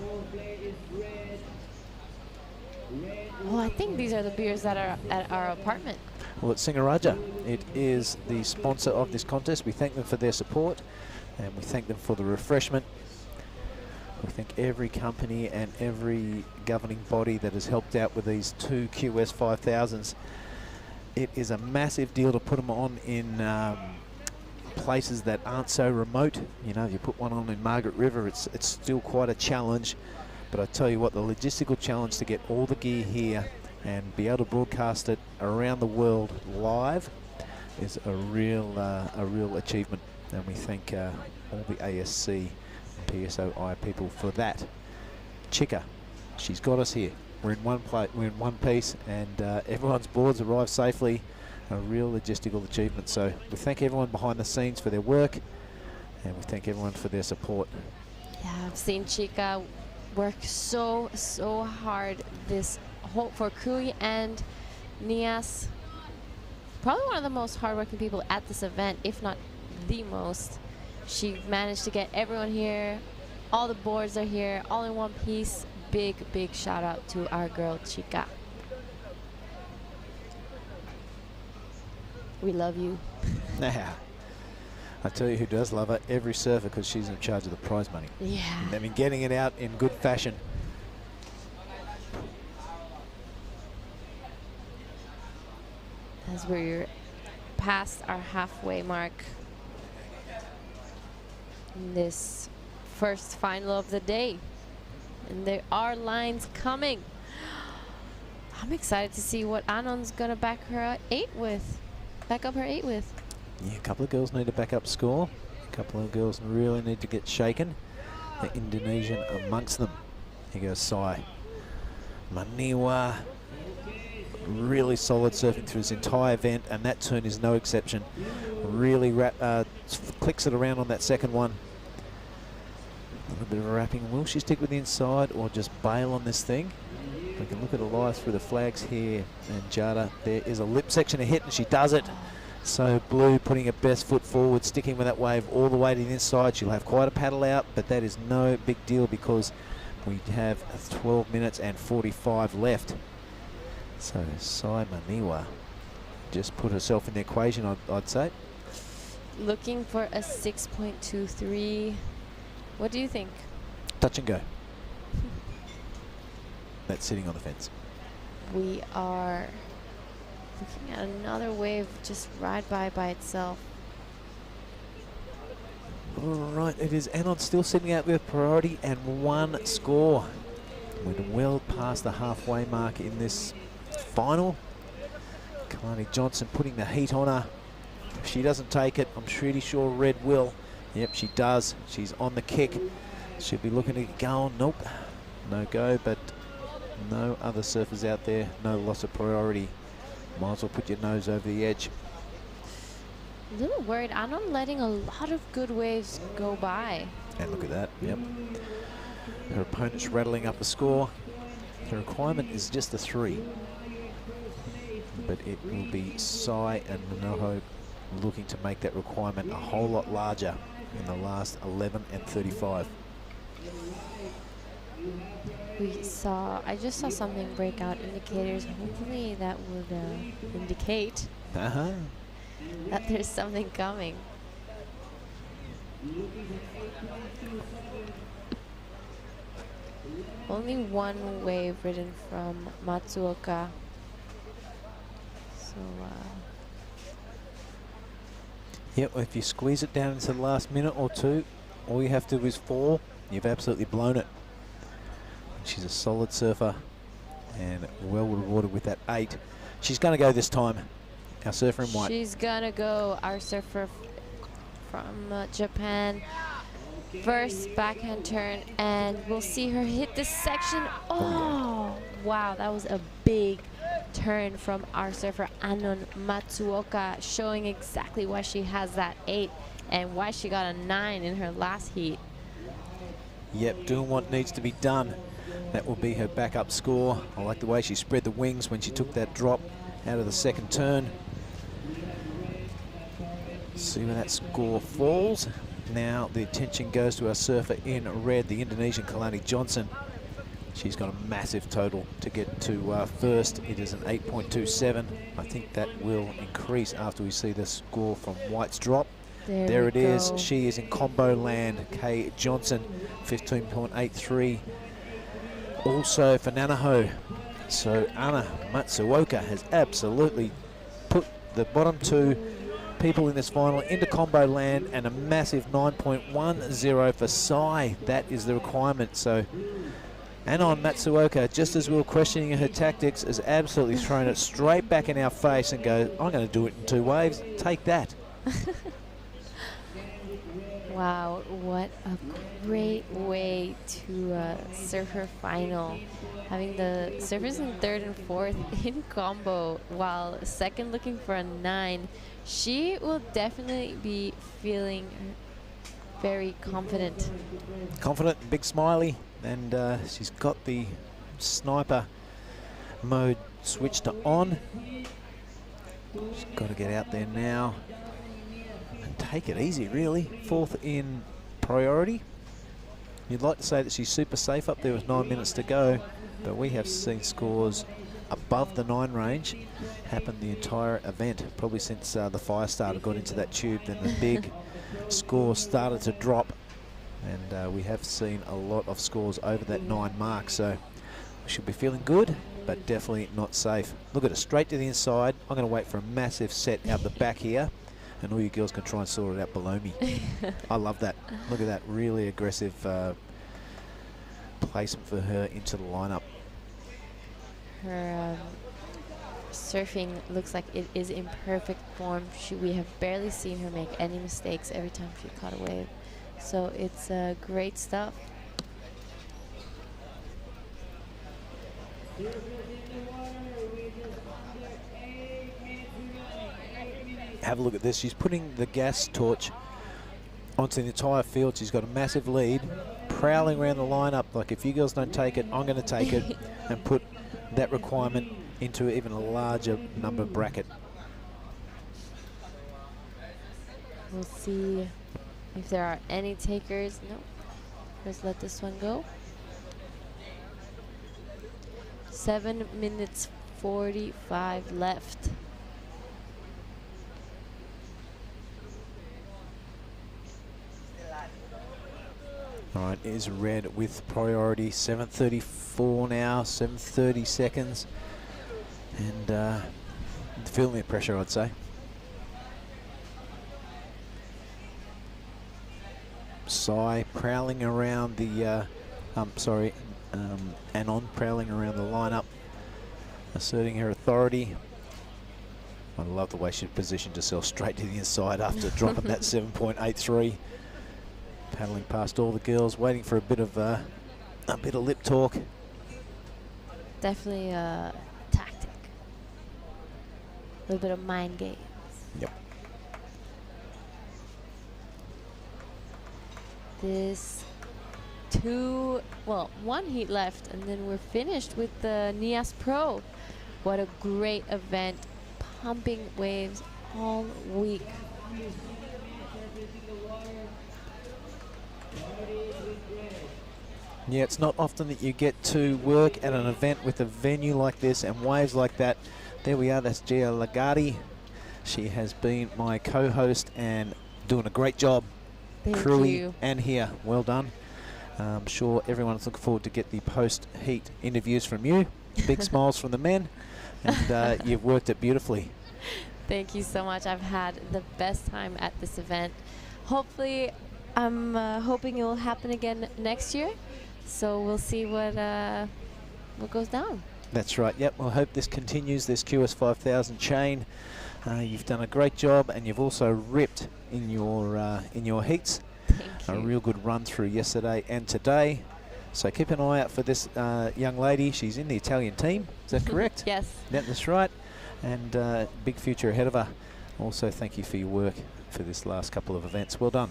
Oh, I think these are the beers that are at our apartment. Well, it's Singaraja. It is the sponsor of this contest. We thank them for their support, and we thank them for the refreshment. We thank every company and every governing body that has helped out with these 2 QS 5000s. It is a massive deal to put them on in places that aren't so remote. You know, if you put one on in Margaret River, it's still quite a challenge. But I tell you what, the logistical challenge to get all the gear here and be able to broadcast it around the world live is a real achievement. And we thank all the ASC and PSOI people for that. Chica, she's got us here. We're in one piece, and everyone's boards arrived safely. A real logistical achievement. So we thank everyone behind the scenes for their work, and we thank everyone for their support. Yeah, I've seen Chica work so hard this whole for Kui and Nias. Probably one of the most hardworking people at this event, if not the most. She managed to get everyone here. All the boards are here, all in one piece. Big shout out to our girl Chica. We love you. I tell you who does love her, every surfer, because she's in charge of the prize money. Yeah. I mean, getting it out in good fashion. As we're past our halfway mark in this first final of the day. And there are lines coming. I'm excited to see what Anon's gonna back her 8 with. Back up her 8 with. Yeah, a couple of girls need to back up score. A couple of girls really need to get shaken. The Indonesian amongst them. Here goes Sai. Maniwa. Really solid surfing through this entire event, and that turn is no exception. Really clicks it around on that second one. A little bit of a wrapping. Will she stick with the inside or just bail on this thing? We can look at Elias through the flags here, and Jada, there is a lip section to hit, and she does it. So Blue putting her best foot forward, sticking with that wave all the way to the inside. She'll have quite a paddle out, but that is no big deal because we have 12 minutes and 45 left. So Sai Maniwa just put herself in the equation, I'd say. Looking for a 6.23. What do you think? Touch and go. That's sitting on the fence. We are looking at another wave just ride by itself. All right, it is Anon still sitting out with priority and 1 score. We're well past the halfway mark in this final. Kalani Johnson putting the heat on her. If she doesn't take it, I'm pretty sure Red will. Yep, she does. She's on the kick. She'll be looking to get going. Nope, no go, but no other surfers out there. No loss of priority. Might as well put your nose over the edge. A little worried. I'm not letting a lot of good waves go by. And look at that. Yep. Her opponent's rattling up the score. The requirement is just a 3. But it will be Sai and Manoho looking to make that requirement a whole lot larger in the last 11 and 35. I just saw something break out indicators. Hopefully that would indicate that there's something coming. Only 1 wave ridden from Matsuoka. So, Yep, if you squeeze it down into the last minute or 2, all you have to do is fall. You've absolutely blown it. She's a solid surfer and well rewarded with that 8. She's going to go this time. Our surfer in white. She's going to go. Our surfer from Japan. First backhand turn, and we'll see her hit this section. Oh, wow, that was a big turn from our surfer Anon Matsuoka, showing exactly why she has that 8 and why she got a 9 in her last heat. Yep, doing what needs to be done. That will be her backup score. I like the way she spread the wings when she took that drop out of the second turn. See where that score falls. Now the attention goes to our surfer in red, the Indonesian Kalani Johnson. She's got a massive total to get to first. It is an 8.27. I think that will increase after we see the score from White's drop. There it is. She is in combo land. Kay Johnson, 15.83. Also for Nanaho. So Anna Matsuoka has absolutely put the bottom two people in this final into combo land, and a massive 9.10 for Sai. That is the requirement. So Anon Matsuoka, just as we were questioning her tactics, has absolutely thrown it straight back in our face and goes, I'm going to do it in 2 waves. Take that. Wow, what a great way to surf her final. Having the surfers in third and fourth in combo, while second looking for a 9. She will definitely be feeling very confident. Confident, big smiley, and she's got the sniper mode switched to on. She's got to get out there now and take it easy, really. Fourth in priority. You'd like to say that she's super safe up there with 9 minutes to go, but we have seen scores above the 9 range happen the entire event, probably since the fire starter got into that tube. Then the big score started to drop, and we have seen a lot of scores over that 9 mark, so we should be feeling good, but definitely not safe. Look at it, straight to the inside. I'm going to wait for a massive set out the back here, and all you girls can try and sort it out below me. I love that. Look at that, really aggressive placement for her into the lineup. Her surfing looks like it is in perfect form. We have barely seen her make any mistakes every time she caught a wave. So it's great stuff. Have a look at this. She's putting the gas torch onto the entire field. She's got a massive lead, prowling around the lineup like, if you girls don't take it, I'm going to take it, and put that requirement into even a larger number bracket. We'll see if there are any takers. No. Let's let this one go. 7 minutes 45 left. All right, is red with priority. 7:34 now, 7:30 seconds. And feeling the pressure, I'd say. Sai prowling around the, Anon prowling around the lineup, asserting her authority. I love the way she positioned herself straight to the inside after dropping that 7.83. Paddling past all the girls, waiting for a bit of lip talk. Definitely a tactic. A little bit of mind games. Yep. This one heat left, and then we're finished with the Nias Pro. What a great event. Pumping waves all week. Yeah, it's not often that you get to work at an event with a venue like this and waves like that. There we are, that's Gia Lagardi. She has been my co-host and doing a great job. Thank you. And here, well done. I'm sure everyone's looking forward to get the post-heat interviews from you. Big smiles from the men, and you've worked it beautifully. Thank you so much. I've had the best time at this event. Hopefully, I'm hoping it will happen again next year. So we'll see what goes down. That's right. Yep. Well, I hope this continues, this QS 5000 chain. You've done a great job, and you've also ripped in your heats. Thank you. A real good run through yesterday and today. So keep an eye out for this young lady. She's in the Italian team. Is that correct? Yes. Yeah, that's right. And big future ahead of her. Also, thank you for your work for this last couple of events. Well done.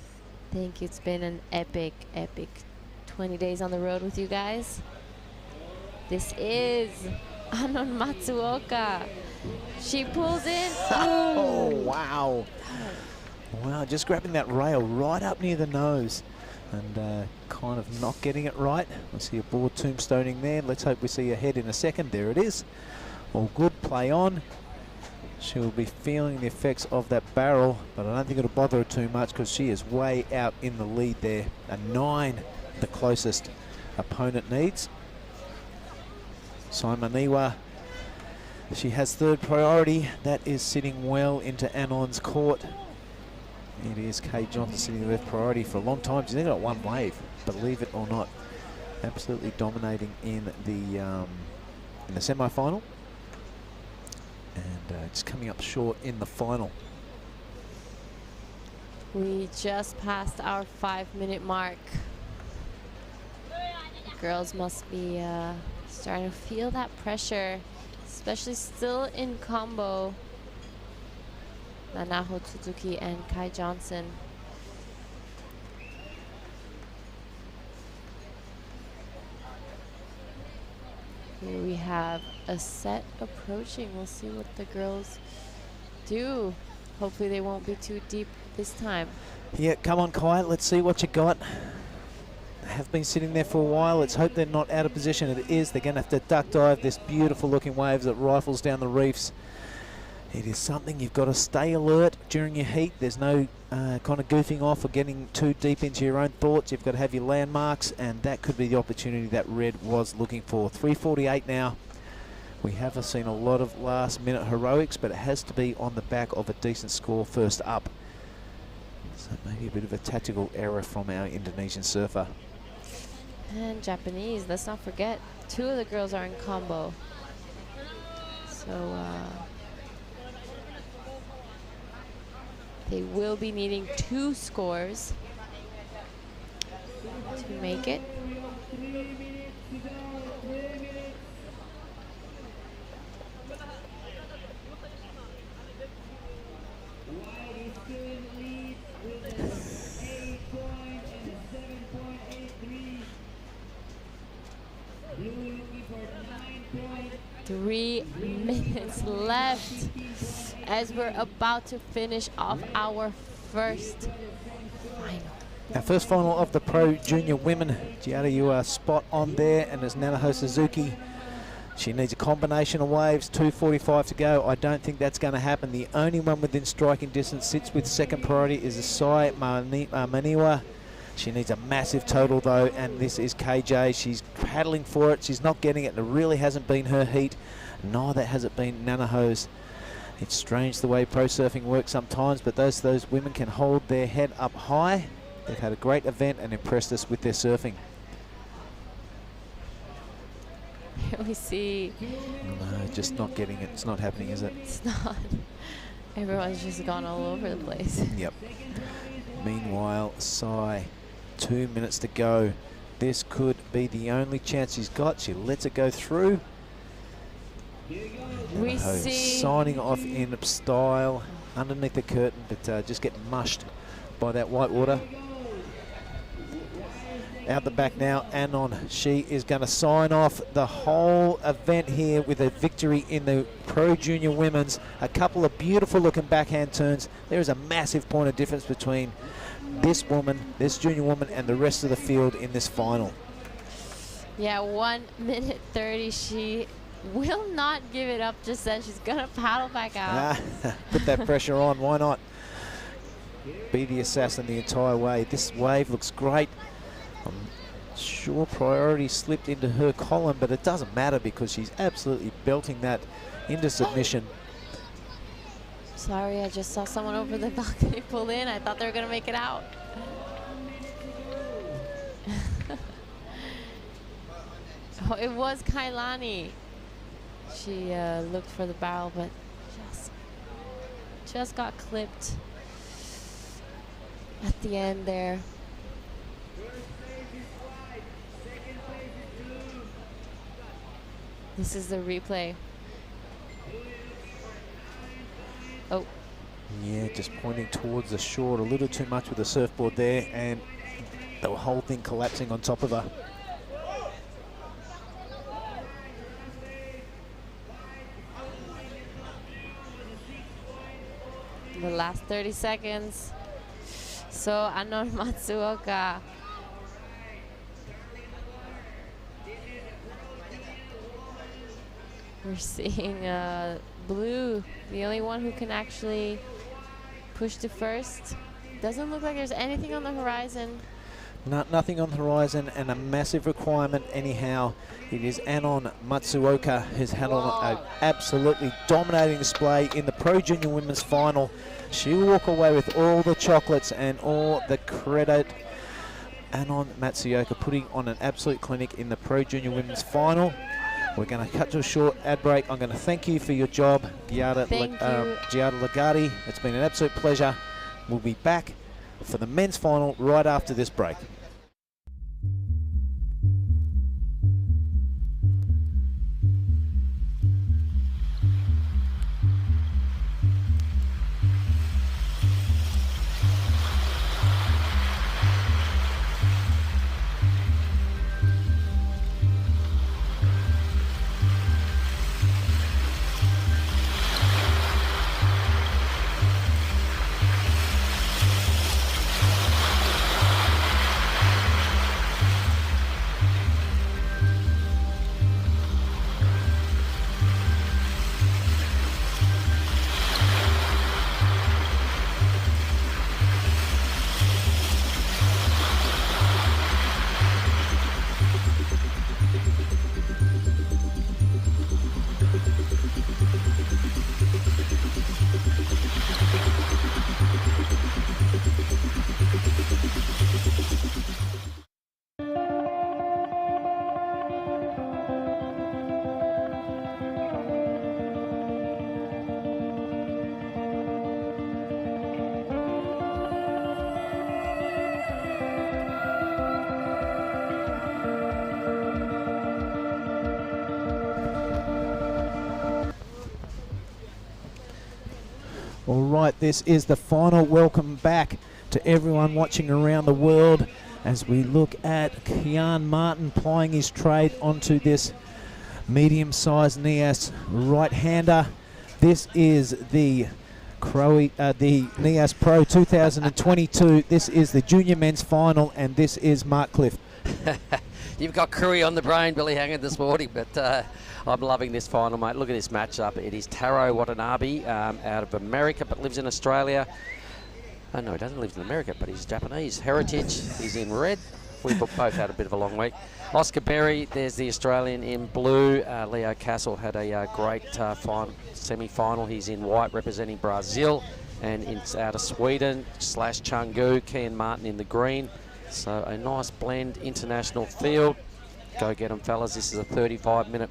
Thank you. It's been an epic 20 days on the road with you guys. This is Anon Matsuoka. She pulls in. Oh, wow. Wow, just grabbing that rail right up near the nose and kind of not getting it right. I see a board tombstoning there. Let's hope we see a head in a second. There it is. All good, play on. She will be feeling the effects of that barrel, but I don't think it'll bother her too much because she is way out in the lead there. A 9, the closest opponent needs. Simoniwa, she has third priority. That is sitting well into Anon's court. It is Kay Johnson sitting left priority for a long time. She's only got one wave, believe it or not. Absolutely dominating in the semi-final. And just coming up short in the final. We just passed our 5-minute mark. Girls must be starting to feel that pressure, especially still in combo. Nanaho Tsuzuki and Kai Johnson. Here we have a set approaching. We'll see what the girls do. Hopefully they won't be too deep this time. Yeah, come on, Kai. Let's see what you got. They have been sitting there for a while. Let's hope they're not out of position. It is. They're going to have to duck dive this beautiful looking waves that rifles down the reefs. It is something you've got to stay alert during your heat. There's no kind of goofing off or getting too deep into your own thoughts. You've got to have your landmarks, and that could be the opportunity that Red was looking for. 3:48 now. We haven't seen a lot of last-minute heroics, but it has to be on the back of a decent score first up. So maybe a bit of a tactical error from our Indonesian surfer. And Japanese, let's not forget, 2 of the girls are in combo. So they will be needing 2 scores to make it. Three minutes left as we're about to finish off our first final. Our first final of the Pro Junior Women. Giada, you are spot on there, and there's Nanaho Suzuki. She needs a combination of waves, 2:45 to go. I don't think that's going to happen. The only one within striking distance sits with second priority is Asai Maniwa. She needs a massive total though, and this is KJ. She's paddling for it. She's not getting it. It really hasn't been her heat. Neither has it been Nanaho's. It's strange the way pro surfing works sometimes, but those women can hold their head up high. They've had a great event and impressed us with their surfing. Here we see. No, just not getting it. It's not happening, is it? It's not. Everyone's just gone all over the place. Yep. Meanwhile, Sai, 2 minutes to go. This could be the only chance she's got. She lets it go through. We see signing off in style underneath the curtain, but just getting mushed by that white water. Out the back now, Anon. She is going to sign off the whole event here with a victory in the Pro Junior Women's. A couple of beautiful looking backhand turns. There is a massive point of difference between this woman, this junior woman, and the rest of the field in this final. Yeah, 1 minute 30. She will not give it up just then. She's going to paddle back out. Put that pressure on. Why not? Be the assassin the entire way. This wave looks great. I'm sure priority slipped into her column, but it doesn't matter because she's absolutely belting that into submission. Sorry, I just saw someone over the balcony pull in. I thought they were going to make it out. Oh, it was Kailani. She looked for the barrel, but just got clipped at the end there. This is the replay. Oh. Yeah, just pointing towards the shore a little too much with the surfboard there, and the whole thing collapsing on top of her. The last 30 seconds. So Anon Matsuoka. We're seeing Blue, the only one who can actually push to first. Doesn't look like there's anything on the horizon. Nothing on the horizon, and a massive requirement anyhow. It is Anon Matsuoka who's had on an absolutely dominating display in the Pro Junior Women's Final. She will walk away with all the chocolates and all the credit. Anon Matsuoka putting on an absolute clinic in the Pro Junior Women's Final. We're going to cut to a short ad break. I'm going to thank you for your job, Giada Legati. It's been an absolute pleasure. We'll be back for the men's final right after this break. All right, this is the final. Welcome back to everyone watching around the world as we look at Kian Martin plying his trade onto this medium-sized Nias right-hander. This is the Nias Pro 2022. This is the junior men's final, and this is Mark Cliff. You've got Curry on the brain, Billy Hanger, this morning, but I'm loving this final, mate. Look at this matchup. It is Taro Watanabe out of America, but lives in Australia. Oh, no, he doesn't live in America, but he's Japanese heritage. He's in red. We both had a bit of a long week. Oscar Berry, there's the Australian in blue. Leo Castle had a great semi-final. He's in white, representing Brazil, and it's out of Sweden / Chengdu. Kian Martin in the green. So a nice blend, international field. Go get them, fellas. This is a 35-minute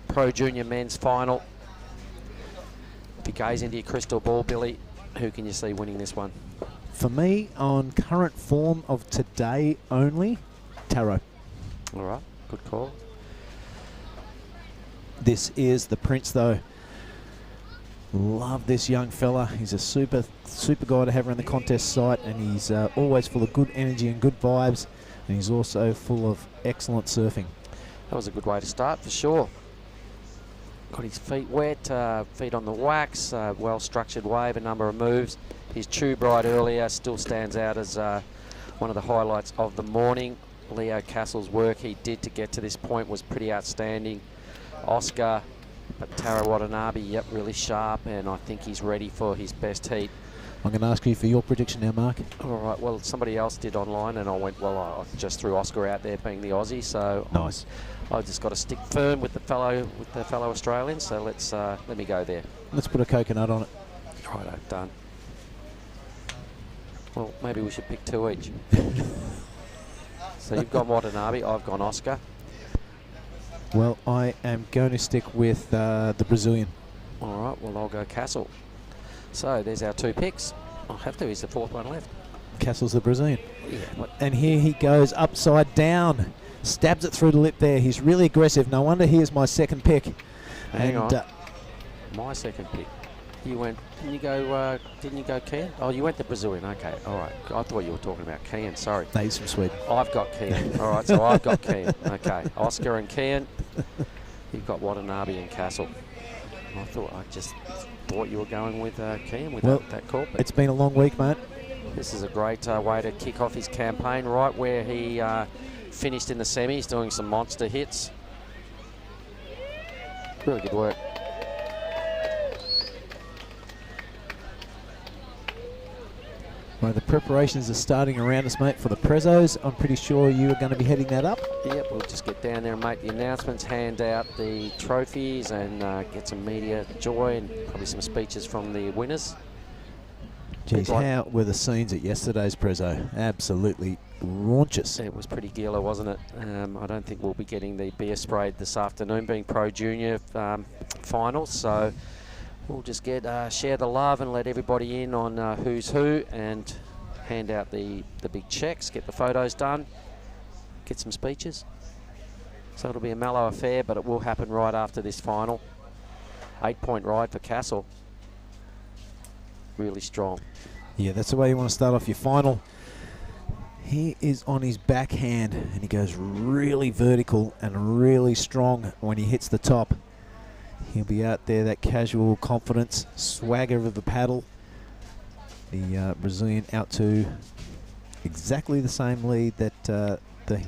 Pro Junior men's final. If you gaze into your crystal ball, Billy, who can you see winning this one? For me, on current form of today only, Taro. All right, good call. This is the Prince, though. Love this young fella. He's a super guy to have around the contest site, and he's always full of good energy and good vibes, and he's also full of excellent surfing. That was a good way to start, for sure. Got his feet wet, feet on the wax, well-structured wave, a number of moves. His tube ride earlier still stands out as one of the highlights of the morning. Leo Castle's work he did to get to this point was pretty outstanding. Oscar, but Taro Watanabe, yep, really sharp, and I think he's ready for his best heat. I'm going to ask you for your prediction now, Mark. All right, well, somebody else did online, and I went, well, I just threw Oscar out there being the Aussie, so nice. I've just got to stick firm with the fellow Australians, so let me go there. Let's put a coconut on it. Righto, done. Well, maybe we should pick two each. So you've gone Watanabe, I've gone Oscar. Well, I am going to stick with the Brazilian. All right, well, I'll go Castle. So there's our two picks. I'll have to, he's the fourth one left. Castle's the Brazilian. Yeah. And here he goes upside down. Stabs it through the lip there. He's really aggressive. No wonder he is my second pick. Hang on. My second pick. You went, didn't you go Kian? Oh, you went the Brazilian. Okay, all right. I thought you were talking about Kian, sorry. No, he's from Sweden. I've got Kian. All right, so I've got Kian. Okay, Oscar and Kian. You've got Watanabe and Castle. I just thought you were going with Kean with Well, that call. But it's been a long week, mate. this is a great way to kick off his campaign, right where he finished in the semis, doing some monster hits. Really good work. Right, the preparations are starting around us, mate, for the Prezos. I'm pretty sure you are going to be heading that up. Yep, we'll just get down there and make the announcements, hand out the trophies, and get some media joy and probably some speeches from the winners. Geez, how were the scenes at yesterday's Prezzo? Absolutely raunchous. It was pretty gila, wasn't it? I don't think we'll be getting the beer sprayed this afternoon, being Pro Junior finals. So we'll just get share the love and let everybody in on who's who, and hand out the big checks, get the photos done, get some speeches. So it'll be a mellow affair, but it will happen right after this final. 8-point ride for Castle. Really strong. Yeah, that's the way you want to start off your final. He is on his backhand, and he goes really vertical and really strong when he hits the top. He'll be out there, that casual confidence, swagger of the paddle. The Brazilian out to exactly the same lead that the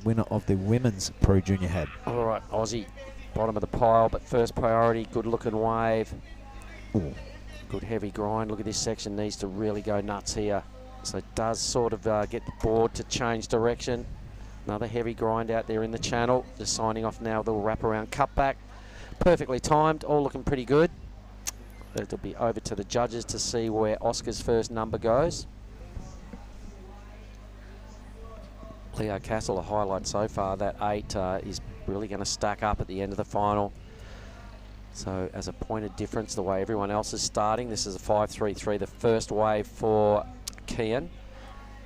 winner of the women's Pro Junior had. All right, Aussie, bottom of the pile, but first priority, good looking wave. Ooh. Good heavy grind. Look at this section, needs to really go nuts here. So it does sort of get the board to change direction. Another heavy grind out there in the channel. Just signing off now with a little wraparound cutback. Perfectly timed, all looking pretty good. It'll be over to the judges to see where Oscar's first number goes. Leo Castle, a highlight so far. That 8 is really going to stack up at the end of the final. So as a point of difference, the way everyone else is starting, this is a 5-3-3, the first wave for Kean.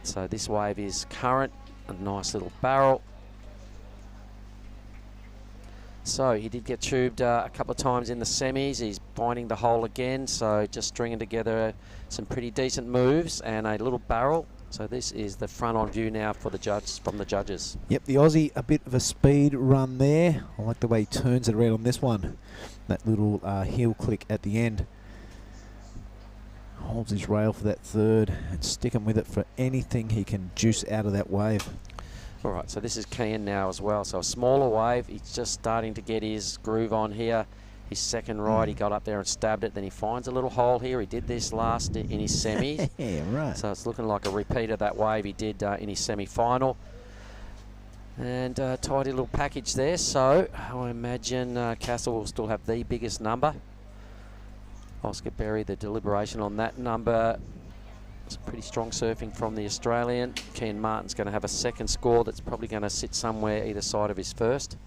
So this wave is current, a nice little barrel. So he did get tubed a couple of times in the semis. He's binding the hole again, so just stringing together some pretty decent moves and a little barrel. So this is the front on view now for the judge, from the judges. Yep, the Aussie, a bit of a speed run there. I like the way he turns it around on this one. That little heel click at the end. Holds his rail for that third and sticking with it for anything he can juice out of that wave. All right, so this is Kean now as well. So a smaller wave. He's just starting to get his groove on here. His second ride, he got up there and stabbed it. Then he finds a little hole here. He did this last in his semis. Yeah, right. So it's looking like a repeat of that wave he did in his semi-final. And tidy little package there. So I imagine Castle will still have the biggest number. Oscar Berry, the deliberation on that number. Some pretty strong surfing from the Australian. Kean Martin's going to have a second score that's probably going to sit somewhere either side of his first.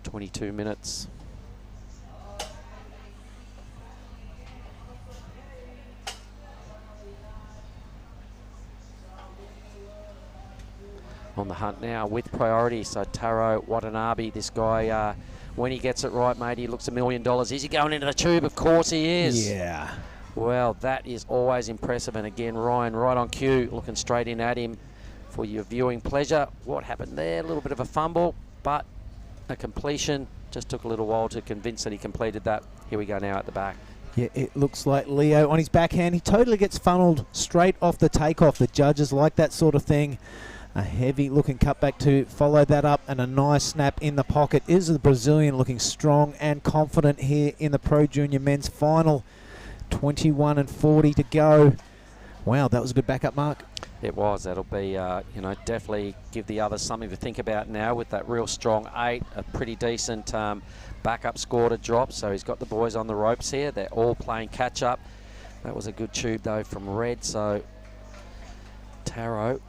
22 minutes. On the hunt now with priority. So Taro Watanabe, this guy, when he gets it right, mate, he looks $1 million. Is he going into the tube? Of course he is. Yeah. Well, that is always impressive. And again, Ryan right on cue, looking straight in at him for your viewing pleasure. What happened there? A little bit of a fumble, but a completion. Just took a little while to convince that he completed that. Here we go now at the back. Yeah, it looks like Leo on his backhand. He totally gets funneled straight off the takeoff. The judges like that sort of thing. A heavy looking cutback to follow that up, and a nice snap in the pocket. Is the Brazilian looking strong and confident here in the Pro Junior men's final. 21 and 40 to go. Wow, that was a good backup mark. It was. That'll be, you know, definitely give the others something to think about now with that real strong 8, a pretty decent backup score to drop. So he's got the boys on the ropes here. They're all playing catch up. That was a good tube though from Red. So Taro.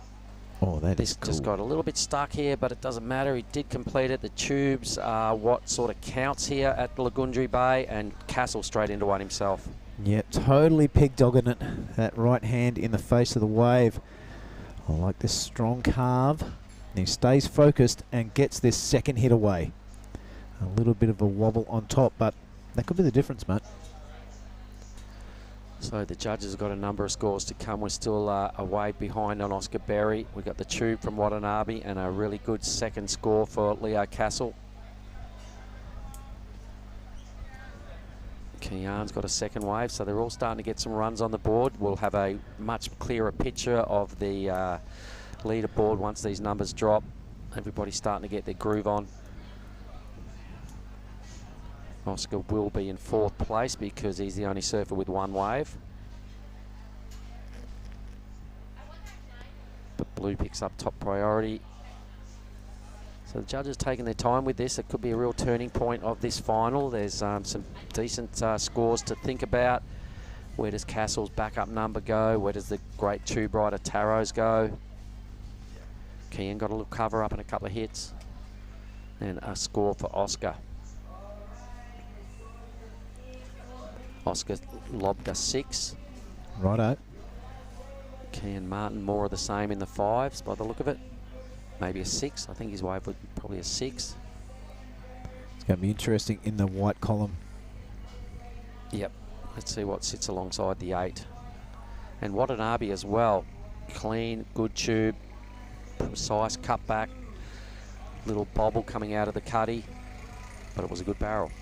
Oh, that this is cool. Just got a little bit stuck here, but it doesn't matter. He did complete it. The tubes are what sort of counts here at Lagundri Bay, and Castle straight into one himself. Yeah, totally pig-dogging it. That right hand in the face of the wave. I like this strong carve. And he stays focused and gets this second hit away. A little bit of a wobble on top, but that could be the difference, mate. So the judges have got a number of scores to come. We're still a wave behind on Oscar Berry. We've got the tube from Watanabe and a really good second score for Leo Castle. Kian's got a second wave, so they're all starting to get some runs on the board. We'll have a much clearer picture of the leaderboard once these numbers drop. Everybody's starting to get their groove on. Oscar will be in 4th place because he's the only surfer with 1 wave. But Blue picks up top priority. So the judges taking their time with this. It could be a real turning point of this final. There's some decent scores to think about. Where does Castle's backup number go? Where does the great tube rider Taros go? Kian got a little cover up and a couple of hits. And a score for Oscar. Oscar lobbed a 6. Righto. Kian Martin more of the same in the 5s by the look of it. Maybe a 6. I think his wave would be probably a 6. It's going to be interesting in the white column. Yep. Let's see what sits alongside the 8. And Watanabe as well. Clean, good tube, precise cutback. Little bobble coming out of the cuddy. But it was a good barrel.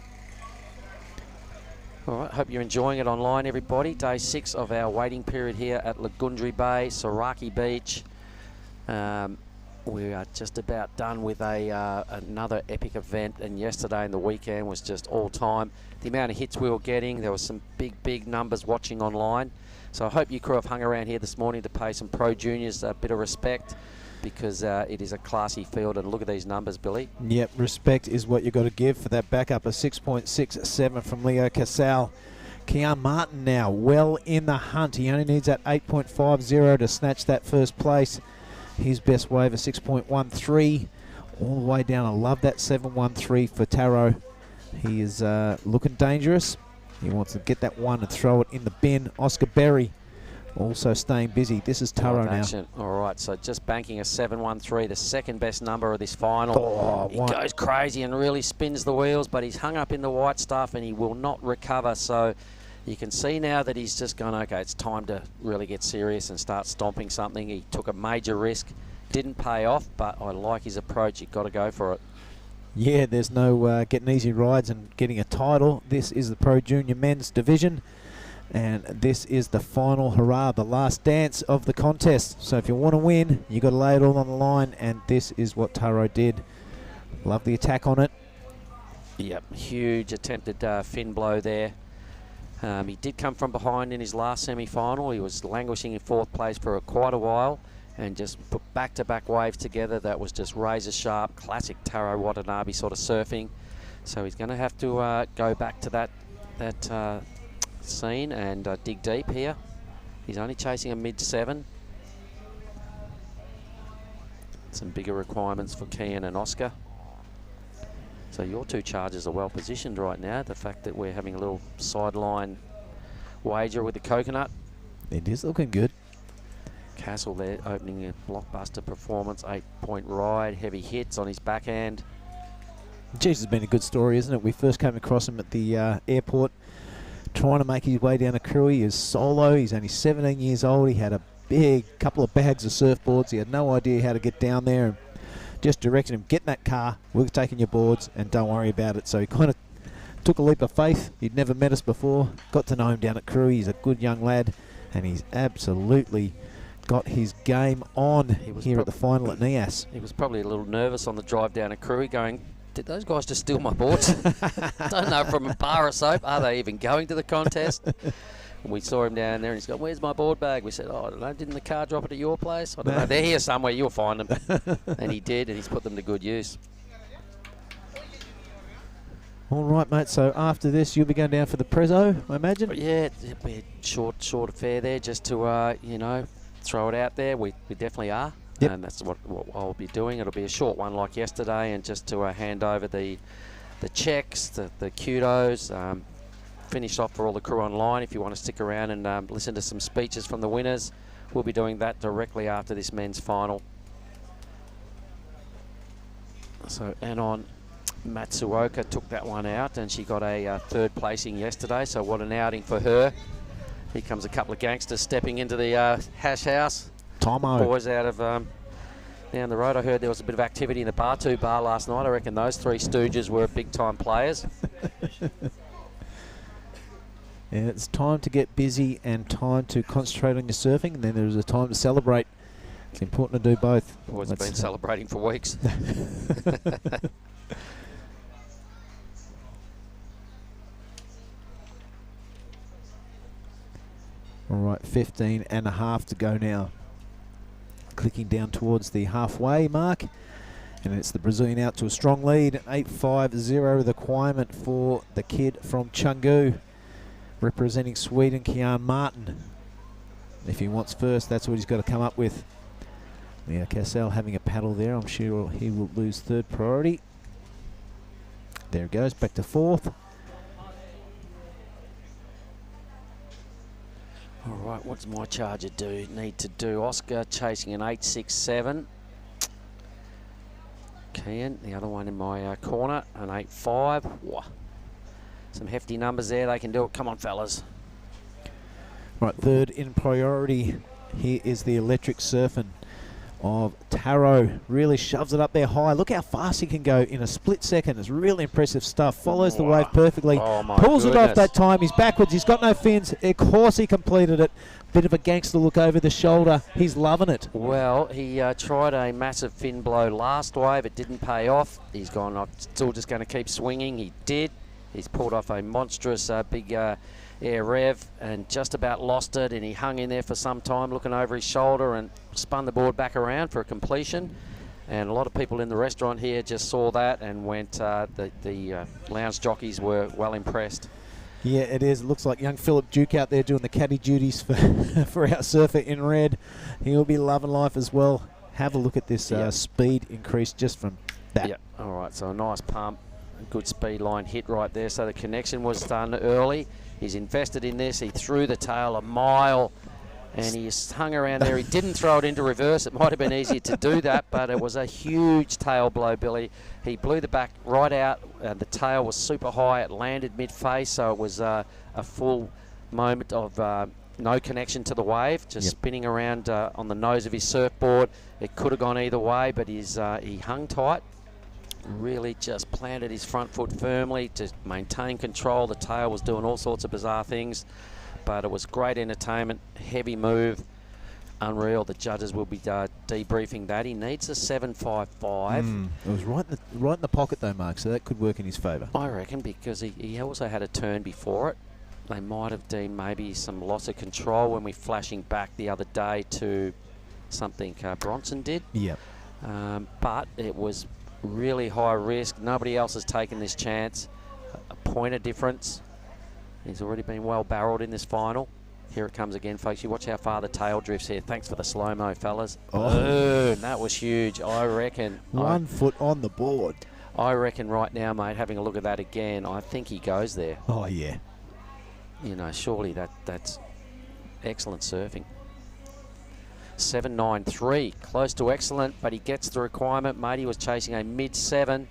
All right, hope you're enjoying it online, everybody. Day 6 of our waiting period here at Lagundri Bay, Saraki Beach. We are just about done with another epic event, and yesterday and the weekend was just all time. The amount of hits we were getting, there was some big numbers watching online. So I hope you crew have hung around here this morning to pay some pro juniors a bit of respect, because it is a classy field. And look at these numbers, Billy. Yep, respect is what you've got to give for that backup, a 6.67 from Leo Casal. Kian Martin now well in the hunt. He only needs that 8.50 to snatch that first place. His best wave, a 6.13, all the way down. I love that 7.13 for Taro. He is looking dangerous. He wants to get that one and throw it in the bin. Oscar Berry also staying busy. This is Taro now. All right, so just banking a 7.13, the second best number of this final. Oh, he goes crazy and really spins the wheels, but he's hung up in the white stuff and he will not recover. So you can see now that he's just gone, okay, it's time to really get serious and start stomping something. He took a major risk, didn't pay off, but I like his approach. You've got to go for it. Yeah, there's no getting easy rides and getting a title. This is the Pro Junior Men's Division, and this is the final hurrah, the last dance of the contest. So if you want to win, you got to lay it all on the line, and this is what Taro did. Love the attack on it. Yep, huge attempted fin blow there. He did come from behind in his last semi-final. He was languishing in 4th place for quite a while and just put back-to-back waves together. That was just razor sharp, classic Taro Watanabe sort of surfing. So he's going to have to go back to that scene and dig deep here. He's only chasing a mid-7. Some bigger requirements for Kian and Oscar. So your two chargers are well positioned right now. The fact that we're having a little sideline wager with the coconut. It is looking good. Castle there opening a blockbuster performance, 8-point ride, heavy hits on his backhand. Jeez, it's been a good story, isn't it? We first came across him at the airport trying to make his way down to Crewe. He is solo. He's only 17 years old. He had a big couple of bags of surfboards. He had no idea how to get down there, and just directed him, get in that car, we're taking your boards and don't worry about it. So he kind of took a leap of faith. He'd never met us before. Got to know him down at Crewe. He's a good young lad, and he's absolutely got his game on here at the final at Nias. He was probably a little nervous on the drive down to Crewe, going, did those guys just steal my boards? Don't know, from a bar of soap, are they even going to the contest? We saw him down there and he's got, where's my board bag? We said, oh, I don't know, didn't the car drop it at your place? I don't know, they're here somewhere, you'll find them. And he did, and he's put them to good use. All right, mate, so after this, you'll be going down for the Prezzo, I imagine? Yeah, it'll be a short affair there, just to, you know, throw it out there. We definitely are. Yep. And that's what I'll be doing. It'll be a short one like yesterday, and just to hand over the checks, the kudos, finish off for all the crew online. If you want to stick around and listen to some speeches from the winners, we'll be doing that directly after this men's final. So Anon Matsuoka took that one out, and she got a 3rd placing yesterday, so what an outing for her. Here comes a couple of gangsters stepping into the hash house. Tomo. Boys out of down the road. I heard there was a bit of activity in the Batu bar last night. I reckon those 3 stooges were big time players. And it's time to get busy and time to concentrate on your surfing, and then there's a time to celebrate. It's important to do both. Boys have been celebrating for weeks. All right, 15.5 to go now. Clicking down towards the halfway mark. And it's the Brazilian out to a strong lead. 8.50 the requirement for the kid from Chengdu. Representing Sweden, Kian Martin. If he wants first, that's what he's got to come up with. Yeah, Cassell having a paddle there. I'm sure he will lose third priority. There it goes, back to fourth. All right, what does my charger need to do? Oscar chasing an 8.67. Kian, the other one in my corner, an 8.5. Whoa. Some hefty numbers there. They can do it. Come on, fellas. Right, third in priority. Here is the electric surfing of Taro. Really shoves it up there high. Look how fast he can go in a split second. It's really impressive stuff. Follows the wave perfectly. Oh my Pulls goodness. it off that time. He's backwards. He's got no fins. Of course he completed it. Bit of a gangster look over the shoulder. He's loving it. Well, he tried a massive fin blow last wave. It didn't pay off. He's gone, I'm still just going to keep swinging. He did. He's pulled off a monstrous big air rev and just about lost it, and he hung in there for some time looking over his shoulder and spun the board back around for a completion. And a lot of people in the restaurant here just saw that and went, the lounge jockeys were well impressed. Yeah, it is. It looks like young Philip Duke out there doing the caddy duties for, for our surfer in red. He'll be loving life as well. Have a look at this speed increase just from that. Yeah, all right, so a nice pump. A good speed line hit right there, so the connection was done early. He's invested in this. He threw the tail a mile and he hung around there. He didn't throw it into reverse. It might have been easier to do that, but it was a huge tail blow, Billy. He blew the back right out. The tail was super high. It landed mid-face, so it was a full moment of no connection to the wave, just spinning around on the nose of his surfboard. It could have gone either way, but he hung tight. Really just planted his front foot firmly to maintain control. The tail was doing all sorts of bizarre things, but it was great entertainment, heavy move, unreal. The judges will be debriefing that. He needs a 7.55. It was right in the pocket though, Mark, so that could work in his favour. I reckon, because he also had a turn before it. They might have deemed maybe some loss of control when we flashing back the other day to something Bronson did. Yep. But it was really high risk. Nobody else has taken this chance. A point of difference. He's already been well barreled in this final. Here it comes again, folks. You watch how far the tail drifts here. Thanks for the slow-mo, fellas. Oh, that was huge. I reckon. 1 foot on the board. I reckon right now, mate, having a look at that again, I think he goes there. Oh, yeah. You know, surely that's excellent surfing. 7.93, close to excellent, but he gets the requirement. Matey was chasing a mid-7.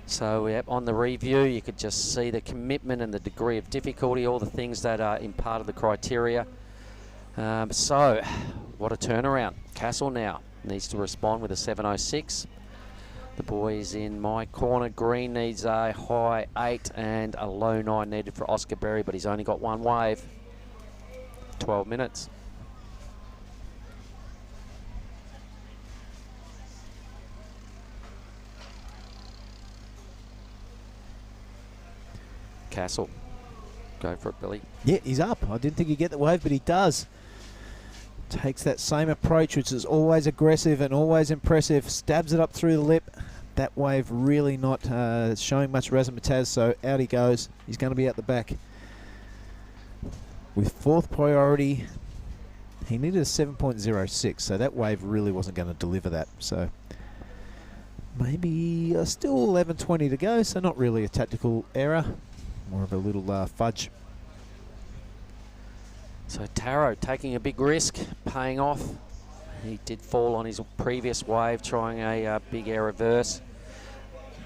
So yep, on the review, you could just see the commitment and the degree of difficulty, all the things that are in part of the criteria. So, what a turnaround. Castle now needs to respond with a 7.06. The boys in my corner, Green needs a high 8 and a low 9 needed for Oscar Berry, but he's only got one wave. 12 minutes. Castle. Go for it, Billy. Yeah, he's up. I didn't think he'd get the wave, but he does. Takes that same approach, which is always aggressive and always impressive. Stabs it up through the lip. That wave really not showing much razzmatazz, so out he goes. He's going to be out the back. With fourth priority, he needed a 7.06, so that wave really wasn't going to deliver that. So maybe still 11.20 to go, so not really a tactical error. More of a little fudge. So Taro taking a big risk, paying off. He did fall on his previous wave, trying a big air reverse.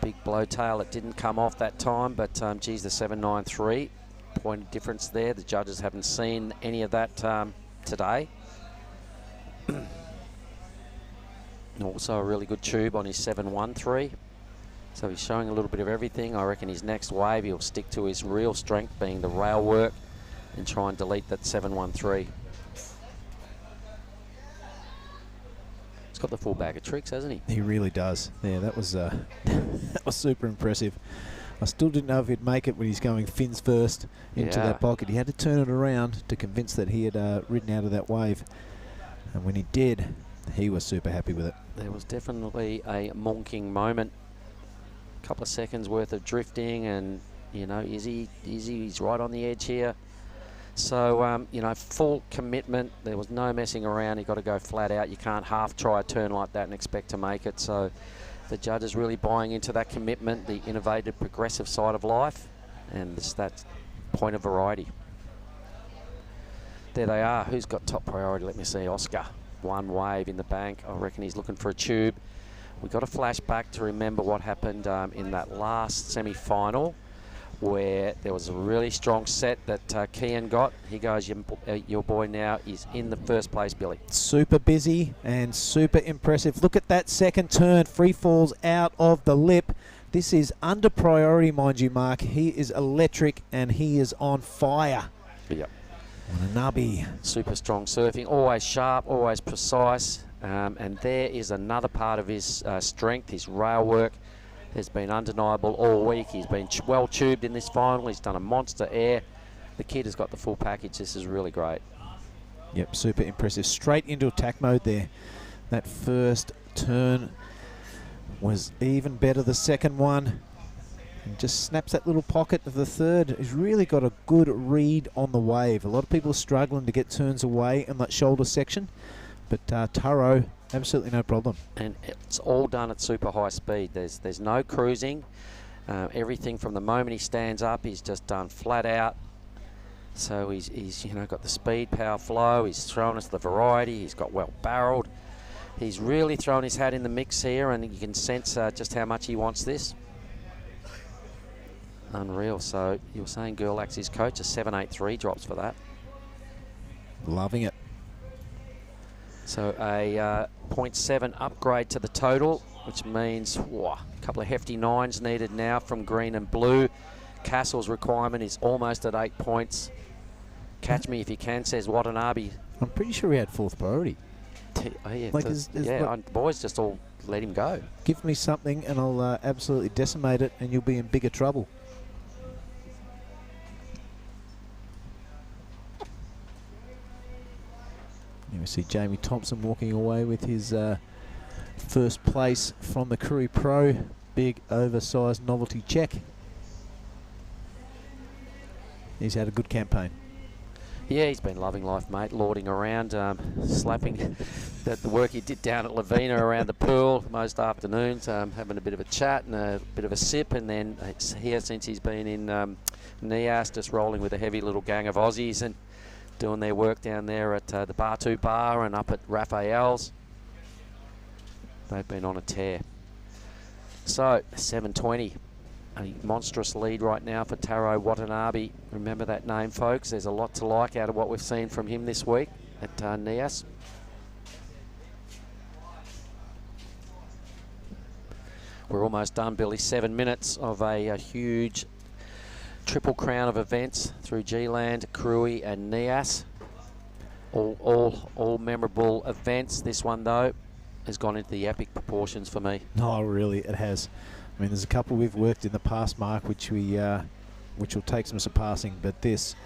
Big blow tail, it didn't come off that time, but geez, the 7.93. Point of difference there. The judges haven't seen any of that today. Also a really good tube on his 7.13. So he's showing a little bit of everything. I reckon his next wave, he'll stick to his real strength, being the rail work. and try and delete that 713. He's got the full bag of tricks, hasn't he? He really does. Yeah, that was that was super impressive. I still didn't know if he'd make it when he's going fins first into that pocket. He had to turn it around to convince that he had ridden out of that wave. And when he did, he was super happy with it. There was definitely a monking moment. A couple of seconds worth of drifting, and, you know, he's right on the edge here. So, you know, full commitment. There was no messing around. He got to go flat out. You can't half try a turn like that and expect to make it. So the judges really buying into that commitment, the innovative, progressive side of life, and that point of variety. There they are. Who's got top priority? Let me see. Oscar. One wave in the bank. I reckon he's looking for a tube. We've got a flashback to remember what happened in that last semi-final, where there was a really strong set that Kian got. He goes, your boy now is in the first place, Billy. Super busy and super impressive. Look at that second turn. Free falls out of the lip. This is under priority, mind you, Mark. He is electric and he is on fire. Yep. Watanabe. Super strong surfing, always sharp, always precise. And there is another part of his strength, his rail work. Has been undeniable all week. He's been well tubed in this final. He's done a monster air. The kid has got the full package. This is really great. Yep, super impressive. Straight into attack mode there. That first turn was even better. The second one, and just snaps that little pocket of the third. He's really got a good read on the wave. A lot of people are struggling to get turns away in that shoulder section, but Taro, absolutely no problem. And it's all done at super high speed. There's no cruising. Everything from the moment he stands up, he's just done flat out. So he's you know, got the speed, power, flow. He's thrown us the variety. He's got well barreled. He's really thrown his hat in the mix here, and you can sense just how much he wants this. Unreal. So you were saying Gerlach's his coach, a 783 drops for that. Loving it. So a 0.7 upgrade to the total, which means a couple of hefty nines needed now from green and blue. Castle's requirement is almost at 8 points. Catch me if you can, says Watanabe. I'm pretty sure he had fourth priority. Yeah, Like the boys just all let him go. Give me something and I'll absolutely decimate it, and you'll be in bigger trouble. Here we see Jamie Thompson walking away with his first place from the Koori Pro. Big oversized novelty check. He's had a good campaign. Yeah, he's been loving life, mate, lording around, slapping the work he did down at Lavina around the pool most afternoons, having a bit of a chat and a bit of a sip, and then here since he's been in Nias, just rolling with a heavy little gang of Aussies and doing their work down there at the Batu Bar and up at Raphael's. They've been on a tear. So, 720. A monstrous lead right now for Taro Watanabe. Remember that name, folks. There's a lot to like out of what we've seen from him this week at Nias. We're almost done, Billy. 7 minutes of a huge triple crown of events through G-Land, Koori and Nias. All memorable events. This one, though, has gone into the epic proportions for me. Oh, really, it has. I mean, there's a couple we've worked in the past, Mark, which will take some surpassing, but this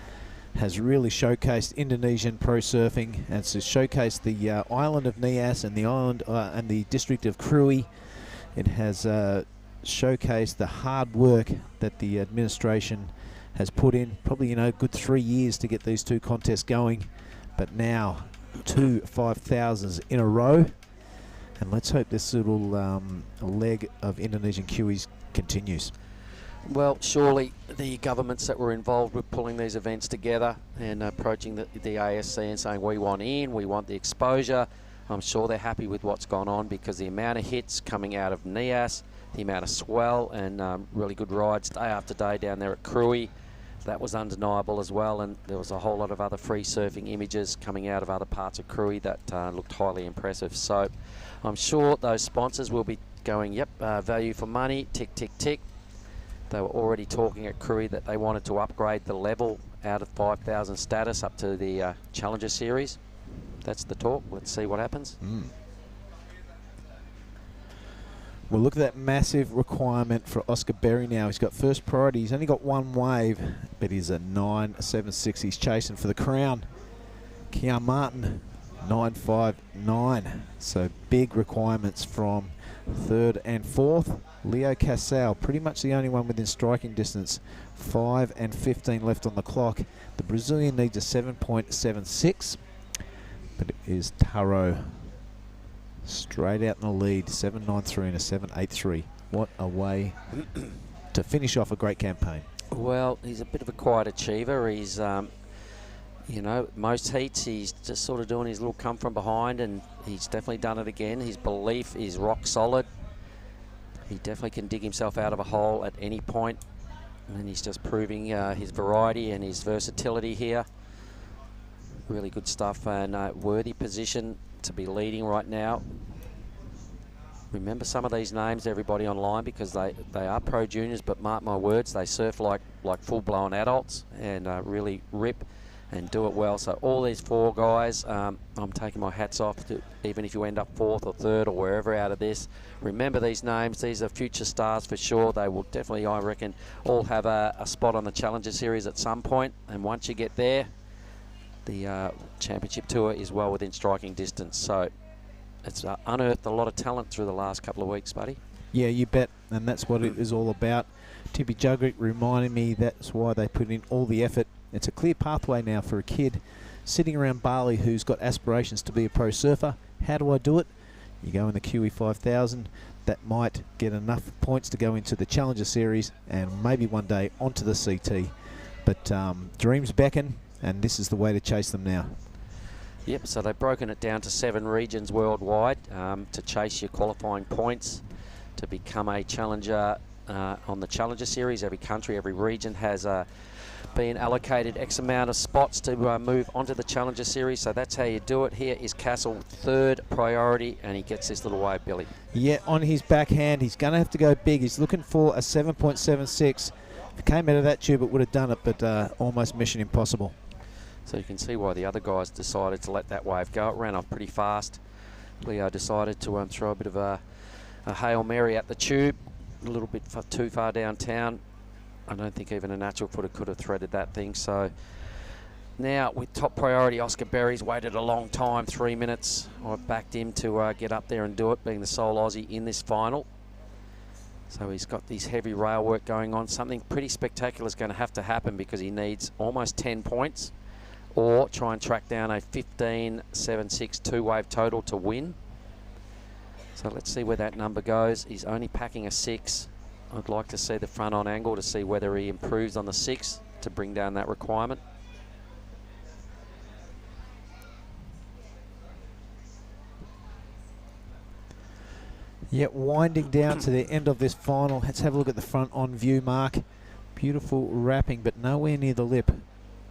has really showcased Indonesian pro surfing, and it's showcased the island of Nias and the island and the district of Koori. It has showcased the hard work that the administration has put in, probably, a good 3 years to get these two contests going, but now 2 5,000s in a row. And let's hope this little leg of Indonesian Kiwis continues. Well, surely the governments that were involved with pulling these events together and approaching the ASC and saying, we want in, we want the exposure, I'm sure they're happy with what's gone on, because the amount of hits coming out of Nias, the amount of swell and really good rides day after day down there at Koori, that was undeniable as well. And there was a whole lot of other free surfing images coming out of other parts of Koori that looked highly impressive. So I'm sure those sponsors will be going, yep, value for money, tick, tick, tick. They were already talking at Koori that they wanted to upgrade the level out of 5,000 status up to the Challenger Series. That's the talk. Let's see what happens. Well, look at that massive requirement for Oscar Berry now. He's got first priority. He's only got one wave, but he's a 9.76. He's chasing for the crown. Kean Martin, 9.59. So big requirements from third and fourth. Leo Casal, pretty much the only one within striking distance. 5:15 left on the clock. The Brazilian needs a 7.76, but it is Taro straight out in the lead, 7.93 and a 7.83. What a way to finish off a great campaign. Well, he's a bit of a quiet achiever. He's, you know, most heats he's just sort of doing his little come from behind, and he's definitely done it again. His belief is rock solid. He definitely can dig himself out of a hole at any point, and he's just proving his variety and his versatility here. Really good stuff, and worthy position to be leading right now. Remember some of these names, everybody online, because they are pro juniors, but mark my words, they surf like full-blown adults and really rip and do it well. So all these four guys, I'm taking my hats off to, even if you end up fourth or third or wherever out of this. Remember these names. These are future stars for sure. They will definitely, I reckon, all have a spot on the Challenger Series at some point. And once you get there, the Championship Tour is well within striking distance. So it's unearthed a lot of talent through the last couple of weeks, buddy. Yeah, you bet, and that's what it is all about. Tippy Jugrick reminded me that's why they put in all the effort. It's a clear pathway now for a kid sitting around Bali who's got aspirations to be a pro surfer. How do I do it? You go in the QE 5000. That might get enough points to go into the Challenger Series and maybe one day onto the CT. But dreams beckon, and this is the way to chase them now. Yep, so they've broken it down to 7 regions worldwide to chase your qualifying points to become a challenger on the Challenger Series. Every country, every region has been allocated X amount of spots to move onto the Challenger Series. So that's how you do it. Here is Castle, third priority, and he gets this little wave, Billy. Yeah, on his backhand, he's going to have to go big. He's looking for a 7.76. If it came out of that tube, it would have done it, but almost mission impossible. So you can see why the other guys decided to let that wave go. It ran off pretty fast. Leo decided to throw a bit of a Hail Mary at the tube, a little bit too far downtown. I don't think even a natural footer could have threaded that thing. So now with top priority, Oscar Berry's waited a long time, 3 minutes. I backed him to get up there and do it, being the sole Aussie in this final. So he's got this heavy rail work going on. Something pretty spectacular is going to have to happen because he needs almost 10 points or try and track down a 15.76 two-wave total to win. So let's see where that number goes. He's only packing a 6. I'd like to see the front on angle to see whether he improves on the 6 to bring down that requirement. Yet winding down to the end of this final. Let's have a look at the front on view, Mark. Beautiful wrapping, but nowhere near the lip.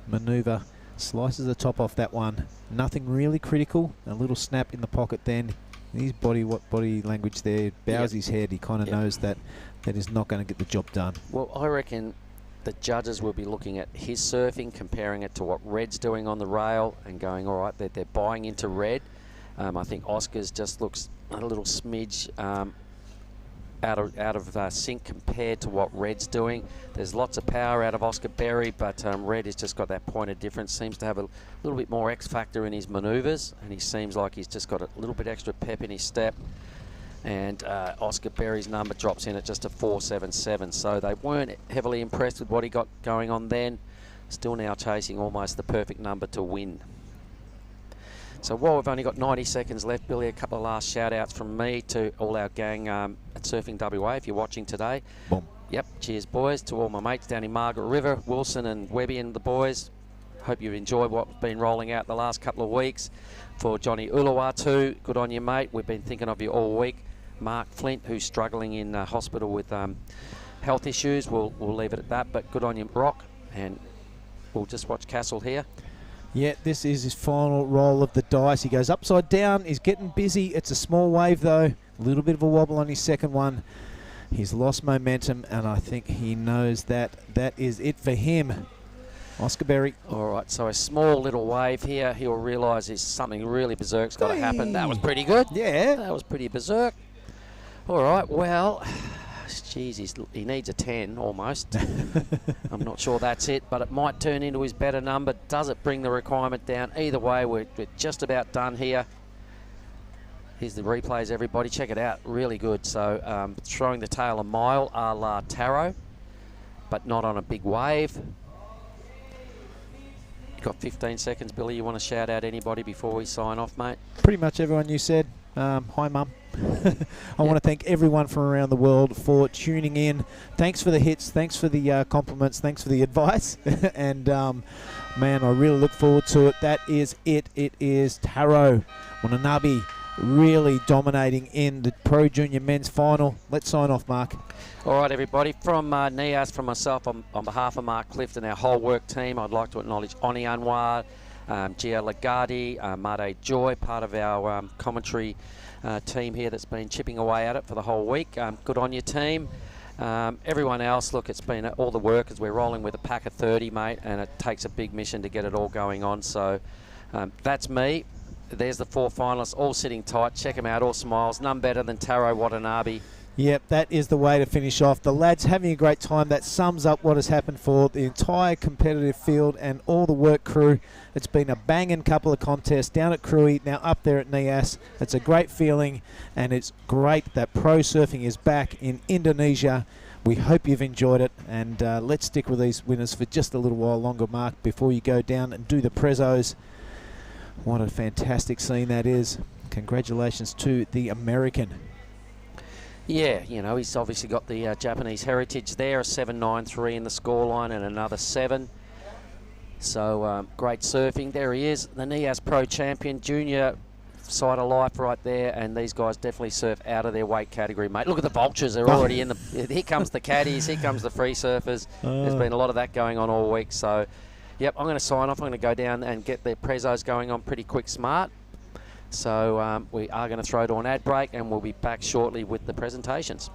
Maneuver slices the top off that one. Nothing really critical. A little snap in the pocket then. His body language there, bows his head. He kind of knows that is not going to get the job done. Well, I reckon the judges will be looking at his surfing, comparing it to what Red's doing on the rail and going, all right, they're buying into Red. I think Oscar's just looks a little smidge out of sync compared to what Red's doing. There's lots of power out of Oscar Berry, but Red has just got that point of difference. Seems to have a little bit more X factor in his manoeuvres, and he seems like he's just got a little bit extra pep in his step. And Oscar Berry's number drops in at just a 4.77. So they weren't heavily impressed with what he got going on then. Still now chasing almost the perfect number to win. So while we've only got 90 seconds left, Billy, a couple of last shout-outs from me to all our gang at Surfing WA, if you're watching today. Boom. Yep, cheers, boys. To all my mates down in Margaret River, Wilson and Webby and the boys. Hope you've enjoyed what's been rolling out the last couple of weeks. For Johnny Uluwatu, good on you, mate. We've been thinking of you all week. Mark Flint, who's struggling in hospital with health issues. We'll leave it at that, but good on you, Rock. And we'll just watch Castle here. Yeah, this is his final roll of the dice. He goes upside down. He's getting busy. It's a small wave, though. A little bit of a wobble on his second one. He's lost momentum, and I think he knows that is it for him. Oscar Berry. All right, so a small little wave here. He'll realise there's something really berserk's got to happen. That was pretty good. Yeah. That was pretty berserk. All right, well, geez, he needs a 10 almost. I'm not sure that's it, but it might turn into his better number. Does it bring the requirement down? Either way, we're just about done here. Here's the replays, everybody. Check it out. Really good. So throwing the tail a mile a la Taro, but not on a big wave. You've got 15 seconds, Billy. You want to shout out anybody before we sign off, mate? Pretty much everyone you said. Hi, Mum. I want to thank everyone from around the world for tuning in. Thanks for the hits. Thanks for the compliments. Thanks for the advice. And, man, I really look forward to it. That is it. It is Taro Watanabe really dominating in the Pro Junior Men's Final. Let's sign off, Mark. All right, everybody. From Nias, from myself, on behalf of Mark Clift and our whole work team, I'd like to acknowledge Oni Anwar, Gia Lagardi, Made Joy, part of our commentary team here that's been chipping away at it for the whole week. Good on your team. Everyone else, look, it's been all the work as we're rolling with a pack of 30, mate, and it takes a big mission to get it all going on. So that's me. There's the 4 finalists, all sitting tight. Check them out, all smiles. None better than Taro Watanabe. Yep, that is the way to finish off. The lads having a great time. That sums up what has happened for the entire competitive field and all the work crew. It's been a banging couple of contests down at Krui, now up there at Nias. It's a great feeling, and it's great that pro surfing is back in Indonesia. We hope you've enjoyed it, and let's stick with these winners for just a little while longer, Mark, before you go down and do the prezos. What a fantastic scene that is. Congratulations to the American. Yeah, you know, he's obviously got the Japanese heritage there, a 7.93 in the scoreline and another 7. So great surfing. There he is, the Nias Pro champion, junior side of life right there, and these guys definitely surf out of their weight category, mate. Look at the vultures. They're already in the... Here comes the caddies, here comes the free surfers. There's been a lot of that going on all week, so... Yep, I'm going to sign off. I'm going to go down and get the prezos going on pretty quick smart. So we are going to throw to an ad break, and we'll be back shortly with the presentations.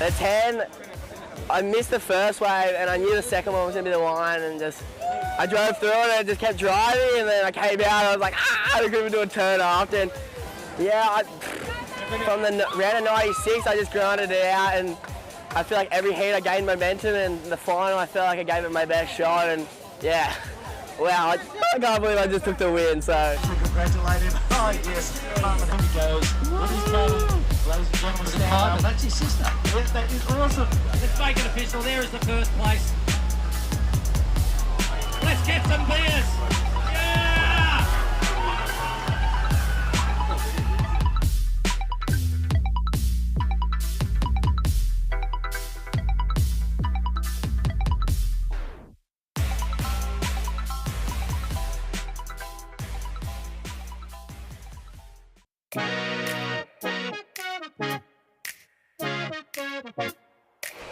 The 10, I missed the first wave and I knew the second one was going to be the one, and I drove through it and I just kept driving, and then I came out and I was like, I couldn't even do a turn after. And yeah, from the round of 96, I just grinded it out, and I feel like every heat I gained momentum, and the final I felt like I gave it my best shot, and yeah, wow, I can't believe I just took the win, so. Congratulate him. Oh yes, Marlon, here he goes. What is Carlin? Ladies and gentlemen, stand up. That's his sister. Yes, that is awesome. Let's make it official. There is the first place. Let's get some beers. Yeah!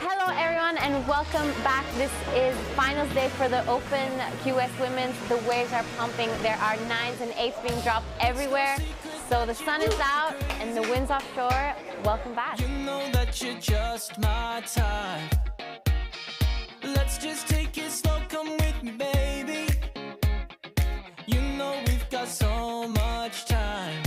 Hello everyone and welcome back. This is finals day for the Open QS Women's. The waves are pumping. There are 9s and 8s being dropped everywhere. So the sun is out and the wind's offshore. Welcome back. You know that you're just my type. Let's just take it slow, come with me, baby. You know we've got so much time.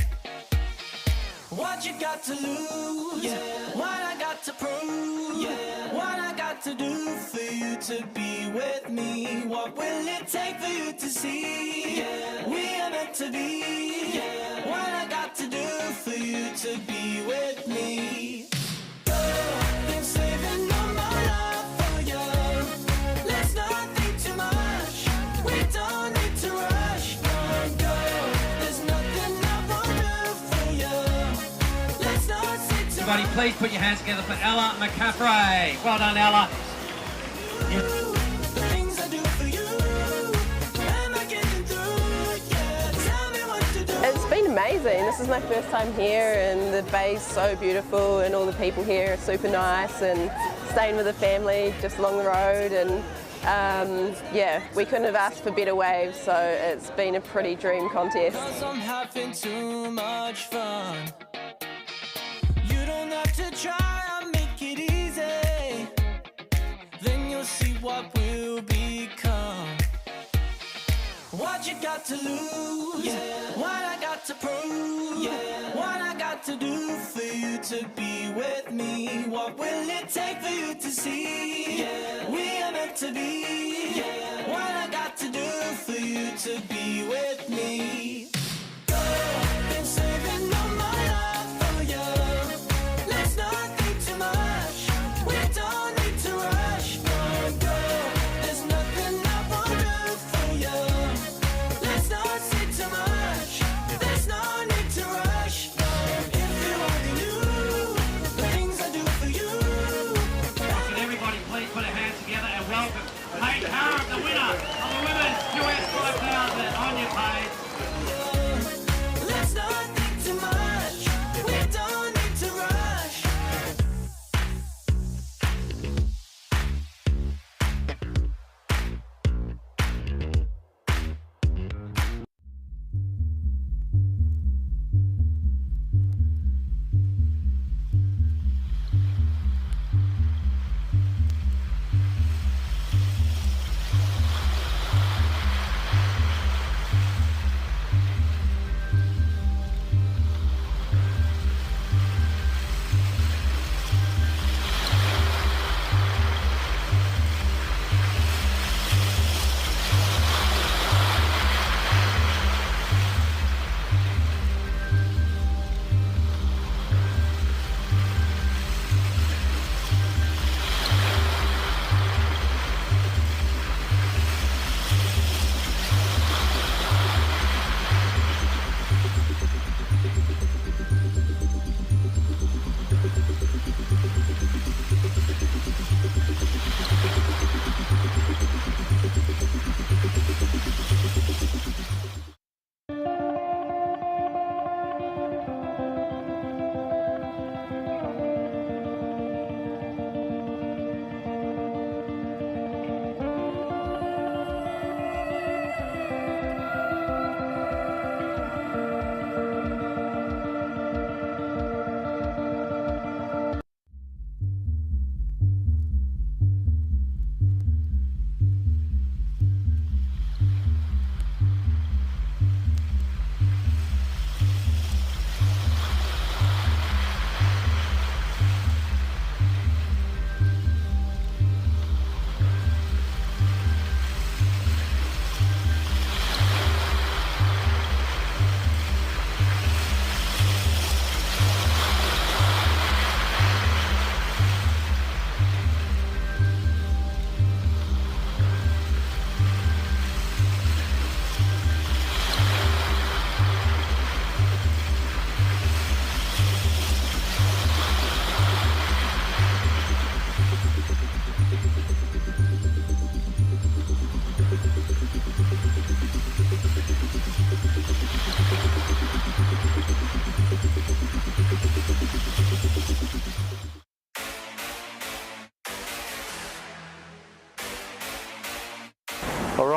What you got to lose? Yeah. What I got to prove? Yeah. What I got to do for you to be with me? What will it take for you to see? Yeah. We are meant to be. Yeah. What I got to do for you to be with me? Oh, been saving all my love for you. Let's not think too much. We don't need to rush. No, go. There's nothing I won't do for you. Let's not sit too Everybody, please put your hands together for Ella McCaffrey. Well done, Ella. things I do for you. Am I getting through? Yeah, tell me what to do. It's been amazing. This is my first time here, and the bay's so beautiful, and all the people here are super nice, and staying with the family just along the road, and yeah, we couldn't have asked for better waves, so it's been a pretty dream contest. 'Cause I'm having too much fun. You don't have to try, I'll make it easy. Then you'll see what we'll become. What you got to lose? Yeah. What I got to prove? Yeah. What I got to do for you to be with me? What will it take for you to see? Yeah. We are meant to be. Yeah. What I got to do for you to be with me? Go. Been saving all my love for you. Let's not think too much. We don't need to rush. No, go. There's nothing I won't do for you. Let's not sit too much. There's no need to rush. No, if you only knew the things I do for you. Can everybody please put their hands together and welcome Kate Carr, the winner of the Women's US 5000 on your page.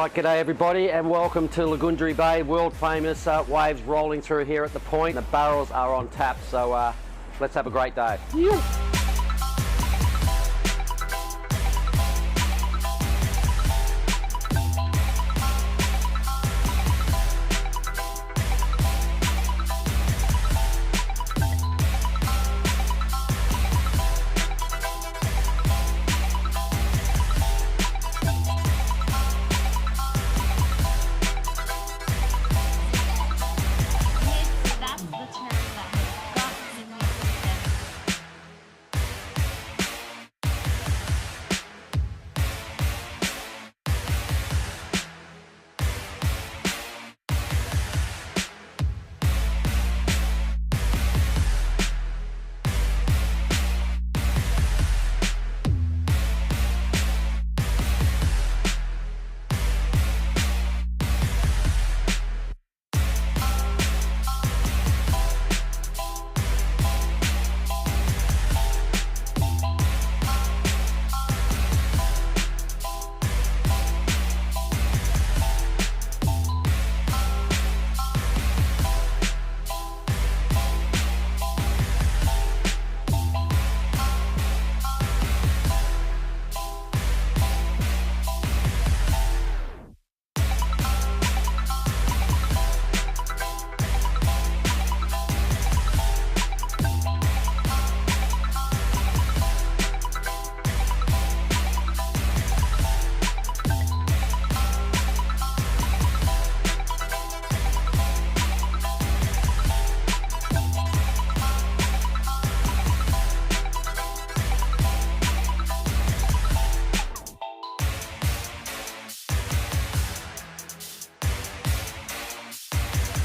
Right, g'day everybody and welcome to Lagundri Bay, world famous waves rolling through here at the point. The barrels are on tap, so let's have a great day.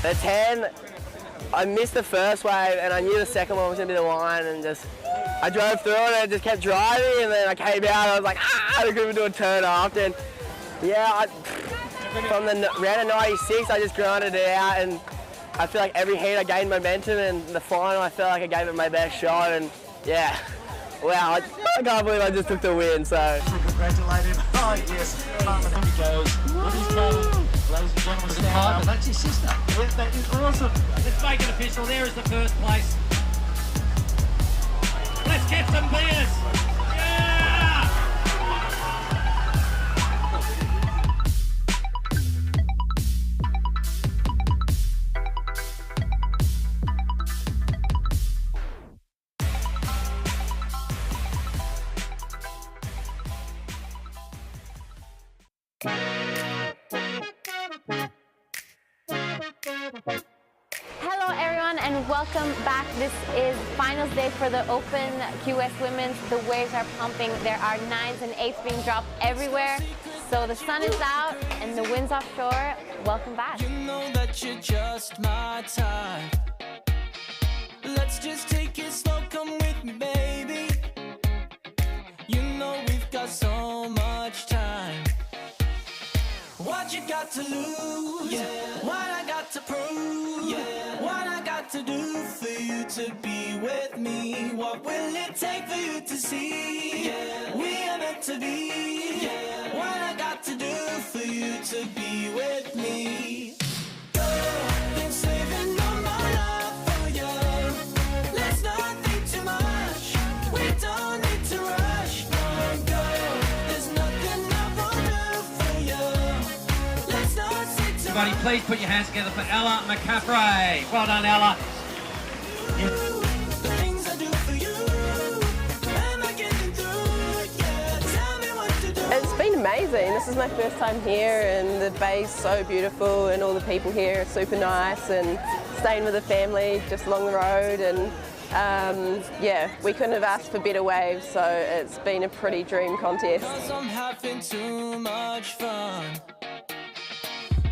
The 10, I missed the first wave and I knew the second one was going to be the one, and just I drove through it and I just kept driving, and then I came out and I was like, I couldn't even do a turn after. And yeah, from the round of 96 I just grinded it out, and I feel like every heat I gained momentum, and the final I felt like I gave it my best shot, and yeah, wow, I can't believe I just took the win. So Congratulate him. Oh yes, Mum, and he goes. What is Carol? Ladies and gentlemen, stand that's his sister. Yeah, that is awesome. Let's make it official. There is the first place. Let's get some beers. Yeah! Hello everyone and welcome back. This is finals day for the Open QS Women's. The waves are pumping. There are 9s and 8s being dropped everywhere. So the sun is out and the wind's offshore. Welcome back. You know that you're just my type. Let's just take it slow, come with me, baby. You know we've got so much time. What you got to lose? Yeah. What I got to prove? Yeah. What I got to do for you to be with me? What will it take for you to see? Yeah. We are meant to be. Yeah. What I got to do for you to be with me? Oh, been saving all my love for you. Let's not think too much. We don't need to rush. No, girl, there's nothing I won't do for you. Let's not sit too Everybody, please put your hands together for Ella McCaffrey. Well done, Ella. The things I do for you. Am I getting through? Yeah, tell me what to do. it's been amazing. This is my first time here, and the bay's so beautiful, and all the people here are super nice, and staying with the family just along the road, and yeah, we couldn't have asked for better waves, so it's been a pretty dream contest. 'Cause I'm having too much fun.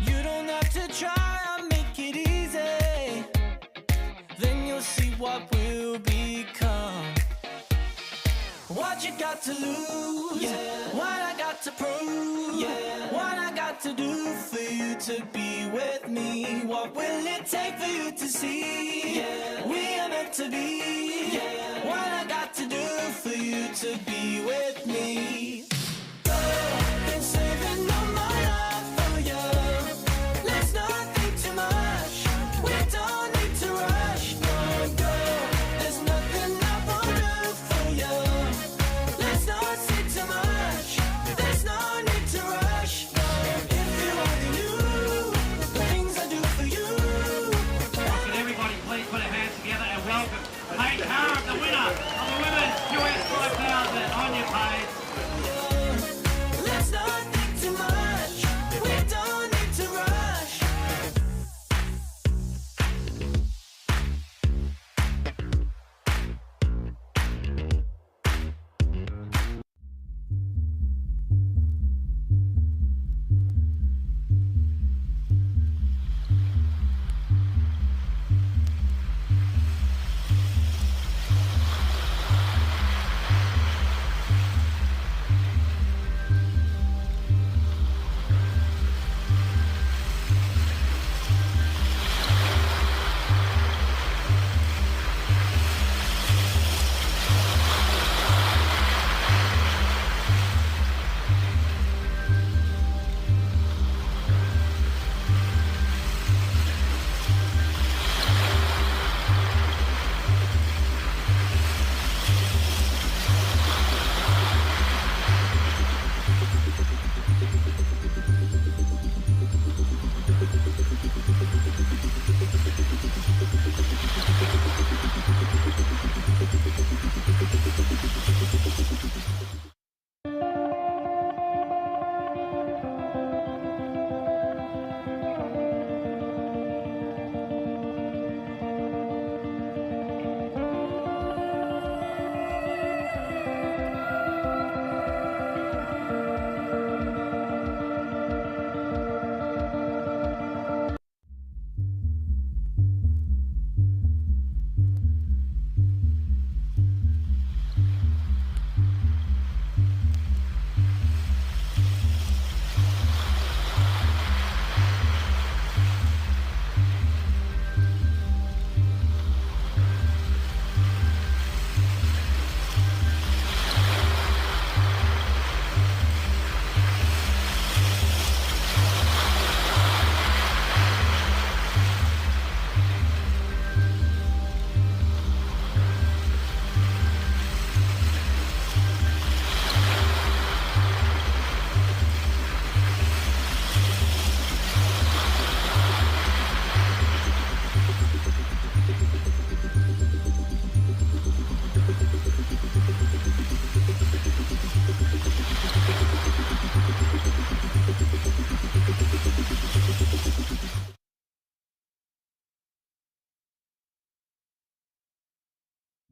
You don't have to try, I'll make it easy. Then you'll see what we'll become. What you got to lose? Yeah. What I got to prove? Yeah. What I got to do for you to be with me? What will it take for you to see? Yeah. We are meant to be. Yeah. What I got to do for you to be with me? Oh, been saving all my life for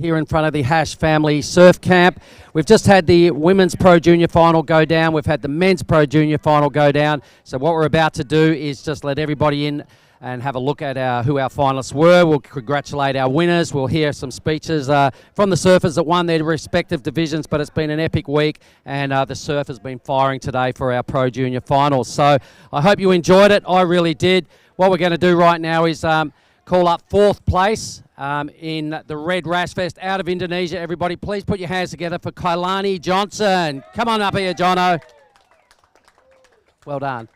Here in front of the Hash Family Surf Camp. We've just had the Women's Pro Junior Final go down. We've had the Men's Pro Junior Final go down. So what we're about to do is just let everybody in and have a look at who our finalists were. We'll congratulate our winners. We'll hear some speeches from the surfers that won their respective divisions, but it's been an epic week, and the surf has been firing today for our Pro Junior Finals. So I hope you enjoyed it. I really did. What we're going to do right now is call up fourth place in the Red Rash Fest out of Indonesia. Everybody, please put your hands together for Kailani Johnson. Come on up here, Jono. Well done.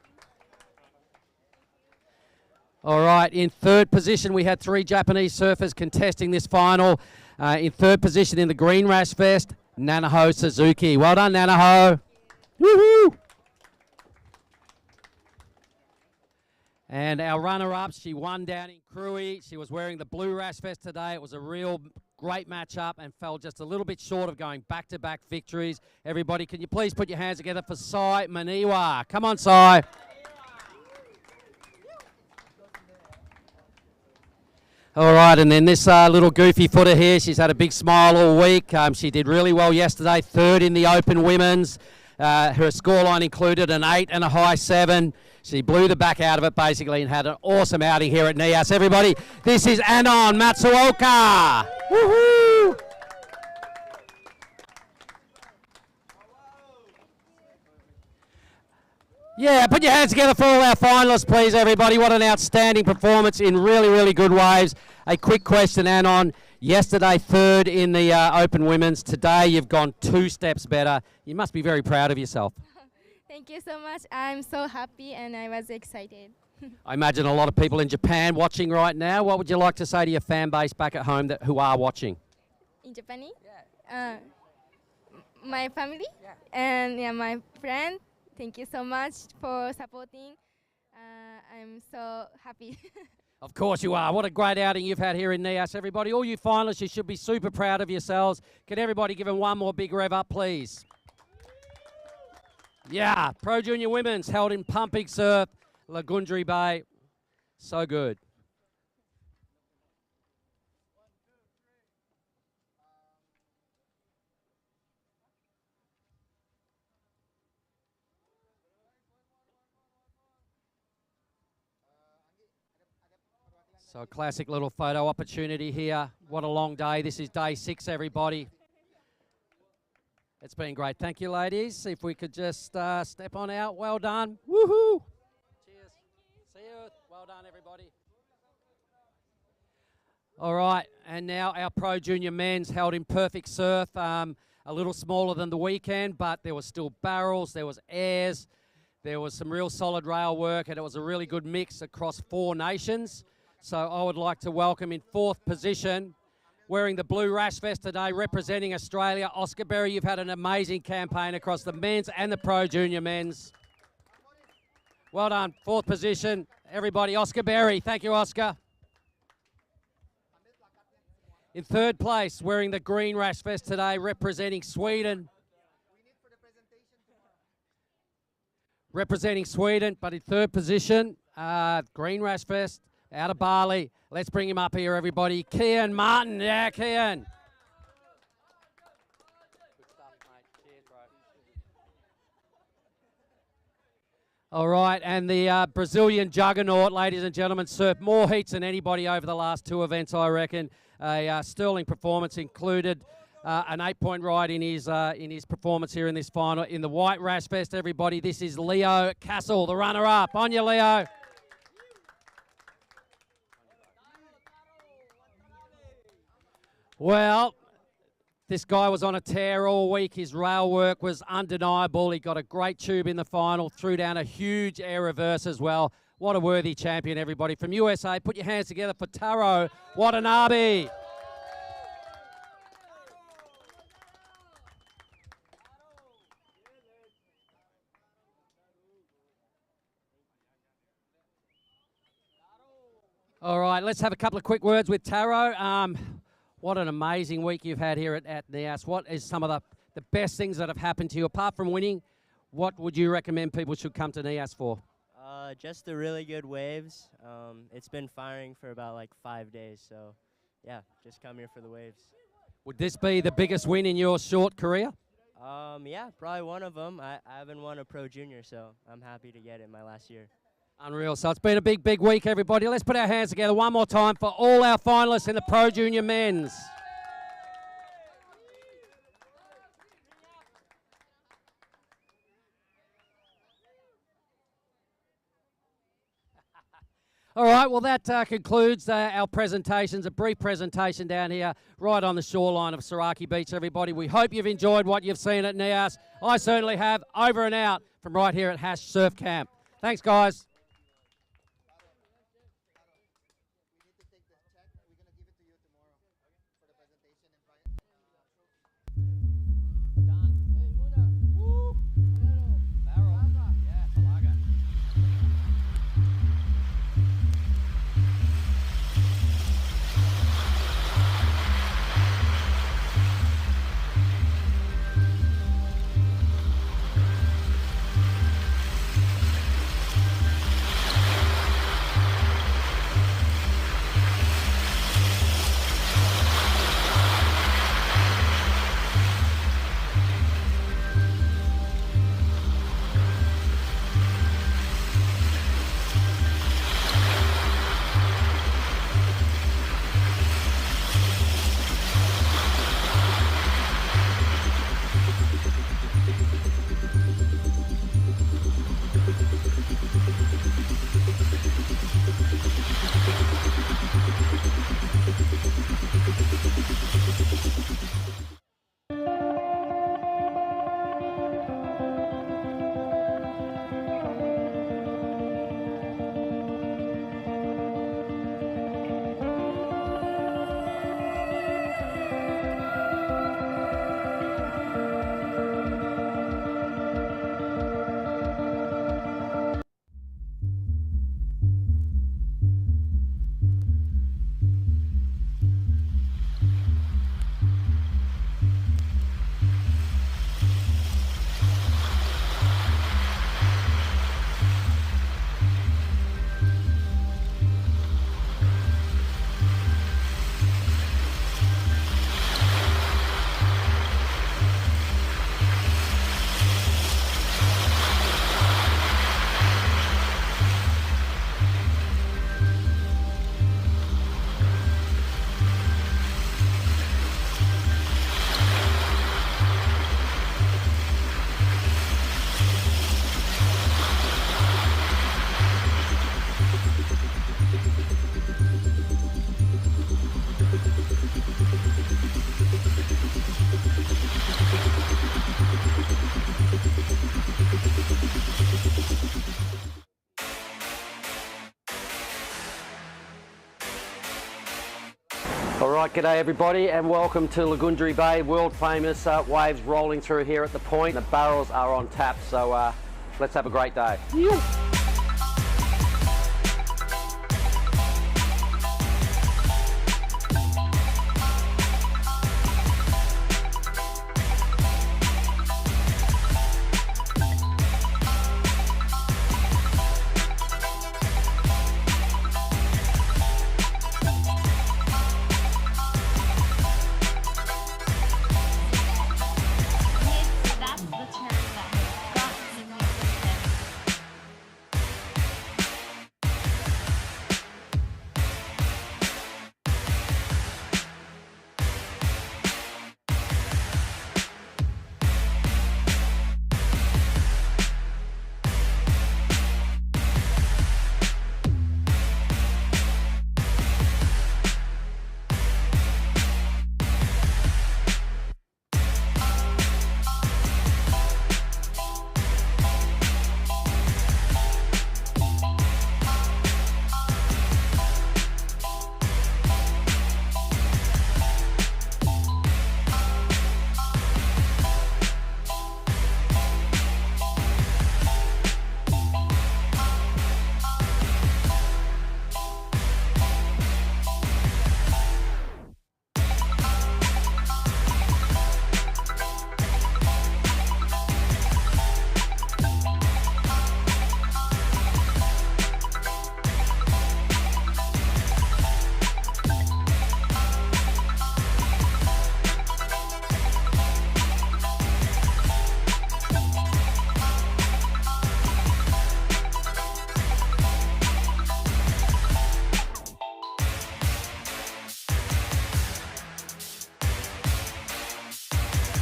All right, in third position, we had 3 Japanese surfers contesting this final. In third position in the Green Rash Fest, Nanaho Suzuki. Well done, Nanaho. Woohoo! And our runner-up, she won down in Krui. She was wearing the Blue Rash Vest today. It was a real great match-up and fell just a little bit short of going back-to-back victories. Everybody, can you please put your hands together for Sai Maniwa? Come on, Sai. All right, and then this little goofy footer here, she's had a big smile all week. She did really well yesterday, third in the Open Women's. Her scoreline included an 8 and a high 7. She blew the back out of it, basically, and had an awesome outing here at Nias. Everybody, this is Anon Matsuoka. Woohoo! Yeah, put your hands together for all our finalists, please, everybody. What an outstanding performance in really, really good waves. A quick question, Anon. Yesterday, third in the Open Women's. Today, you've gone 2 steps better. You must be very proud of yourself. Thank you so much. I'm so happy and I was excited. I imagine a lot of people in Japan watching right now. What would you like to say to your fan base back at home who are watching? In Japan? Yeah. My family and my friend. Thank you so much for supporting. I'm so happy. Of course you are. What a great outing you've had here in Nias, everybody. All you finalists, you should be super proud of yourselves. Can everybody give them one more big rev up, please? Yeah, Pro Junior Women's held in Pumping Surf, Lagundri Bay. So good. So a classic little photo opportunity here. What a long day. This is day 6, everybody. It's been great. Thank you, ladies. If we could just step on out. Well done. Woohoo! Cheers. See you. Well done, everybody. All right, and now our Pro Junior Men's held in Perfect Surf. A little smaller than the weekend, but there was still barrels, there was airs, there was some real solid rail work, and it was a really good mix across 4 nations. So I would like to welcome in 4th position, wearing the Blue Rash Vest today, representing Australia. Oscar Berry, you've had an amazing campaign across the men's and the Pro Junior Men's. Well done. 4th position, everybody. Oscar Berry. Thank you, Oscar. In 3rd place, wearing the Green Rash Vest today, representing Sweden. Representing Sweden, but in 3rd position, Green Rash Vest out of Bali. Let's bring him up here, everybody. Kian Martin. Yeah, Kian. Good stuff, mate. Cheers, bro. All right, and the Brazilian juggernaut, ladies and gentlemen, surfed more heats than anybody over the last 2 events, I reckon. A sterling performance included an 8-point ride in his performance here in this final. In the White Rash Fest, everybody, this is Leo Castle, the runner-up. On you, Leo. Well, this guy was on a tear all week. His rail work was undeniable. He got a great tube in the final, threw down a huge air reverse as well. What a worthy champion, everybody. From USA, put your hands together for Taro Watanabe. All right, let's have a couple of quick words with Taro. What an amazing week you've had here at Nias. What is some of the best things that have happened to you? Apart from winning, what would you recommend people should come to Nias for? Just the really good waves. It's been firing for about like 5 days, so yeah, just come here for the waves. Would this be the biggest win in your short career? Yeah, probably one of them. I haven't won a Pro Junior, so I'm happy to get it my last year. Unreal. So it's been a big week, everybody. Let's put our hands together one more time for all our finalists in the Pro Junior men's. All right, well, that concludes our presentations, a brief presentation down here right on the shoreline of Saraki Beach, everybody. We hope you've enjoyed what you've seen at Nias. I certainly have. Over and out from right here at Hash Surf Camp. Thanks, guys. All right, g'day everybody and welcome to Lagundri Bay, world famous waves rolling through here at the point. The barrels are on tap, so let's have a great day.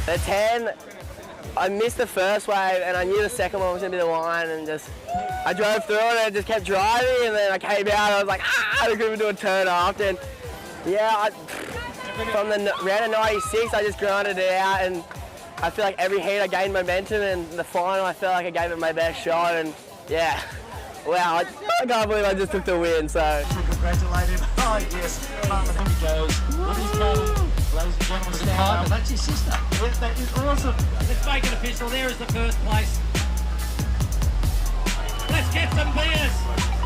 The 10, I missed the first wave and I knew the second one was going to be the one, and just I drove through it and I just kept driving, and then I came out and I was like, I couldn't even do a turn after. And yeah, from the round of 96 I just grinded it out, and I feel like every heat I gained momentum, and the final I felt like I gave it my best shot, and yeah, wow, I can't believe I just took the win. So Congratulate him. Oh yes, Mum, and he goes. What is Carol? Ladies and gentlemen, stand up. That's his sister. Yes, that is awesome. Let's make it official. There is the first place. Let's get some beers.